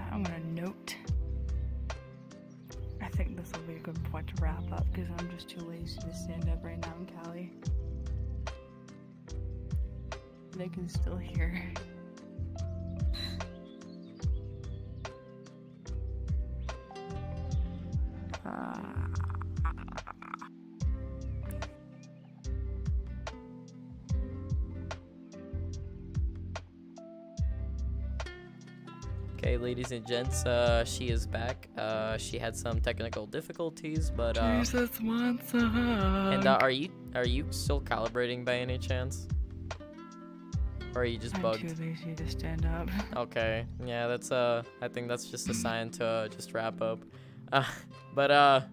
I'm gonna note. I think this will be a good point to wrap up because I'm just too lazy to stand up right now in Cali. They can still hear. Okay, ladies and gents, she is back. She had some technical difficulties, but Jesus wants a and hug. are you still calibrating by any chance? Or are you just I'm bugged? too lazy to stand up. Okay, yeah, that's I think that's just a sign to just wrap up. But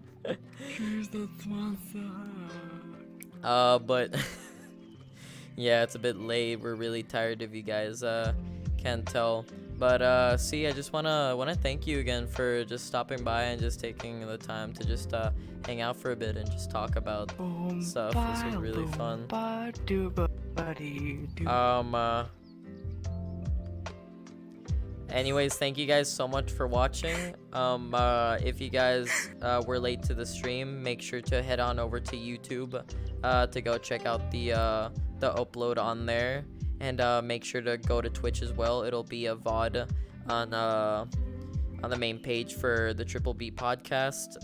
Jesus wants a hug. but yeah, it's a bit late. We're really tired of you guys. Can't tell. But see, I just wanna thank you again for just stopping by and just taking the time to just hang out for a bit and just talk about Boom, stuff. This was really fun. Anyways, thank you guys so much for watching. If you guys were late to the stream, make sure to head on over to YouTube to go check out the upload on there, and make sure to go to Twitch as well. It'll be a VOD on the main page for the BBB Podcast,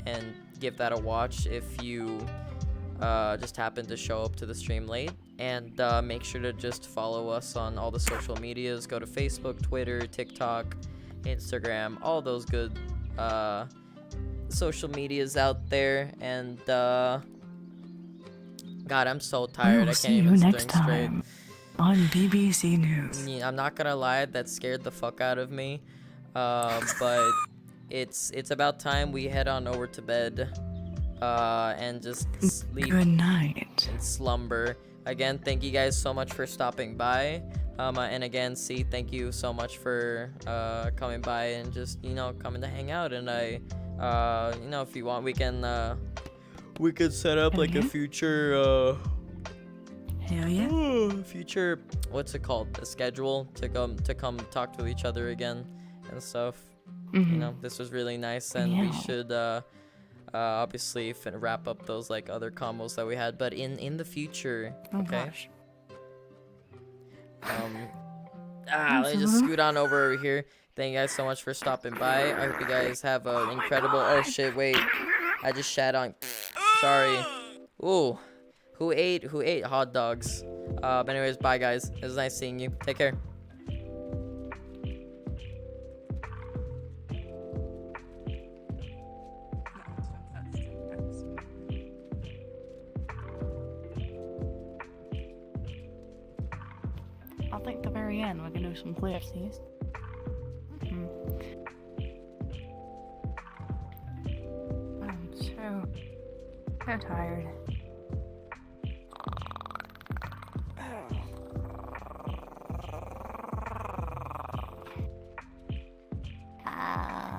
and give that a watch if you just happen to show up to the stream late. And make sure to just follow us on all the social medias. Go to Facebook, Twitter, TikTok, Instagram, all those good social medias out there. And God, I'm so tired. We'll I see can't you even next think straight. time on BBC News. Yeah, I'm not gonna lie, that scared the fuck out of me. But it's about time we head on over to bed and just sleep Good night. and slumber. Again, thank you guys so much for stopping by. And again, C, thank you so much for coming by and just, coming to hang out. And if you want, we could set up like a future Hell yeah. future, what's it called, a schedule to come talk to each other again and stuff. This was really nice, and we Yeah. should obviously wrap up those like other combos that we had, but in the future. Oh Okay. gosh. Let's just scoot on over here. Thank you guys so much for stopping by. I hope you guys have an incredible. Oh shit! Wait, I just shat on. Sorry. Ooh, who ate hot dogs? But anyways, bye guys. It was nice seeing you. Take care. I think the very end we're gonna do some clearsies. I'm so tired.